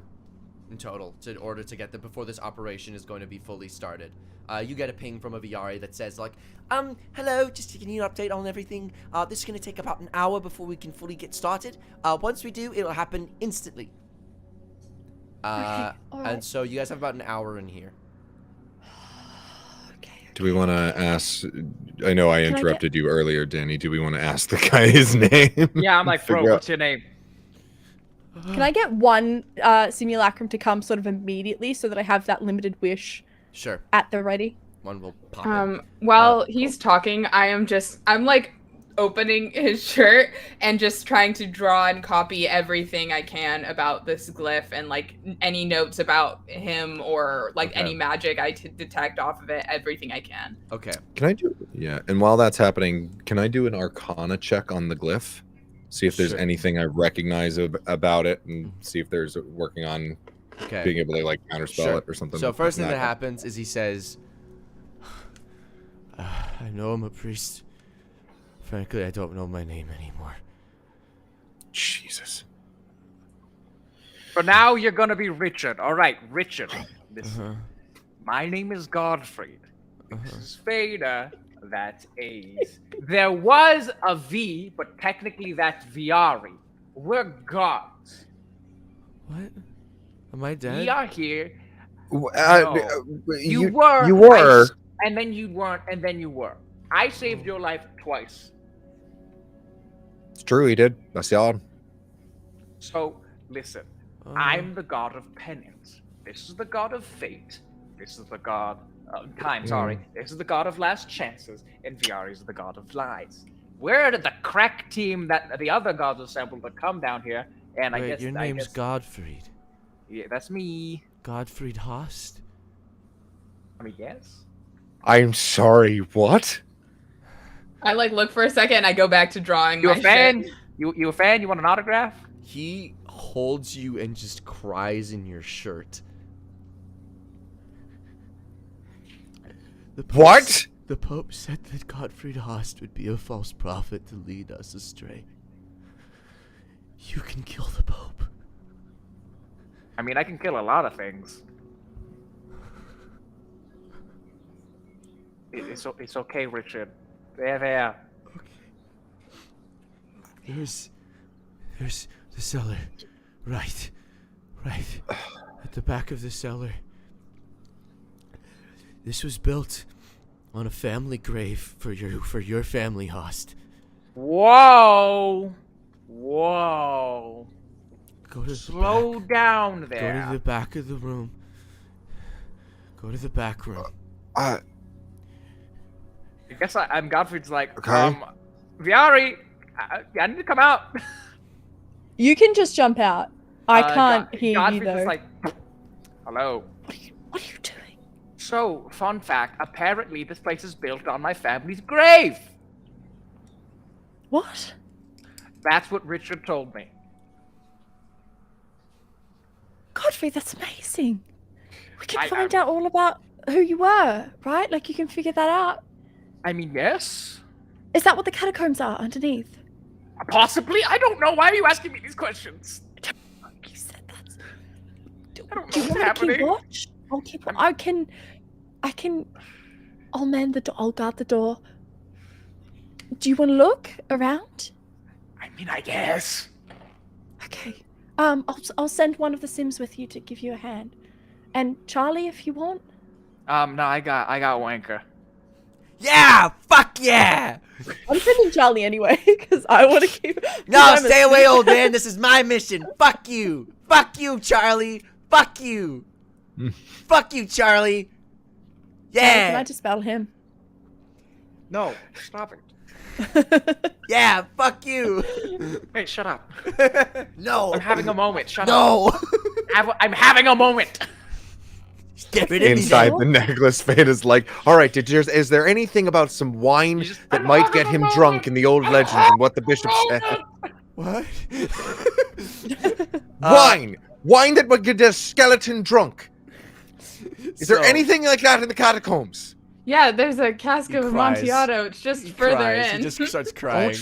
in total in order to get before this operation is going to be fully started. You get a ping from a VRA that says like, hello, just to give you an update on everything. This is going to take about an hour before we can fully get started. Once we do, it'll happen instantly. Okay, all right. And so you guys have about an hour in here. Do we want to ask? I know I Can I interrupted you earlier, Danny. Do we want to ask the guy his name? Yeah, I'm like, bro, Figure out- what's your name? Can I get one simulacrum to come sort of immediately so that I have that limited wish Sure. at the ready? One will pop in. While he's talking, I'm like opening his shirt and just trying to draw and copy everything I can about this glyph and like any notes about him or like Okay. any magic I detect off of it, everything I can. Okay. Can I do? Yeah. And while that's happening, can I do an Arcana check on the glyph? See if there's Sure. anything I recognize about it, and see if there's working on Okay. being able to like counterspell Sure. it or something. So first thing like that happens is he says, I know I'm a priest. Frankly, I don't know my name anymore. Jesus. For now, you're gonna be Richard. All right, Richard. Listen, Uh-huh. my name is Godfrey. This Uh-huh. is Fader. That's A's. There was a V, but technically that's Viari. We're gods. What? Am I dead? We are here. You You were. You were. And then you weren't, and then you were. I saved your life twice. It's true. He did. That's y'all. So, listen. Uh, I'm the god of penance. This is the god of fate. This is the god of time, sorry. This is the god of last chances. And Viari is the god of lies. We're the crack team that the other gods assembled to come down here. And Wait, I guess your I name's guess, Godfrey. Yeah, that's me. Godfrey Host? I mean, yes. I'm sorry. What? I like look for a second. I go back to drawing. You my a fan? shit. You a fan? You want an autograph? He holds you and just cries in your shirt. The Pope What? The Pope said that Godfrey Host would be a false prophet to lead us astray. You can kill the Pope. I mean, I can kill a lot of things. It's okay, Richard. There. There's the cellar. Right. At the back of the cellar. This was built on a family grave for your family, Host. Whoa! Go to Slow the back. down Go there. to the back of the room. Go to the back room. I guess I'm Godfrey's like, Okay. Viari, I need to come out. You can just jump out. I can't hear Godfrey's you though. just like, hello. What are you doing? So, fun fact, apparently this place is built on my family's grave. What? That's what Richard told me. Godfrey, that's amazing. We can I- find out all about who you were, right? Like you can figure that out. I mean, yes. Is that what the catacombs are underneath? Possibly? I don't know. Why are you asking me these questions? You said that's. I don't Do know you what's want to keep happening. watch? I'll keep. I can. I'll man the door. I'll guard the door. Do you want to look around? I mean, I guess. Okay. I'll send one of the Sims with you to give you a hand, and Charlie if you want. No, I got Wanker. Yeah! Fuck yeah! I'm sending Charlie anyway because I want to keep. No, I'm a stay away, Sim. old man. This is my mission. Fuck you. Fuck you, Charlie. Fuck you. Fuck you, Charlie. Can Yeah. I dispel him? No, stop it. Yeah, fuck you. Hey, shut up. No. I'm having a moment. Shut up. No. I'm having a moment. Step it in Inside the necklace, Fate is like, all right, is there anything about some wine that might get him drunk in the old legends and what the bishop said? What? Wine! Wine that would get a skeleton drunk. Is there anything like that in the catacombs? Yeah, there's a cask He of cries. Amontillado. It's just He further cries. in. He just starts crying.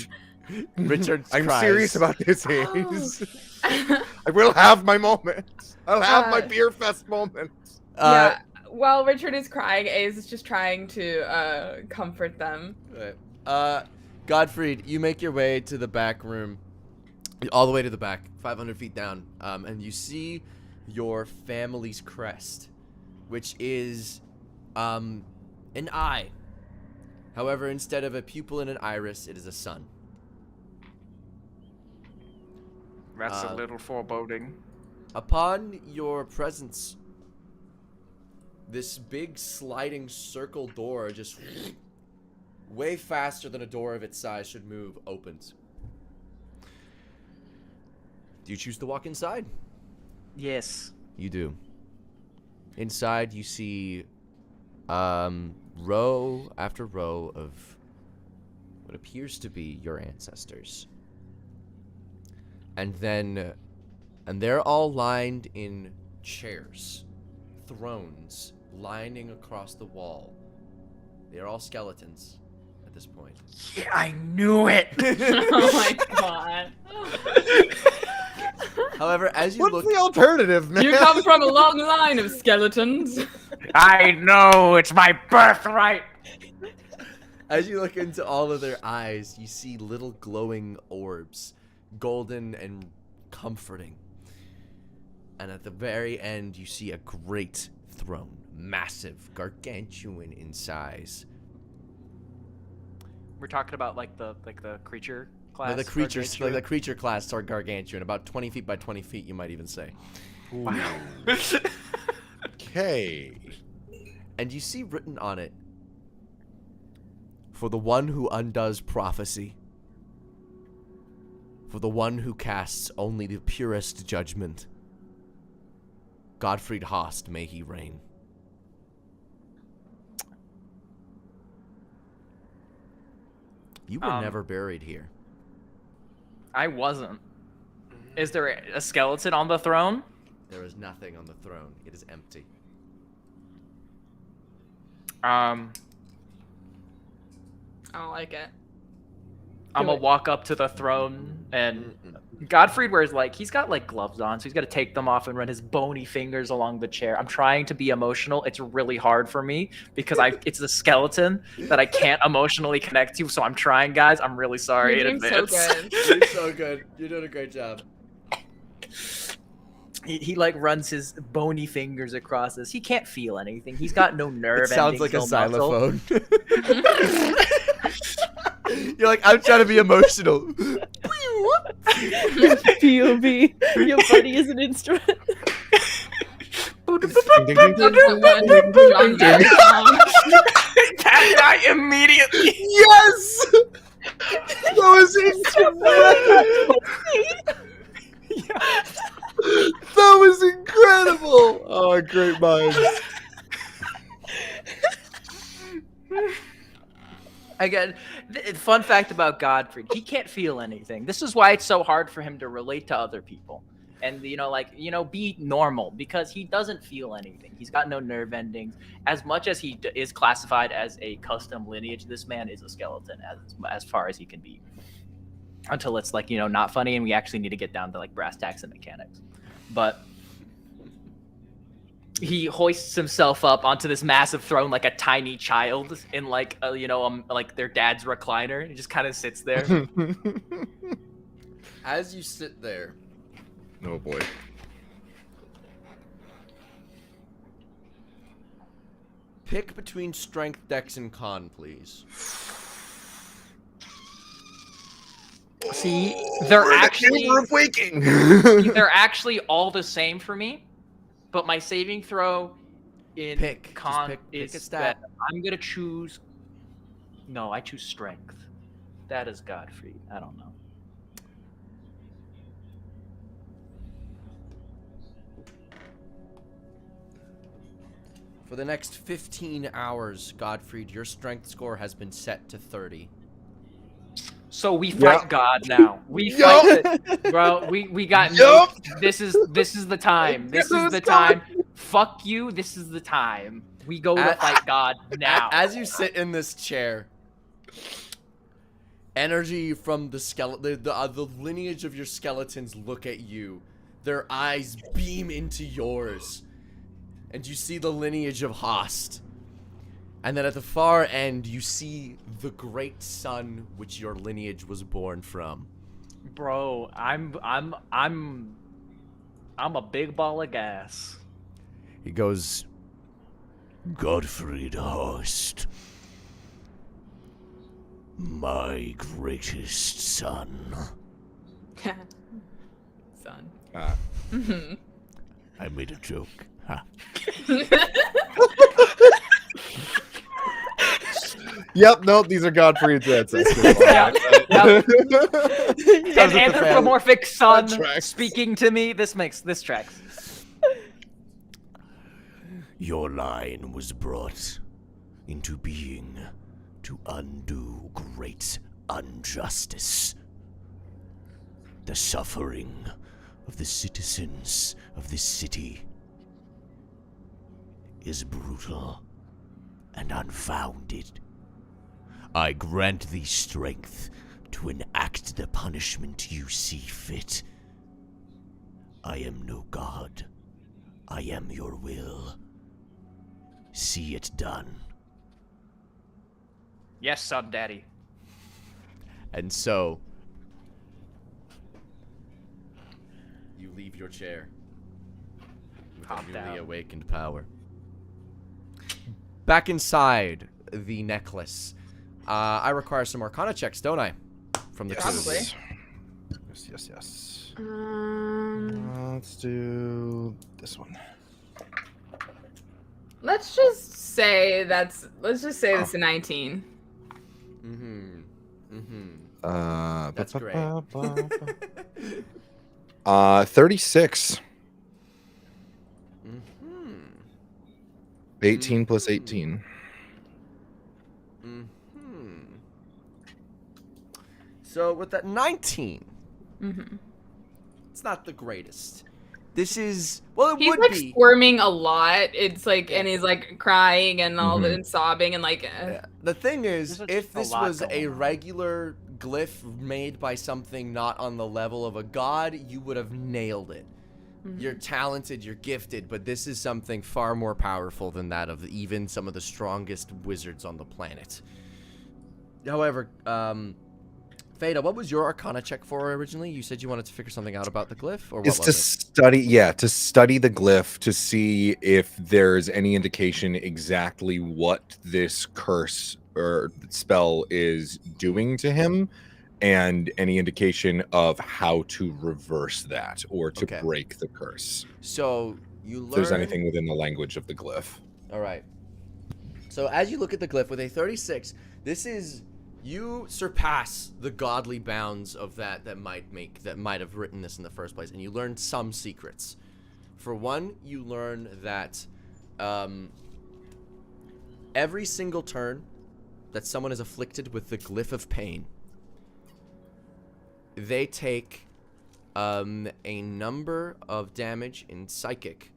Richard I'm cries. serious about this, Hayes. I will have my moment. I'll have my beer fest moment. Yeah. While Richard is crying, Ace is just trying to comfort them. Right. Godfrey, you make your way to the back room, all the way to the back, 500 feet down, and you see your family's crest, which is an eye. However, instead of a pupil and an iris, it is a sun. That's a little foreboding. Upon your presence, this big sliding circle door just way faster than a door of its size should move opens. Do you choose to walk inside? Yes. You do. Inside you see row after row of what appears to be your ancestors. And they're all lined in chairs, thrones lining across the wall. They're all skeletons at this point. Yeah, I knew it. Oh my god. However, as you What's look, the alternative, man? You come from a long line of skeletons. I know, it's my birthright. as you look into all of their eyes, you see little glowing orbs, golden and comforting. And at the very end, you see a great throne, massive, gargantuan in size. We're talking about like the creature class. No, the creatures, gargantuan? like the creature class are gargantuan, about 20 feet by 20 feet, you might even say. Wow. Okay. And you see written on it, for the one who undoes prophecy, for the one who casts only the purest judgment, Godfrey Host, may he reign. You were never buried here. I wasn't. Is there a skeleton on the throne? There is nothing on the throne. It is empty. I don't like it. I'm gonna walk up to the throne, and Godfrey wears he's got gloves on, so he's got to take them off and run his bony fingers along the chair. I'm trying to be emotional. It's really hard for me because it's the skeleton that I can't emotionally connect to. So I'm trying, guys. I'm really sorry You're in doing so advance. good. You're so good. You're doing a great job. He runs his bony fingers across this. He can't feel anything. He's got no nerve. It sounds like a endings, no muscle. xylophone. You're like, I'm trying to be emotional. POV. Your body is an instrument. That guy immediately. Yes! That was incredible! That was incredible! Oh, great minds. Again, fun fact about Godfrey, he can't feel anything. This is why it's so hard for him to relate to other people. And, be normal, because he doesn't feel anything. He's got no nerve endings. As much as he is classified as a custom lineage, this man is a skeleton as far as he can be. Until it's, not funny and we actually need to get down to, brass tacks and mechanics. But he hoists himself up onto this massive throne like a tiny child in their dad's recliner. He just kind of sits there. As you sit there, Oh boy. pick between strength, dex, and con, please. See, they're actually Chamber of waking. they're actually all the same for me, but my saving throw in Pick. Just con pick is a stat. better. I'm gonna choose. No, I choose strength. That is Godfrey. I don't know. For the next 15 hours, Godfrey, your strength score has been set to 30. So we fight God now. We fight bro. We got no. This is the time. This is the time. Fuck you. This is the time. We go to fight God now. As you sit in this chair, energy from the skeleton, the lineage of your skeletons look at you. Their eyes beam into yours, and you see the lineage of Host. And then at the far end, you see the great sun which your lineage was born from. Bro, I'm a big ball of gas. He goes, Godfrey the Host, my greatest son. Son. I made a joke. Ha. Yep, no, these are Godfrey's ancestors. Yep. An the anthropomorphic son That tracks. speaking to me. This tracks. Your line was brought into being to undo great injustice. The suffering of the citizens of this city is brutal and unfounded. I grant thee strength to enact the punishment you see fit. I am no god. I am your will. See it done. Yes, son, daddy. And so, you leave your chair with Hop a newly down. awakened power. Back inside the necklace. I require some Arcana checks, don't I? From the two of Probably. you. Yes. Let's do this one. Let's just say this is a 19. That's great. 36. 18 plus 18. So with that 19, it's not the greatest. This is, well, it He's would like be. squirming a lot. It's like, and he's like crying and all that and sobbing and like. The thing is, There's if a this lot was going a on. regular glyph made by something not on the level of a god, you would have nailed it. You're talented, you're gifted, but this is something far more powerful than that of even some of the strongest wizards on the planet. However, Fada, what was your Arcana check for originally? You said you wanted to figure something out about the glyph, or what It's was to it? study the glyph to see if there's any indication exactly what this curse or spell is doing to him, and any indication of how to reverse that or to Okay. break the curse. So you learn. If there's anything within the language of the glyph. All right. So as you look at the glyph with a 36, this is, you surpass the godly bounds of that might have written this in the first place, and you learn some secrets. For one, you learn that every single turn that someone is afflicted with the glyph of pain, they take a number of damage in psychic.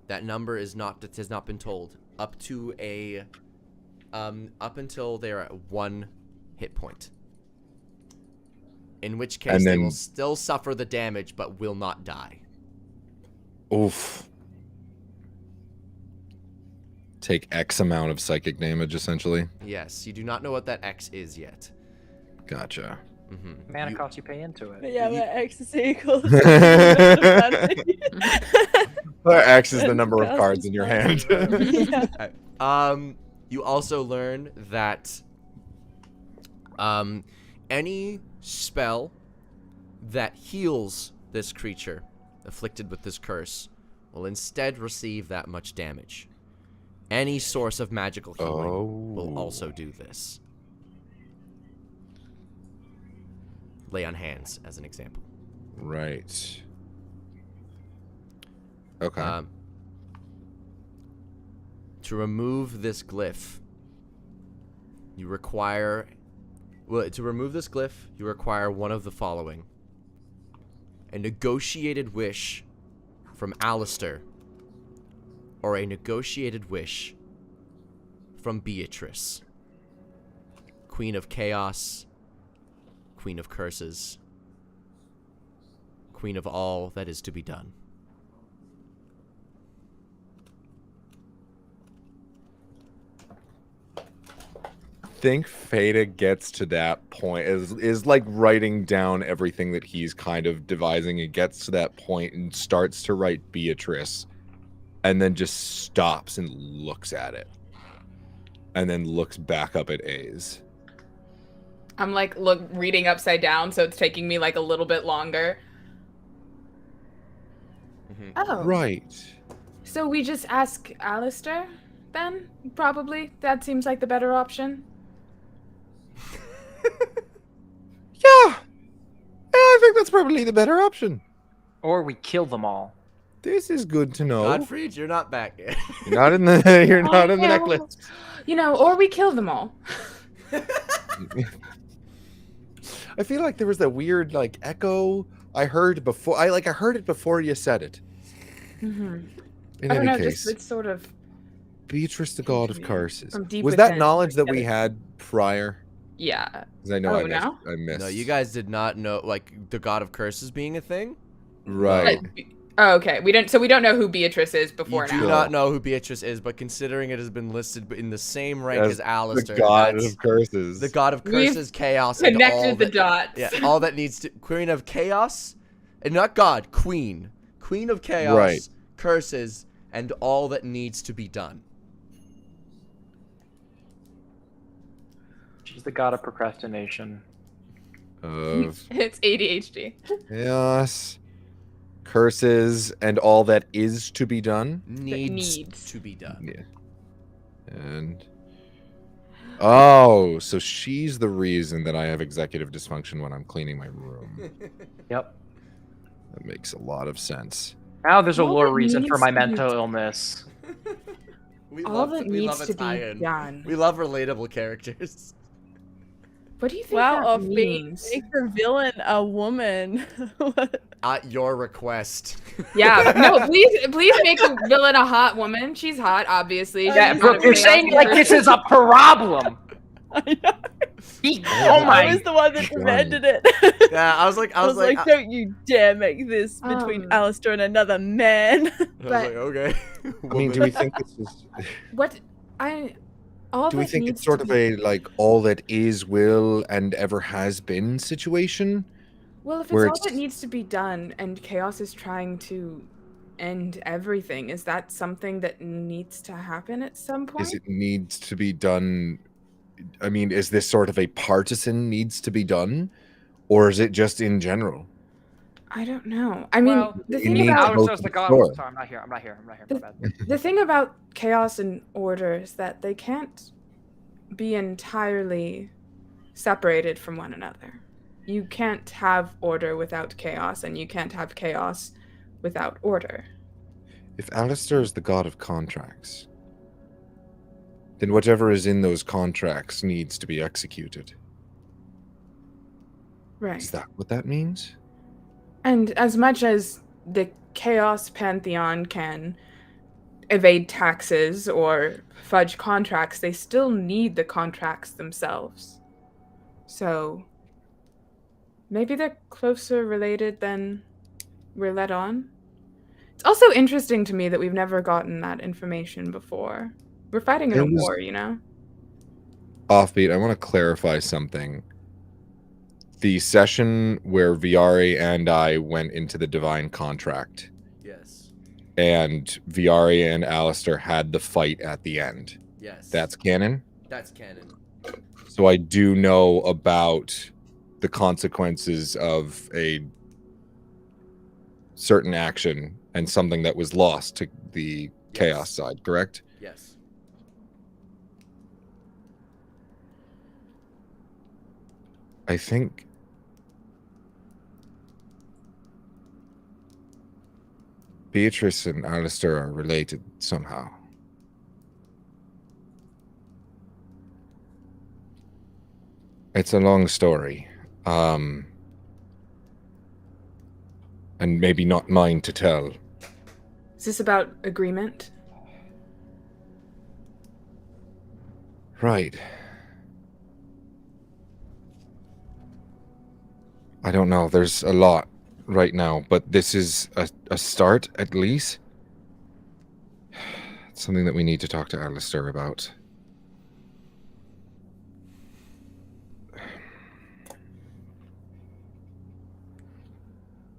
That number has not been told. Up until they're at 1 hit point. In which case And they then- will still suffer the damage but will not die. Oof. Take X amount of psychic damage, essentially. Yes, you do not know what that X is yet. Gotcha. Mana cost, you pay into it. But yeah, that ecstasy equals. Or X is the number of cards in your hand. Yeah. You also learn that any spell that heals this creature afflicted with this curse will instead receive that much damage. Any source of magical healing will also do this. Lay on hands, as an example. Right. Okay. To remove this glyph, you require... Well, to remove this glyph, you require one of the following. A negotiated wish from Alistair, or a negotiated wish from Beatrice, Queen of Chaos, Queen of Curses, Queen of all that is to be done. Think Feta gets to that point, is like writing down everything that he's kind of devising, and gets to that point and starts to write Beatrice, and then just stops and looks at it, and then looks back up at A's. I'm like reading upside down, so it's taking me like a little bit longer. Oh. Right. So we just ask Alistair then? Probably. That seems like the better option. Yeah, I think that's probably the better option. Or we kill them all. This is good to know. Godfrey, you're not back yet. You're not in the you're not in the Yeah. necklace. You know, or we kill them all. I feel like there was that weird like echo I heard before. I heard it before you said it. Mm-hmm. In I don't any know, case, just it's sort of Beatrice, the god of curses. from deep Was that within, knowledge that like, we had prior? yeah. 'Cause I know Oh, I missed. no? I missed. No, you guys did not know, like, the God of Curses being a thing? Right. Oh, okay. We don't know who Beatrice is before You do now. not know who Beatrice is, but considering it has been listed in the same rank as The Alistair, god that's of curses. the God of We've Curses, Chaos, and all Connected the that, dots. yeah, all that needs to... Queen of Chaos? And not God, Queen. Queen of Chaos, Right. Curses, and all that needs to be done. She's the god of procrastination. Of It's ADHD. chaos, curses, and all that is to be done. Needs to be done. Yeah. And oh, so she's the reason that I have executive dysfunction when I'm cleaning my room. Yep. That makes a lot of sense. Now there's a All lore it reason for needs my to be mental done. illness. We All love, that we love needs a to be tie-in. done. We love relatable characters. What do you think Wow, that of being means? make the villain a woman. At your request. Yeah, no, please make the villain a hot woman. She's hot, obviously. Yeah, Yeah, She's Brooke, not a you're chaos saying like user. this is a problem. I know. Oh I my! was the one that Sure. demanded it. Yeah, I was like, don't you dare make this between Alistair and another man. I was But- like, okay. I mean, do we think this is? What all Do we that think needs it's sort to of be- a like all that is, will, and ever has been situation? Well, if it's where all that it's- needs to be done and chaos is trying to end everything, is that something that needs to happen at some point? Is it needs to be done? I mean, is this sort of a partisan needs to be done, or is it just in general? I don't know. I mean, Well, the you thing need about to- Alistair's the god. Sure. Sorry, I'm not here. My bad. the thing about chaos and order is that they can't be entirely separated from one another. You can't have order without chaos, and you can't have chaos without order. If Alistair is the god of contracts, then whatever is in those contracts needs to be executed. Right. Is that what that means? And as much as the Chaos Pantheon can evade taxes or fudge contracts, they still need the contracts themselves. So maybe they're closer related than we're led on. It's also interesting to me that we've never gotten that information before. We're fighting in a It was- war, you know? Offbeat, I want to clarify something. The session where Viari and I went into the divine contract, Yes. and Viari and Alistair had the fight at the end. Yes. That's canon? That's canon. So I do know about the consequences of a certain action and something that was lost to the chaos side, correct? Yes. I think Beatrice and Alistair are related somehow. It's a long story. And maybe not mine to tell. Is this about agreement? Right. I don't know. There's a lot right now, but this is a start, at least. It's something that we need to talk to Alistair about.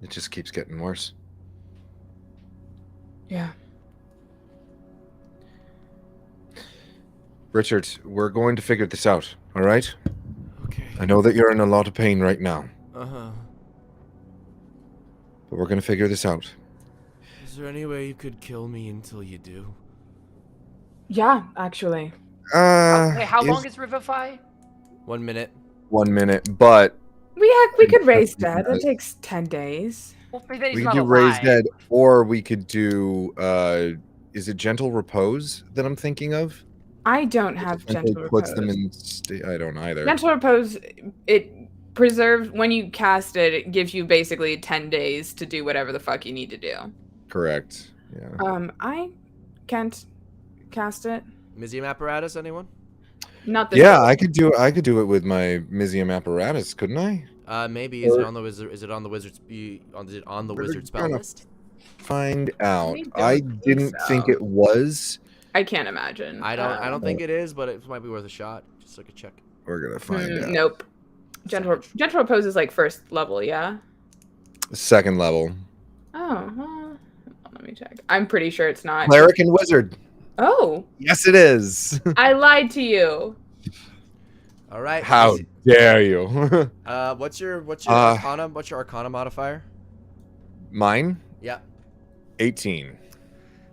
It just keeps getting worse. Yeah. Richard, we're going to figure this out, all right? Okay. I know that you're in a lot of pain right now, Uh-huh. but we're going to figure this out. Is there any way you could kill me until you do? Yeah, actually. Hey, how long is Revivify? 1 minute. 1 minute, but We could raise dead. That takes 10 days. Well, then he's we not could do alive. raise dead, or we could do, is it gentle repose that I'm thinking of? I don't have gentle repose. Puts them in I don't either. Gentle repose, it preserves, when you cast it, it gives you basically 10 days to do whatever the fuck you need to do. Correct. Yeah. I can't cast it. Museum apparatus, anyone? Not this. Yeah, I could do it with my Mizium apparatus, couldn't I? Maybe. Is it on the wizard? Is it on the wizard's? Is it on the wizard spell gonna list? Find out. don't I think didn't so. think it was. I can't imagine. I don't think it is, but it might be worth a shot. Just like a check. We're gonna find out. Nope. Gentle repose is like first level, yeah? Second level. Oh, well, let me check. I'm pretty sure it's not. Cleric and wizard. Oh, Yes, it is. I lied to you. All right. How dare you? What's your Uh, arcana? What's your arcana modifier? Mine? Yeah. 18.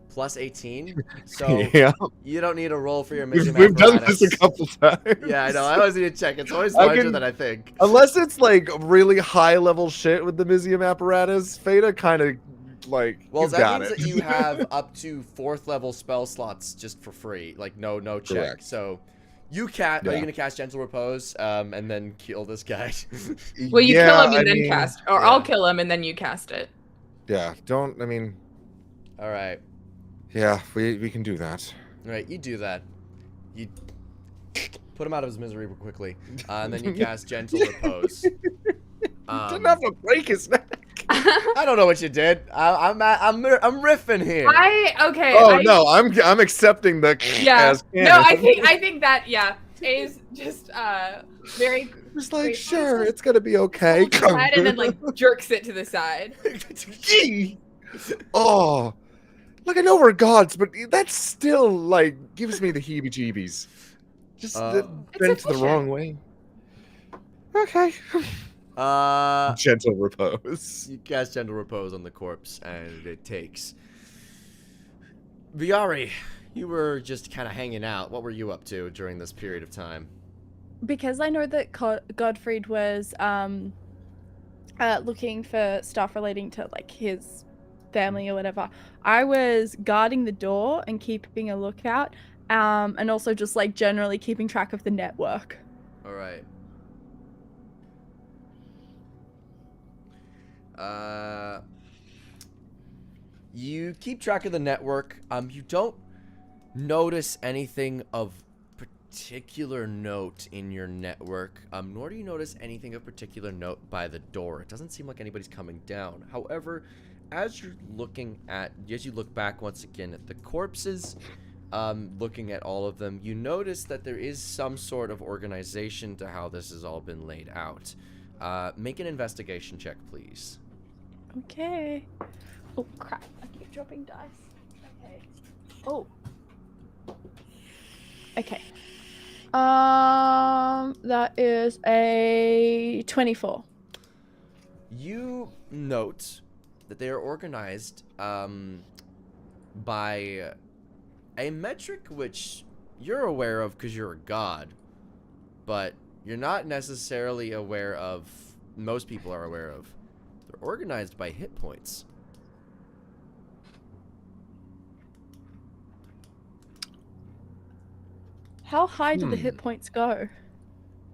Plus 18. So Yeah. you don't need a roll for your Mizium We've done apparatus. this a couple times. Yeah, I know. I always need to check. It's always I larger can- than I think. Unless it's like really high level shit with the Mizium apparatus, Feta kind of like Well, you've that got means it. that you have up to 4th level spell slots just for free. Like no check. Correct. So you can't. Are Yeah. you gonna cast Gentle Repose and then kill this guy? Well, you Yeah, kill him and I then mean, cast, or yeah. I'll kill him and then you cast it. Yeah, don't. I mean, All right. yeah, we can do that. All right. You do that. You put him out of his misery quickly, and then you cast Gentle Repose. Didn't have to break his neck. I don't know what you did. I'm riffing here. Okay. Oh no, I'm accepting the Yeah. as No, canon. I think that is just very Just like Wait, sure, it's gonna be okay. holds his head and then like jerks it to the side. Yee! Oh, like I know we're gods, but that still like gives me the heebie-jeebies. Just bent the efficient. wrong way. Okay. Gentle repose. You cast Gentle Repose on the corpse, and it takes. Viari, you were just kind of hanging out. What were you up to during this period of time? Because I know that Godfrey was looking for stuff relating to like his family or whatever, I was guarding the door and keeping a lookout, and also just like generally keeping track of the network. All right. You keep track of the network. You don't notice anything of particular note in your network, nor do you notice anything of particular note by the door. It doesn't seem like anybody's coming down. However, as you look back once again at the corpses, looking at all of them, you notice that there is some sort of organization to how this has all been laid out. Make an investigation check, please. Okay. Oh crap! I keep dropping dice. Okay. Oh. Okay. That is a 24. You note that they are organized by a metric which you're aware of because you're a god, but you're not necessarily aware of, most people are aware of. They're organized by hit points. How high do the hit points go?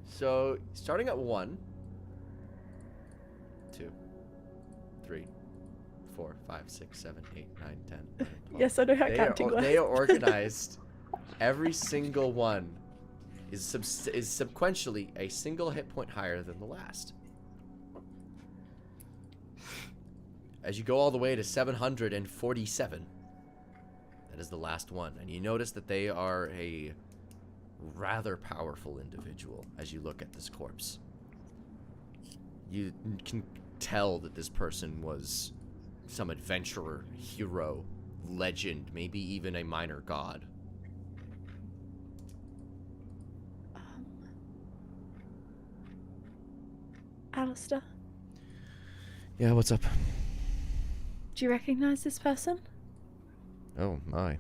So, starting at 1, 2, 3, 4, 5, 6, 7, 8, 9, 10, 11, 12. Yes, I know how counting works. They are organized. Every single one is sequentially a single hit point higher than the last. As you go all the way to 747, that is the last one. And you notice that they are a rather powerful individual as you look at this corpse. You can tell that this person was some adventurer, hero, legend, maybe even a minor god. Alistair, Yeah, what's up? do you recognize this person? Oh, my.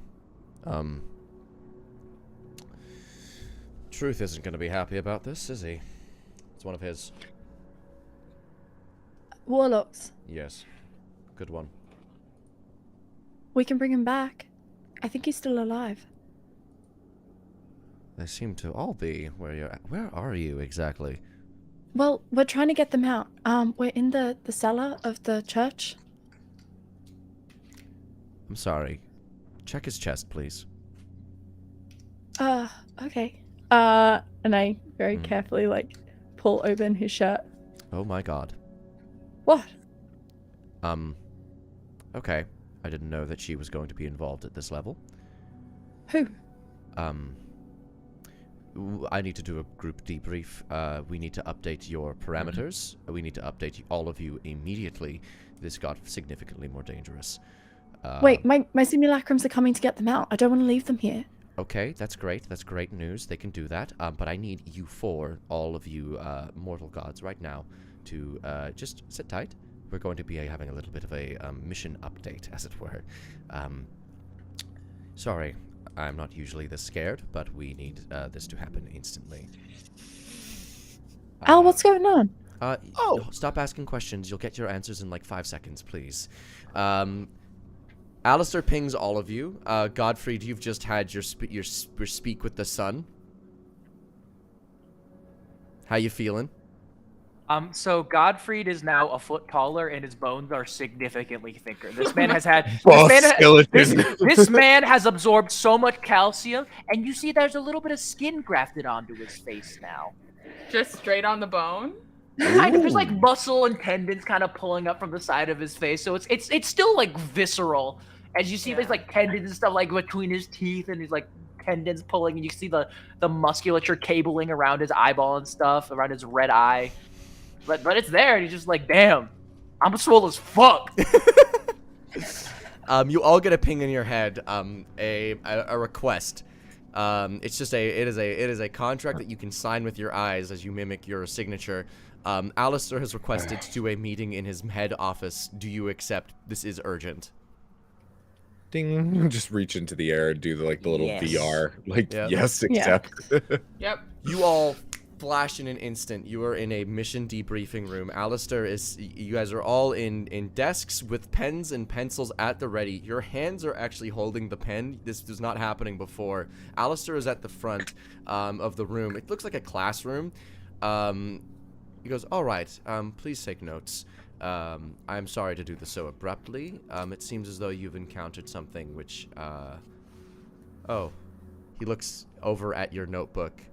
Truth isn't going to be happy about this, is he? It's one of his. Warlocks. Yes. Good one. We can bring him back. I think he's still alive. They seem to all be where you're at. Where are you exactly? Well, we're trying to get them out. We're in the cellar of the church. I'm sorry. Check his chest, please. Okay. And I very carefully, like, pull open his shirt. Oh my god. What? Okay. I didn't know that she was going to be involved at this level. Who? I need to do a group debrief. We need to update your parameters. We need to update all of you immediately. This got significantly more dangerous. Wait, my simulacrums are coming to get them out. I don't want to leave them here. Okay, that's great. That's great news. They can do that. But I need you four, all of you mortal gods right now, to just sit tight. We're going to be having a little bit of a mission update, as it were. Sorry, I'm not usually this scared, but we need this to happen instantly. Al, what's going on? Stop asking questions. You'll get your answers in like 5 seconds, please. Alistair pings all of you. Godfrey, you've just had your speak with the sun. How you feeling? So Godfrey is now a foot taller, and his bones are significantly thicker. This man has had this man has absorbed so much calcium, and you see there's a little bit of skin grafted onto his face now. Just straight on the bone? Kind of, there's like muscle and tendons kind of pulling up from the side of his face, so it's still like visceral. As you see, there's like tendons and stuff like between his teeth, and he's like tendons pulling, and you see the musculature cabling around his eyeball and stuff, around his red eye. But it's there, and he's just like, damn, I'm swole as fuck. You all get a ping in your head, a request. It's just it is a contract that you can sign with your eyes as you mimic your signature. Alistair has requested to do a meeting in his head office. Do you accept? This is urgent. Ding. Just reach into the air and do the little Yes. VR. Yep. Yes, accept. Yep. You all flash in an instant. You are in a mission debriefing room. Alistair you guys are all in desks with pens and pencils at the ready. Your hands are actually holding the pen. This was not happening before. Alistair is at the front of the room. It looks like a classroom. He goes, all right, please take notes. I'm sorry to do this so abruptly. It seems as though you've encountered something which, oh, he looks over at your notebook.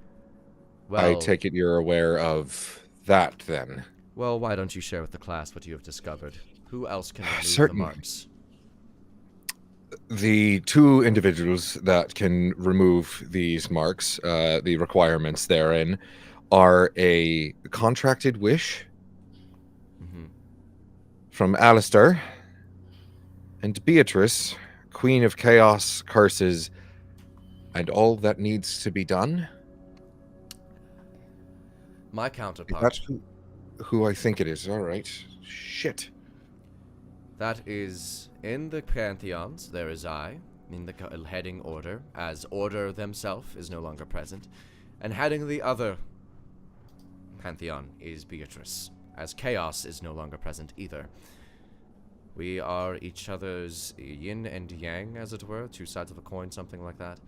Well, I take it you're aware of that, then. Well, why don't you share with the class what you have discovered? Who else can remove the Certain. marks? The two individuals that can remove these marks, the requirements therein, are a contracted wish from Alistair and Beatrice, Queen of Chaos, Curses, and all that needs to be done. My counterpart. That's who I think it is. All right. Shit. That is in the Pantheons. There is I, in the heading order, as Order themselves is no longer present, and heading the other Pantheon is Beatrice, as Chaos is no longer present either. We are each other's yin and yang, as it were, two sides of a coin, something like that.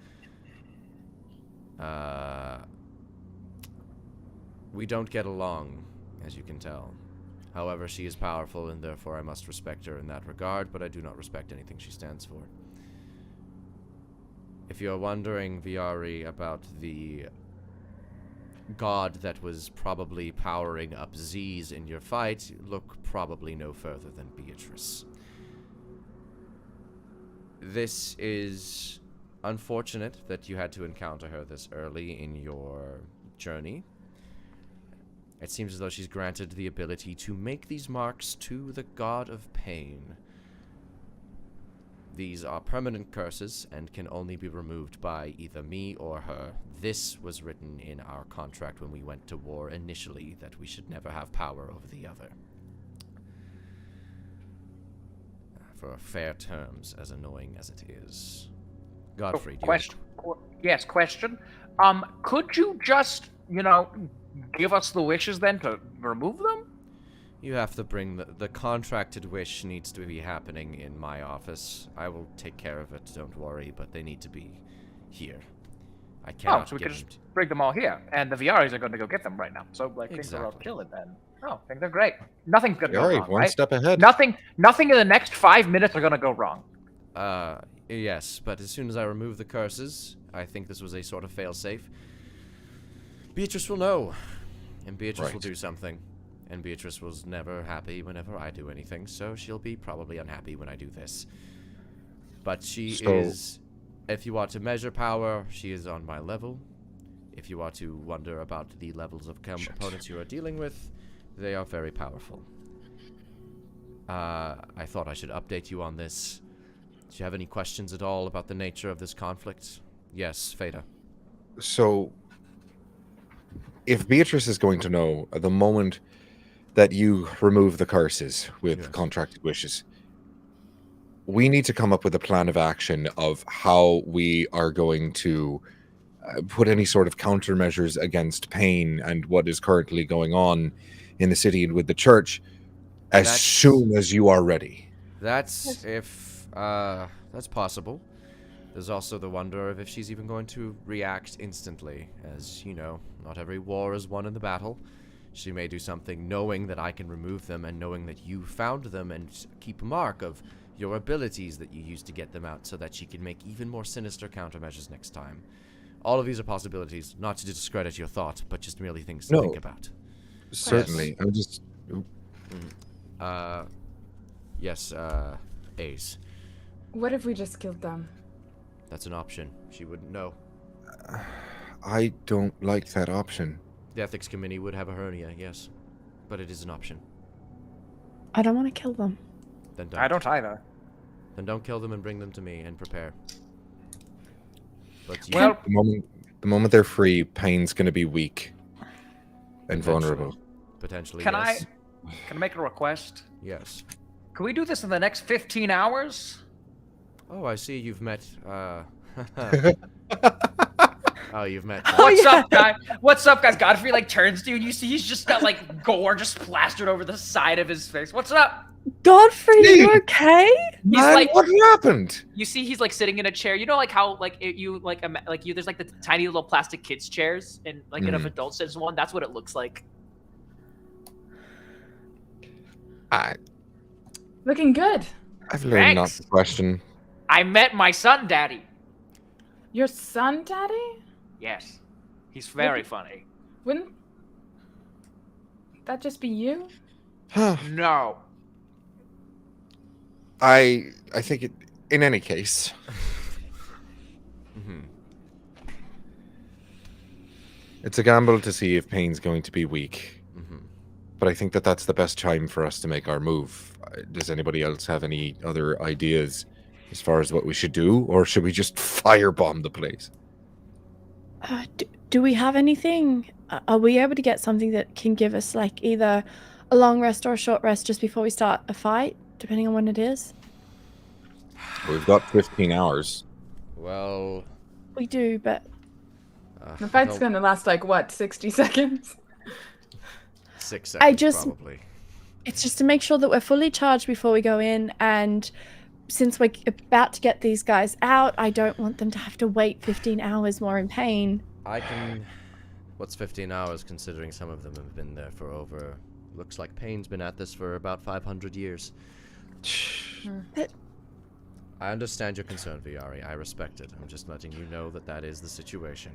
We don't get along, as you can tell. However, she is powerful, and therefore I must respect her in that regard, but I do not respect anything she stands for. If you're wondering, Viari, about the god that was probably powering up Z's in your fight, look probably no further than Beatrice. This is unfortunate that you had to encounter her this early in your journey. It seems as though she's granted the ability to make these marks to the god of pain. These are permanent curses and can only be removed by either me or her. This was written in our contract when we went to war initially, that we should never have power over the other. For fair terms, as annoying as it is. Godfrey, do you have Question. Could you just, give us the wishes then to remove them? You have to bring the contracted wish needs to be happening in my office. I will take care of it, don't worry, but they need to be here. I cannot so we give can them just bring them all here, and the VRs are going to go get them right now. So, things are all Exactly. chilling then. Oh, I think they're great. Nothing's going to go Yari, wrong, one right? step ahead. Nothing in the next 5 minutes are going to go wrong. Yes, but as soon as I remove the curses, I think this was a sort of fail-safe. Beatrice will know, and Beatrice will Right. do something. And Beatrice was never happy whenever I do anything, so she'll be probably unhappy when I do this. But she is, if you want to measure power, she is on my level. If you want to wonder about the levels of opponents you are dealing with, they are very powerful. I thought I should update you on this. Do you have any questions at all about the nature of this conflict? Yes, Feda. So, if Beatrice is going to know at the moment that you remove the curses with Yes. contracted wishes, we need to come up with a plan of action of how we are going to put any sort of countermeasures against pain and what is currently going on in the city and with the church as soon as you are ready. That's that's possible. There's also the wonder of if she's even going to react instantly, as you know, not every war is won in the battle. She may do something knowing that I can remove them and knowing that you found them and keep a mark of your abilities that you used to get them out so that she can make even more sinister countermeasures next time. All of these are possibilities, not to discredit your thought, but just merely things to think about. Certainly. I'm just... Yes, Ace. What if we just killed them? That's an option. She wouldn't know. I don't like that option. The ethics committee would have a hernia, yes. But it is an option. I don't want to kill them. Then don't. I don't either. Then don't kill them and bring them to me and prepare. But you Well, The moment they're free, Pain's going to be weak and vulnerable. potentially, can yes. I make a request? Yes. Can we do this in the next 15 hours? Oh, I see you've met, Oh, you've met... What's up, guys? What's up, guys? Godfrey, turns to you, and you see he's just got, gore just plastered over the side of his face. What's up? Godfrey, you okay? He's Man, what happened? you see he's, sitting in a chair. You know, how, there's, the tiny little plastic kids chairs, and, in an adult sits one? That's what it looks like. Looking good. I've learned not Thanks. to question. I met my son, Daddy. Your son, Daddy? Yes. He's very funny. Wouldn't that just be you? No. I think it, in any case, Mhm. it's a gamble to see if Pain's going to be weak. Mhm. But I think that that's the best time for us to make our move. Does anybody else have any other ideas as far as what we should do? Or should we just firebomb the place? Do we have anything? Are we able to get something that can give us either a long rest or a short rest just before we start a fight, depending on when it is? We've got 15 hours. Well... We do, but The fight's no, gonna last 60 seconds? 6 seconds, probably. it's just to make sure that we're fully charged before we go in, and since we're about to get these guys out, I don't want them to have to wait 15 hours more in pain. I can What's 15 hours considering some of them have been there for over... Looks like Payne's been at this for about 500 years. I understand your concern, Viari. I respect it. I'm just letting you know that that is the situation.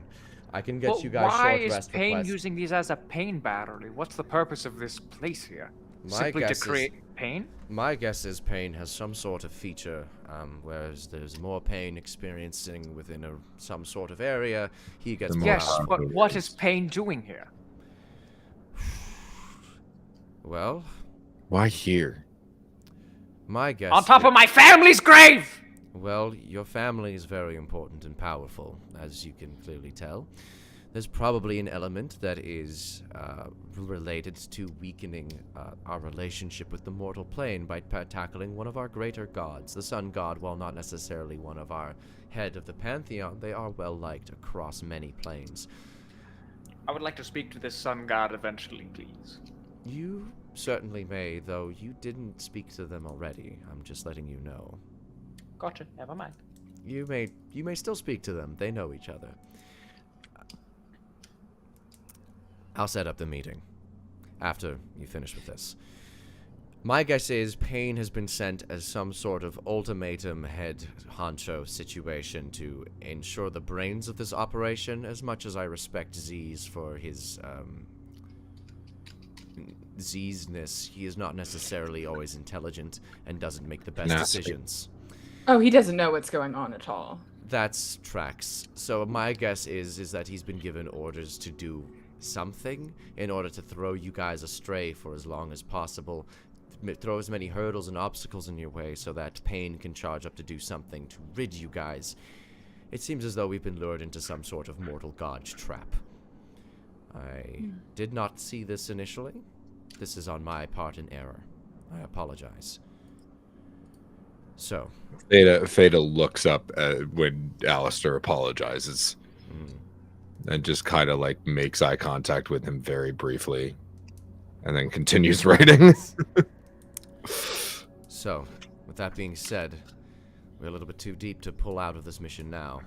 I can get you guys why short is rest Payne requests. using these as a pain battery? What's the purpose of this place here? My Simply to guess is- create pain? My guess is Payne has some sort of feature, whereas there's more pain experiencing within some sort of area, he gets The more more Yes, out. but what is Payne doing here? Well, Why here? my guess... On top of my family's grave! Well, your family is very important and powerful, as you can clearly tell. There's probably an element that is related to weakening our relationship with the mortal plane by tackling one of our greater gods. The sun god, while not necessarily one of our head of the Pantheon, they are well liked across many planes. I would like to speak to this sun god eventually, please. You certainly may, though you didn't speak to them already. I'm just letting you know. Gotcha, never mind. You may still speak to them. They know each other. I'll set up the meeting after you finish with this. My guess is Payne has been sent as some sort of ultimatum head honcho situation to ensure the brains of this operation, as much as I respect Z's for his Z's-ness. He is not necessarily always intelligent and doesn't make the best Nasty. decisions. Oh, he doesn't know what's going on at all. That's tracks. So my guess is that he's been given orders to do something in order to throw you guys astray for as long as possible. Throw as many hurdles and obstacles in your way so that Payne can charge up to do something to rid you guys. It seems as though we've been lured into some sort of mortal god's trap. I did not see this initially. This is on my part an error. I apologize. So, Feta looks up when Alistair apologizes and just kind of like makes eye contact with him very briefly and then continues writing. So, with that being said, we're a little bit too deep to pull out of this mission now.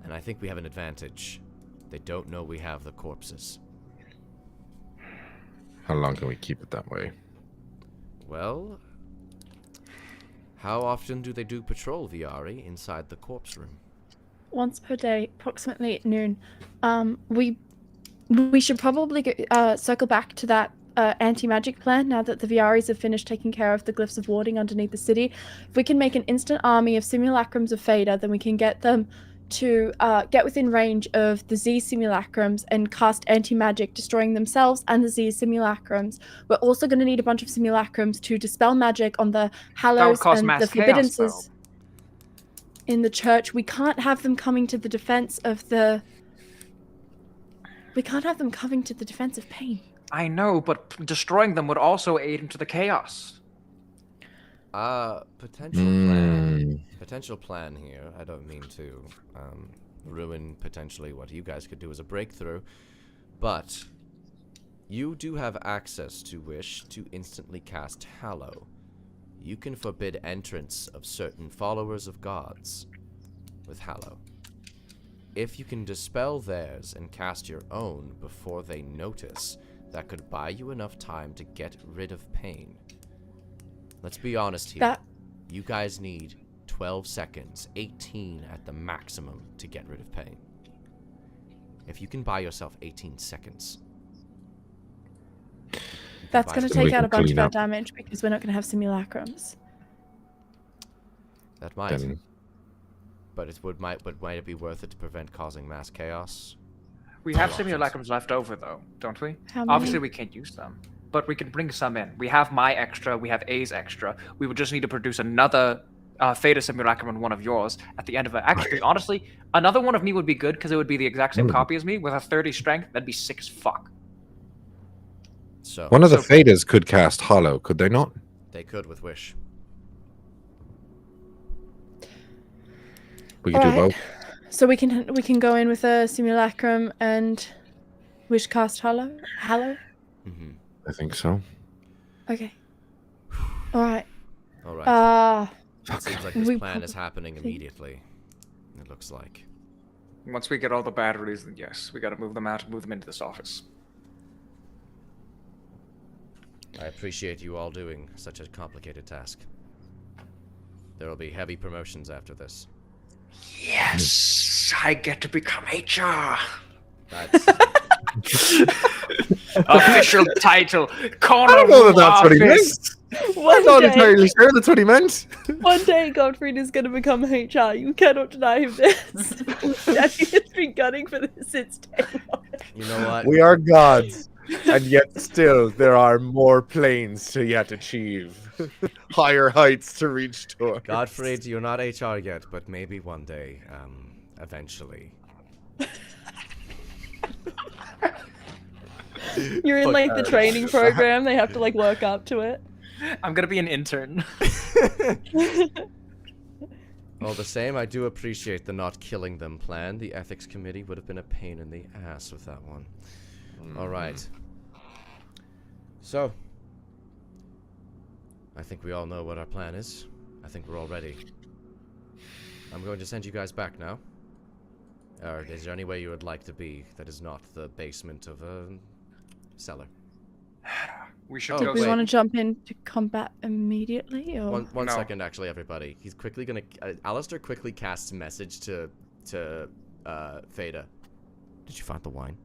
And I think we have an advantage. They don't know we have the corpses. How long can we keep it that way? Well, how often do they do patrol, Viari, inside the corpse room? Once per day, approximately at noon. We should probably circle back to that anti-magic plan now that the Viaris have finished taking care of the glyphs of warding underneath the city. If we can make an instant army of simulacrums of Fada, then we can get them to get within range of the Z simulacrums and cast anti-magic, destroying themselves and the Z simulacrums. We're also going to need a bunch of simulacrums to dispel magic on the hallows cause and mass the chaos, forbiddances in the church. We can't have them coming to the defense of the... We can't have them coming to the defense of Payne. I know, but destroying them would also aid into the chaos. Potential plan here. I don't mean to ruin potentially what you guys could do as a breakthrough, but you do have access to wish to instantly cast Hallow. You can forbid entrance of certain followers of gods with Hallow. If you can dispel theirs and cast your own before they notice, that could buy you enough time to get rid of Payne. Let's be honest here. You guys need 12 seconds, 18 at the maximum, to get rid of Payne. If you can buy yourself 18 seconds. That's going to We take out can a bunch of clean our up. damage because we're not going to have simulacrums. That might. Then But might it be worth it to prevent causing mass chaos? We have Options. simulacrums left over, though, don't we? How many? Obviously, we can't use them, but we can bring some in. We have my extra, we have A's extra. We would just need to produce another Theta simulacrum and one of yours at the end of it. Actually, honestly, another one of me would be good because it would be the exact same copy as me with a 30 strength. That'd be sick as fuck. So one of the Fadas could cast Hollow, could they not? they could with wish. We could do Alright. both. So we can go in with a simulacrum and wish cast Hallow? Mm-hmm. I think so. Okay. Alright. All right. It seems like this we plan is probably- happening immediately. It looks like. Once we get all the batteries, then yes, we gotta move them out and move them into this office. I appreciate you all doing such a complicated task. There will be heavy promotions after this. Yes, I get to become HR. That's Official title, corner I don't know that that's what he meant. office. I'm One not day, entirely sure that's what he meant. one day Godfrey is going to become HR. You cannot deny him this. Daddy has been gunning for this since day one. you know what? We are gods, and yet still there are more planes to yet achieve, higher heights to reach towards. Godfrey, you're not HR yet, but maybe one day, eventually. You're in like the training program. They have to like work up to it. I'm gonna be an intern. All the same, I do appreciate the not killing them plan. The ethics committee would have been a pain in the ass with that one. All right. So, I think we all know what our plan is. I think we're all ready. I'm going to send you guys back now. Or is there any way you would like to be that is not the basement of a cellar? We should Oh, go. Do we wait. want to jump into combat immediately, or One No. second, actually, everybody. He's quickly gonna. Alistair quickly casts a message to Fada. Did you find the wine?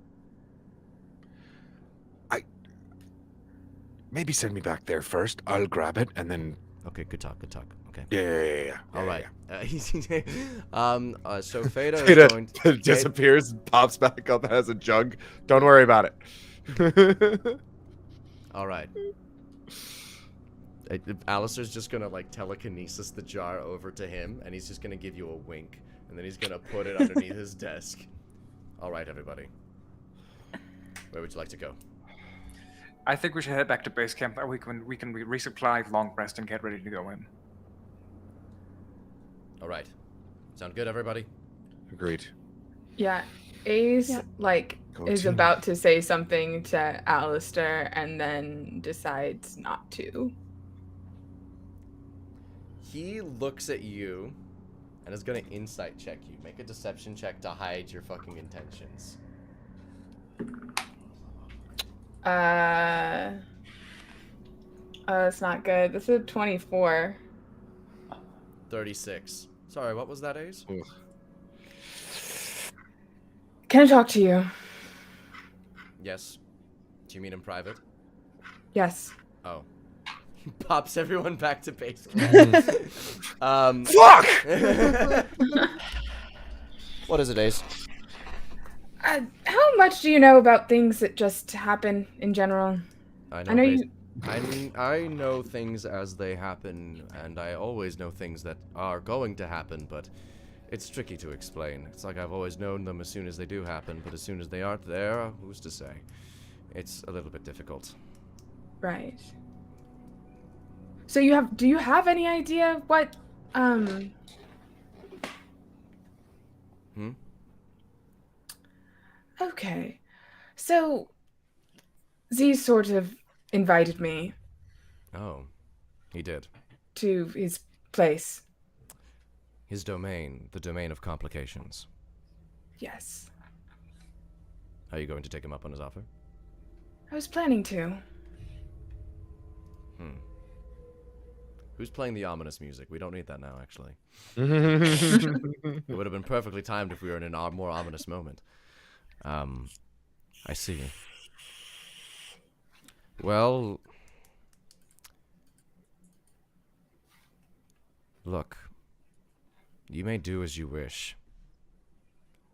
Maybe send me back there first. I'll grab it and then. Okay, good talk. Good talk. Okay. Yeah. All right. So Fada is Fada going to disappears, pops back up, has a jug. Don't worry about it. All right. Alistair's just gonna like telekinesis the jar over to him, and he's just gonna give you a wink, and then he's gonna put it underneath his desk. All right, everybody. Where would you like to go? I think we should head back to base camp. We can resupply, long rest, and get ready to go in. All right. Sound good, everybody? Agreed. Yeah. Ace Yeah. Go is team. about to say something to Alistair and then decides not to. He looks at you and is gonna insight check you. Make a deception check to hide your fucking intentions. It's not good. This is a 24. 36. Sorry, what was that, Ace? Can I talk to you? Yes. Do you mean in private? Yes. Oh. Pops everyone back to base. Fuck! What is it, Ace? How much do you know about things that just happen in general? I I know you. I know things as they happen, and I always know things that are going to happen, but it's tricky to explain. It's like I've always known them as soon as they do happen, but as soon as they aren't there, who's to say? It's a little bit difficult. Right. So do you have any idea what, Okay. So, Z sort of invited me Oh, he did. to his place. His domain, the domain of complications. Yes. Are you going to take him up on his offer? I was planning to. Who's playing the ominous music? We don't need that now, actually. It would have been perfectly timed if we were in a more ominous moment. I see. Well, look, you may do as you wish.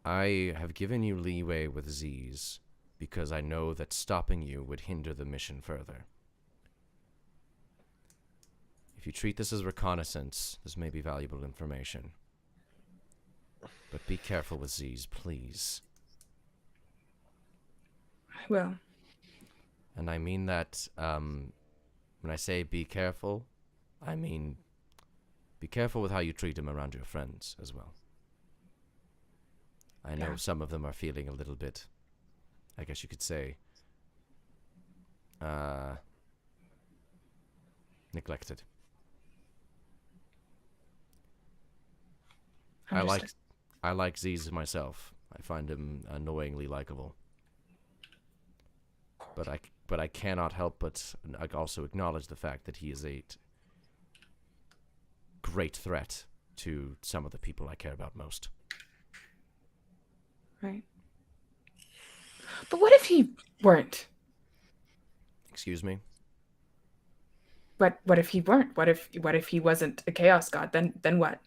I have given you leeway with Z's because I know that stopping you would hinder the mission further. If you treat this as reconnaissance, this may be valuable information. But be careful with Z's, please. I will. And I mean that, when I say be careful, I mean be careful with how you treat him around your friends as well. I know Yeah. some of them are feeling a little bit, I guess you could say, neglected. I like Z's myself, I find him annoyingly likable. But I cannot help but also acknowledge the fact that he is a great threat to some of the people I care about most. Right. But what if he weren't? Excuse me? What if he weren't? What if he wasn't a chaos god? Then what?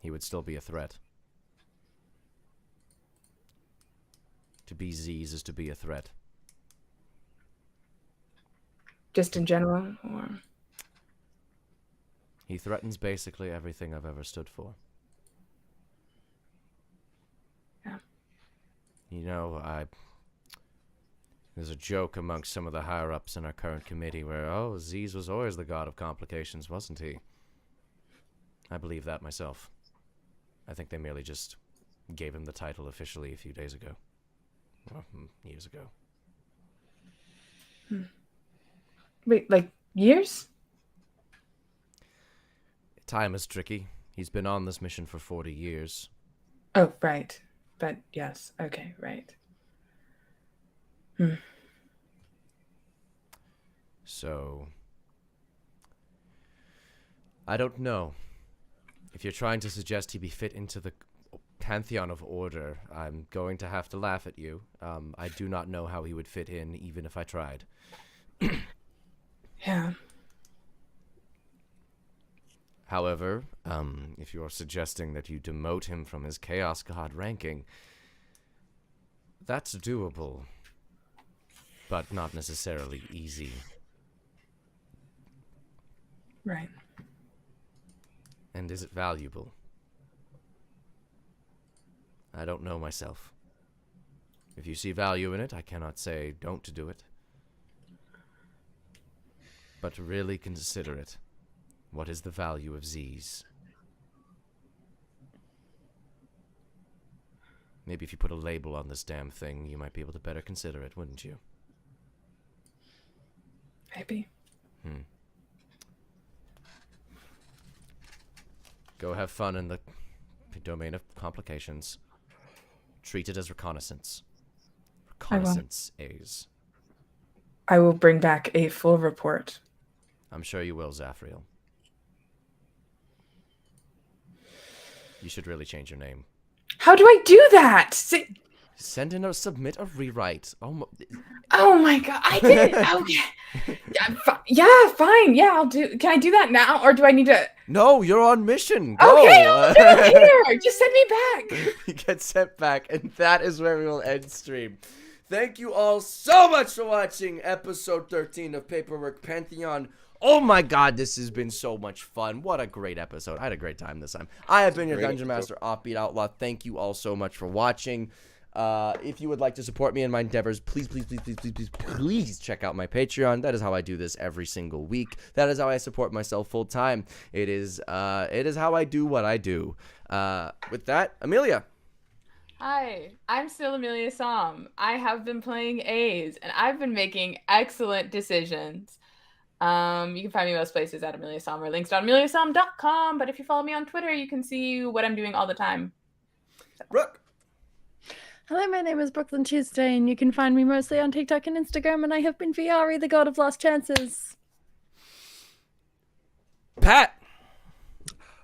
He would still be a threat. To be Z's is to be a threat. Just in general, or He threatens basically everything I've ever stood for. Yeah. You know, there's a joke amongst some of the higher-ups in our current committee where, oh, Z's was always the god of complications, wasn't he? I believe that myself. I think they merely just gave him the title officially a few days ago. Well, years ago. wait, like years? Time is tricky. He's been on this mission for 40 years. Oh, right. But yes, okay, right. So, I don't know. If you're trying to suggest he be fit into the Pantheon of Order, I'm going to have to laugh at you. I do not know how he would fit in, even if I tried. Yeah. However, if you're suggesting that you demote him from his Chaos God ranking, that's doable, but not necessarily easy. Right. And is it valuable? I don't know myself. If you see value in it, I cannot say don't do it. But really consider it. What is the value of Z's? Maybe if you put a label on this damn thing, you might be able to better consider it, wouldn't you? Maybe. Go have fun in the domain of complications. Treat it as reconnaissance. Reconnaissance A's. I will bring back a full report. I'm sure you will, Zafriel. You should really change your name. How do I do that? Submit a rewrite. Oh my god, I did it. Okay. Yeah, fine. Yeah, I'll do. Can I do that now, or do I need to? No, you're on mission. Go. Okay, I'll do it here. Just send me back. You get sent back, and that is where we will end stream. Thank you all so much for watching episode 13 of Paperwork Pantheon. Oh my god, this has been so much fun. What a great episode. I had a great time this time. I have been your Dungeon Master, Offbeat Outlaw. Thank you all so much for watching. If you would like to support me in my endeavors, please check out my Patreon. That is how I do this every single week. That is how I support myself full time. It is how I do what I do. With that, Amelia. Hi, I'm still Amelia Som. I have been playing A's, and I've been making excellent decisions. You can find me most places at Amelia Som or links.ameliasom.com. But if you follow me on Twitter, you can see what I'm doing all the time. Brooke. Hello, my name is Brooklyn Tuesday, and you can find me mostly on TikTok and Instagram, and I have been Viari, the god of last chances. Pat.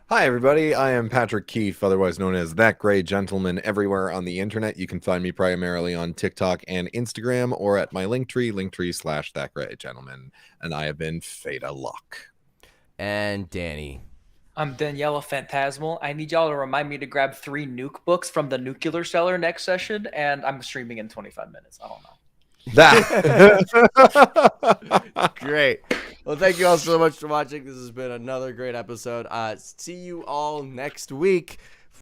Hi, everybody. I am Patrick Keefe, otherwise known as That Gray Gentleman, everywhere on the internet. You can find me primarily on TikTok and Instagram, or at my linktree/thatgrayGentleman. And I have been Fada Luck. And Danny. I'm Daniela Phantasmal. I need y'all to remind me to grab 3 nuke books from the nuclear cellar next session, and I'm streaming in 25 minutes. I don't know. That. Great. Well, thank you all so much for watching. This has been another great episode. See you all next week.